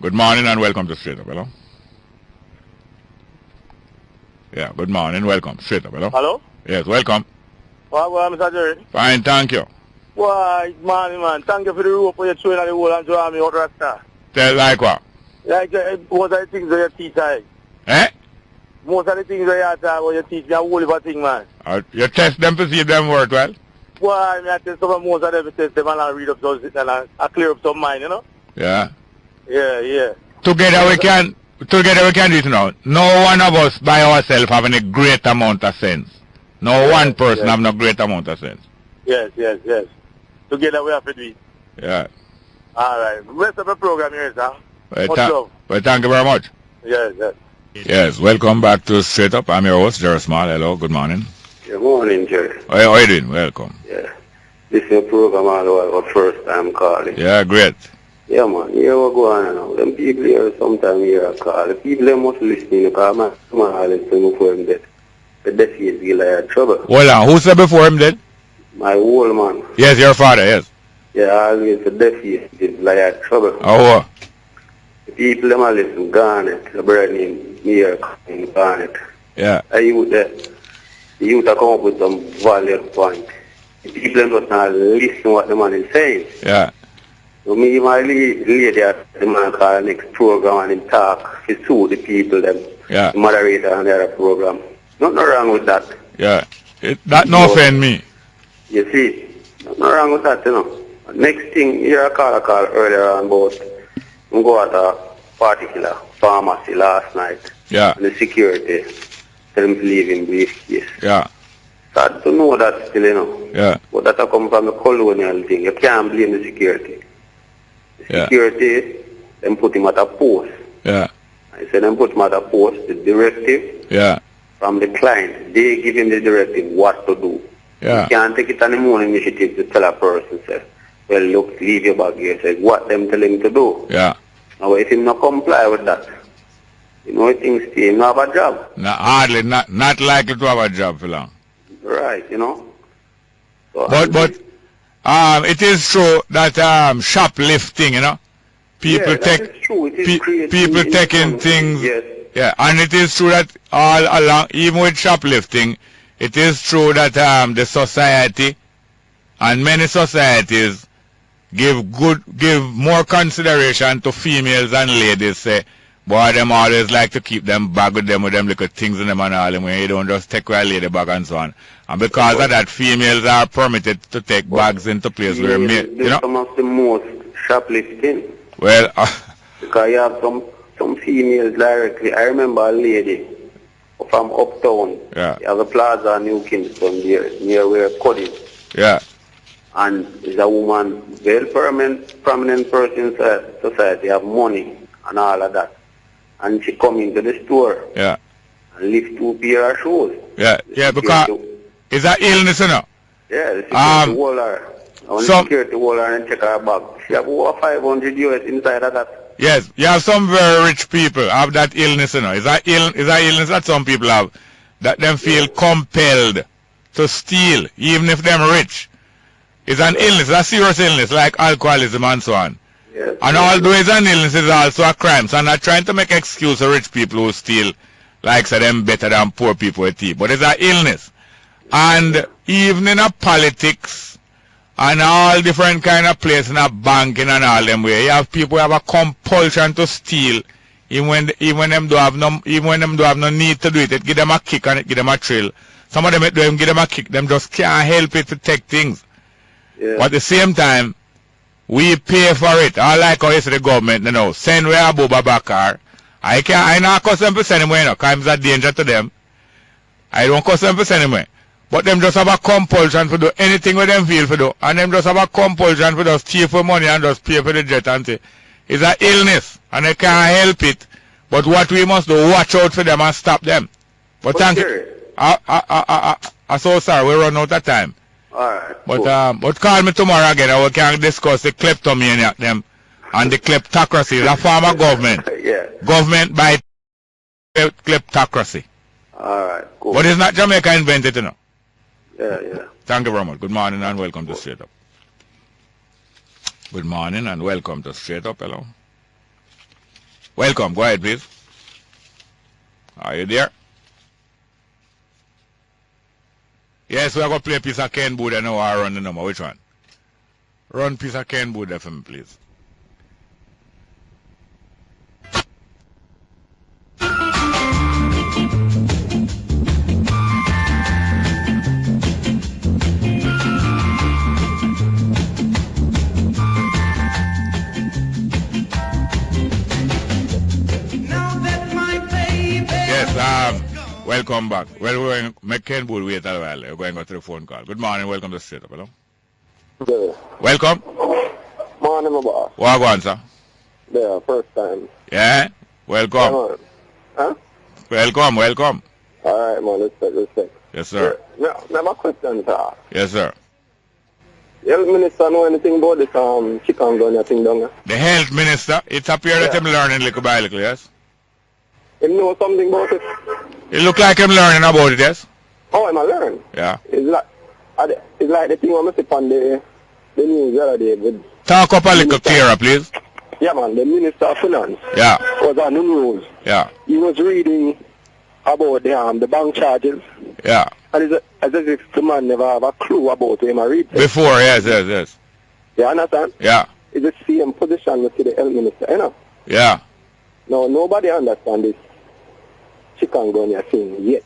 F: Good morning and welcome to Straight Up, hello. Yeah, good morning, welcome. Straight Up, hello.
R: Hello?
F: Yes, welcome.
R: Well, Mr. Jerry.
F: Fine, thank you.
R: Why, man, thank you for the rope for your chewing on the whole and drawing me out of that.
F: Tell like what?
R: Like, most of the things that you teach,
F: Eh?
R: Most of the things that you teach me, a whole of a thing, man.
F: You test them to see if them work well?
R: Well, I test some most of them, test them and I read up those and I clear up some mind,
F: Yeah.
R: Yeah.
F: Together we can do it now. No one of us by ourselves have any great amount of sense. No one person have no great amount of sense.
R: Yes. Together we have to do it.
F: Yeah.
R: All right. Rest of the program here, sir.
F: Well, thank you very much.
R: Yes.
F: Yes, welcome back to Straight Up. I'm your host, Jerry Small. Hello, good morning.
T: Good morning, Jerry.
F: How are you doing? Welcome.
T: Yeah. This is your program all our first time calling.
F: Yeah, great.
T: Yeah, man. Here we go on now. Them people here sometimes here call. The people they must listen because man always say before him dead. The death is like trouble.
F: Hold on, who said before him dead?
T: My old man.
F: Yes, your father, yes.
T: Yeah, always the death is like trouble.
F: Oh.
T: The people them always listen Garnet, the brother named here in Garnet.
F: Yeah.
T: The youth come up with some valid point. The people them just not listen what the man is saying.
F: Yeah.
T: So me my lady at the man call next program and him talk to sue the people them.
F: Yeah.
T: The moderator and the other program. Nothing wrong with that.
F: Yeah. That no offend me.
T: You see, nothing wrong with that, you know. Next thing, here I call earlier on about, I go at a particular pharmacy last night.
F: Yeah.
T: And the security tell him to leave in briefcase.
F: Yeah.
T: Sad to know that still, you know.
F: Yeah.
T: But that come from the colonial thing. You can't blame the security. The security, them put him at a post.
F: Yeah.
T: I said them put him at a post, the directive from the client. They give him the directive what to do.
F: Yeah.
T: You can't take it on the own initiative to tell a person, say, well, look, leave your bag here. Say, what them tell him to do.
F: Yeah.
T: Now, if he not comply with that, you know, things stay, he not have a job.
F: Hardly, not likely to have a job for long.
T: Right, you know. So,
F: but it is true that shoplifting, you know, people people taking things. Yeah, and it is true that all along, even with shoplifting, it is true that the society and many societies give more consideration to females and ladies. Say, boy, them always like to keep them bag with them little things in them and all them, when you don't just take away a lady bag and so on. And because of that, females are permitted to take bags into places where you know.
T: Some of the most shoplifting.
F: Well,
T: because you have some females directly. I remember a lady from uptown.
F: Yeah.
T: You have a plaza in New Kingston there, near where Cody.
F: Yeah.
T: And is a woman, very prominent person in society, have money and all of that. And she come into the store.
F: Yeah.
T: And lift 2 pair of shoes.
F: Yeah. Yeah, because it's an illness, you know.
T: Yeah, the security hold her. And the security hold her and check her bag. She have over 500 US inside of that.
F: Yes, you have some very rich people have that illness, you know. It's an illness that some people have, that them feel compelled to steal, even if they're rich. It's an illness, a serious illness, like alcoholism and so on.
T: Yes.
F: And although it's an illness, it's also a crime. So I'm not trying to make excuse for rich people who steal, like say them better than poor people with thief. But it's an illness. And even in a politics and all different kind of places, in a banking and all them way, you have people who have a compulsion to steal, even when them do have no need to do it. It give them a kick and it give them a thrill. Some of them it don't give them a kick, them just can't help it to take things. Yeah. But at the same time, we pay for it. I like how it's the government, you know, send where AbuBakar. I not cuss them for sending away, you know, because it's a danger to them. I don't cuss them for sending away. But them just have a compulsion to do anything with them feel for do. And them just have a compulsion for just steal for money and just pay for the jet and say, it's an illness and they can't help it. But what we must do, watch out for them and stop them. But thank you. I'm so sorry, we run out of time.
T: Alright.
F: But call me tomorrow again and we can discuss the kleptomaniac them and the kleptocracy, the form of government.
T: Yeah.
F: Government by kleptocracy.
T: Alright, cool.
F: But it's not Jamaica invented, you know.
T: Yeah.
F: Thank you very much. Good morning and welcome to Straight Up. Good morning and welcome to Straight Up. Hello. Welcome. Go ahead, please. Are you there? Yes, we are going to play a piece of Ken Bood and now I run the number. Which one? Run piece of Ken Bood for me, please. Welcome back. Well, we're going to make Ken Bull wait a while. We're going to go to the phone call. Good morning. Welcome to Straight Up. Hello.
S: Yeah.
F: Welcome.
S: Morning, my boss.
F: What go on, sir?
S: Yeah, first time.
F: Yeah? Welcome.
S: Huh?
F: Welcome.
S: All right, man. Respect.
F: Yes, sir.
S: Now my question, sir.
F: Yes, sir.
S: The health minister know anything about this chicken gun thing down there?
F: The health minister? It's appear that I'm learning little by little, yes?
S: He know something about it?
F: It look like I'm learning about it, yes?
S: Oh, am I learning?
F: Yeah.
S: It's like the thing I'm see on the news the other day. With
F: talk up a little clearer, please.
S: Yeah, man. The Minister of Finance was on the news.
F: Yeah.
S: He was reading about the bank charges.
F: Yeah.
S: And as if the man never have a clue about him I read.
F: Before, yes.
S: You understand?
F: Yeah.
S: It's the same position with the health minister, you know?
F: Yeah.
S: No, nobody understands this chicken gun thing yet.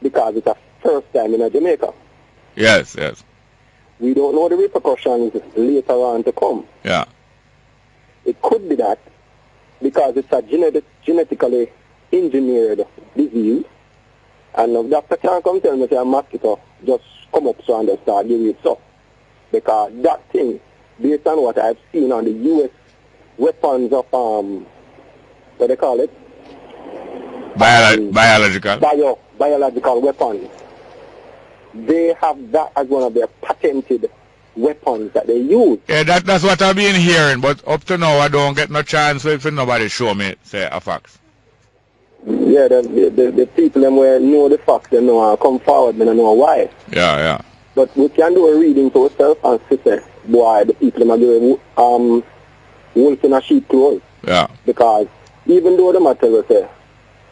S: Because it's a first time in Jamaica.
F: Yes, yes.
S: We don't know the repercussions later on to come.
F: Yeah.
S: It could be that because it's a genetically engineered disease, and the doctor can't come tell me that a mosquito just come up so and they start giving it up. Because that thing, based on what I've seen on the U.S. weapons of, what they call it? Biological weapons. They have that as one of their patented weapons that they use.
F: Yeah, that's what I've been hearing, but up to now I don't get no chance if nobody show me, say, a fact.
S: Yeah, the people them where know the facts, they know come forward, they don't know why.
F: Yeah, yeah.
S: But we can do a reading to ourselves and say, boy, the people them are doing wolf in a sheep clothes.
F: Yeah.
S: Because even though the matter will say,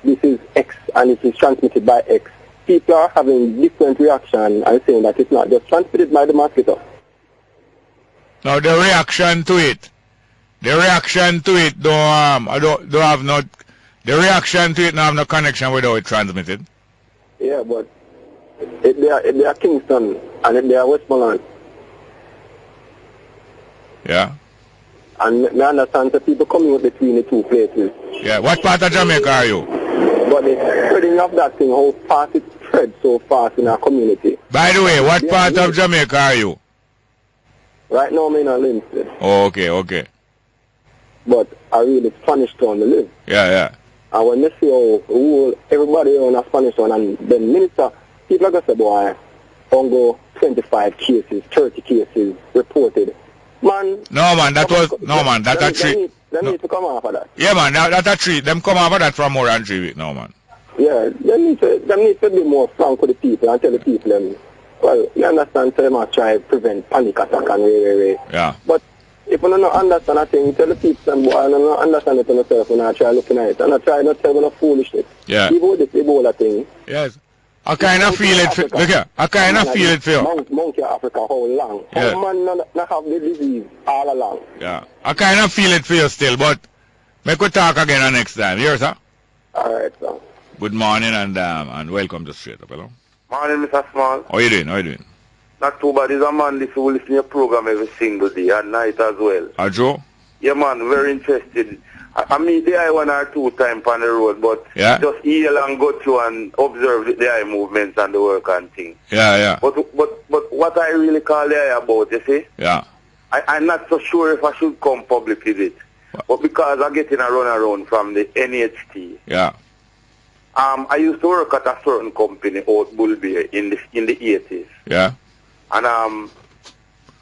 S: this is X and it is transmitted by X, people are having different reaction and saying that it's not just transmitted by the mosquito.
F: Now the reaction to it don't have no. The reaction to it now have no connection with how it transmitted.
S: Yeah, but if they are Kingston and if they are Westmoreland.
F: Yeah.
S: And I understand that people coming between the two places.
F: Yeah. What part of Jamaica are you?
S: But the spreading of that thing, how fast it spreads so fast in our community.
F: By the way, what part of Jamaica are you?
S: Right now I'm in a Lindsay.
F: Oh, okay, okay.
S: But I really Spanish town to live.
F: Yeah, yeah.
S: And when they see how everybody on a Spanish town and the minister, people are going to say, boy, go 25 cases, 30 cases reported. Man.
F: No, man, that's a treat.
S: They need to come off of that.
F: Yeah, man, that's a treat. Them come off of that for more than 3 weeks now, man.
S: Yeah, they need to be more frank with the people and tell the people them, well, you understand, so they must try to prevent panic attack and way.
F: Yeah.
S: But if you don't understand a thing, tell the people them, boy, I don't understand it on yourself when I try looking at it. And I try not to tell them foolishness.
F: Yeah.
S: Even with this Ebola thing.
F: Yes. I kind of feel it. Look here. I kind of feel it for you.
S: Monkey Africa, how long?
F: Yeah.
S: How man not have the disease all along?
F: Yeah. I kind of feel it for you still, but make we talk again next time. Here, sir.
S: All right, sir.
F: Good morning and welcome to Straight Up. Hello.
U: Morning, Mr. Small.
F: How you doing? How you doing?
U: Not too bad. There's a man who will listen to your program every single day at night as well.
F: Joe?
U: Yeah, man. Very interested. I meet the eye 1 or 2 times on the road, but
F: yeah,
U: just heal and go through and observe the eye movements and the work and things.
F: Yeah, yeah.
U: But what I really call the eye about, you see?
F: Yeah.
U: I'm not so sure if I should come public with it. But because I'm getting a run around from the NHT.
F: Yeah.
U: I used to work at a certain company out Bulbia in the 80s.
F: Yeah.
U: And I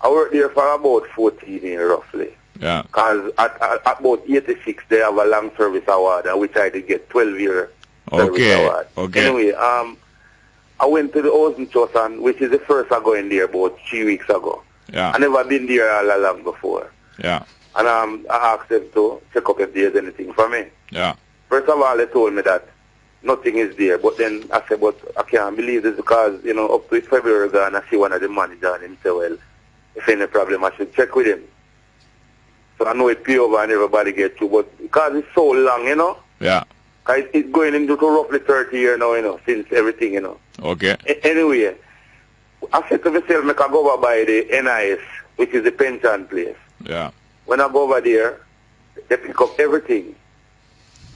U: worked there for about 14 years roughly.
F: Yeah.
U: Because at about 86 they have a long service award, which I did get 12-year service award.
F: Okay.
U: Anyway, I went to the Housing Trust, which is the first I go in there about 3 weeks ago.
F: Yeah.
U: I never been there all along before.
F: Yeah.
U: And I asked them to check up if there's anything for me.
F: Yeah.
U: First of all, they told me that nothing is there. But then I said, but I can't believe this because, you know, up to February ago, and I see one of the managers and him say, well, if any problem, I should check with him. So I know it pay over and everybody get through. But because it's so long, you know.
F: Yeah.
U: Because it's going into roughly 30 years now, you know, since everything, you know.
F: Okay.
U: Anyway, I said to myself, I can go over by the NIS, which is the pension place.
F: Yeah. When
U: I go over there, they pick up everything,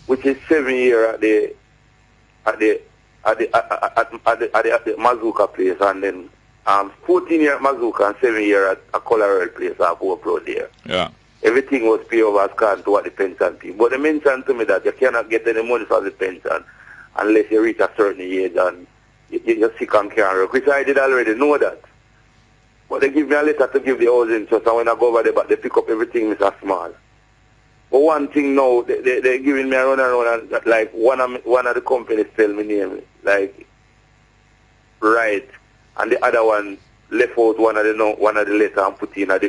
U: which is 7 years at the Mazooka place, and then 14 years at Mazooka and 7 years at a Colorado place. I go abroad there.
F: Yeah.
U: Everything was paid over as to what the pension team. But they mentioned to me that you cannot get any money for the pension unless you reach a certain age and you're sick and can't work, which I did already know that. But they give me a letter to give the housing trust, and when I go over there, but they pick up everything, Mr. Small. But one thing now, they're giving me a run around, and like one of the companies tell me name, like, right, and the other one left out one of the letter and put in a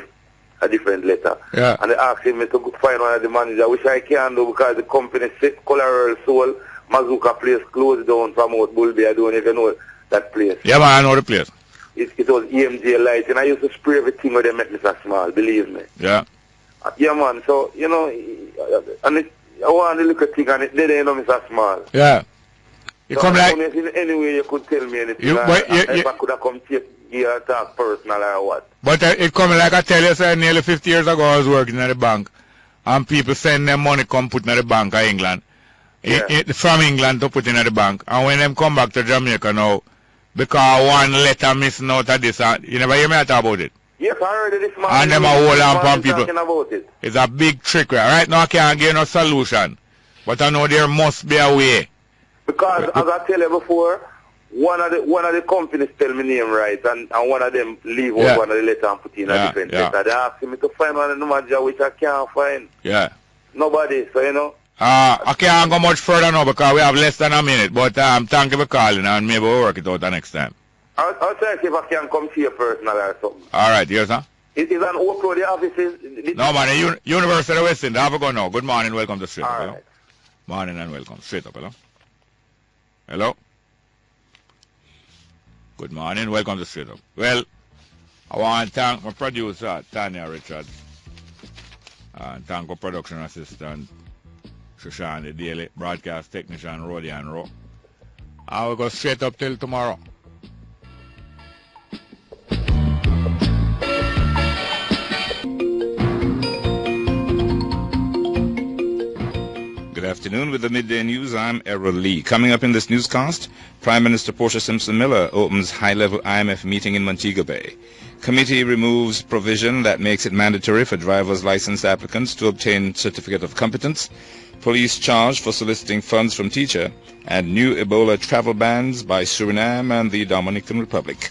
U: different letter.
F: Yeah.
U: And they asking me to find one of the manager, which I can't do because the company Colorado sold Mazooka place closed down from out Bulbia. I don't even know that place.
F: Yeah, man, I know the place.
U: It was EMJ light, and I used to spray everything where they make Mr. Small, believe me.
F: Yeah.
U: Yeah, man, so, you know, and I want to look at thing, and it did, you know, Mr. Small.
F: Yeah.
U: It come like anyway you could tell me anything. If I could have come to you and talk personal or what.
F: But it come like I tell you, sir, nearly 50 years ago I was working at the bank, and people send them money come put in the bank of England. From England to put in the bank. And when them come back to Jamaica now, because one letter missing out of this, you never hear me talk about it?
U: Yes, I heard it this morning.
F: And them a hold on from people.
U: About it.
F: It's a big trick. Right now I can't give no solution. But I know there must be a way.
U: Because as I tell you before, one of the companies tell me name right, and one of them leave out one of the letter and put in a different letter. They asking me to find one of the manager which I can't find.
F: Yeah.
U: Nobody, so you know.
F: I can't go much further now because we have less than a minute, but thank you for calling and maybe we'll work it out the next time.
U: I'll try to see if I can come see you personally or something.
F: Alright, yes sir.
U: Is an Oprah the offices?
F: No man, University of West Indies. Have a go now. Good morning, welcome to Straight Up.
U: Alright.
F: Morning and welcome. Straight Up, hello. Hello. Good morning, welcome to Straight Up. Well, I want to thank my producer, Tanya Richards, and thank our production assistant, Shushan, the daily broadcast technician, Rodian Rowe. I will go straight up till tomorrow.
B: Good afternoon. With the midday news, I'm Errol Lee. Coming up in this newscast, Prime Minister Portia Simpson-Miller opens high-level IMF meeting in Montego Bay. Committee removes provision that makes it mandatory for driver's license applicants to obtain certificate of competence. Police charged for soliciting funds from teacher, and new Ebola travel bans by Suriname and the Dominican Republic.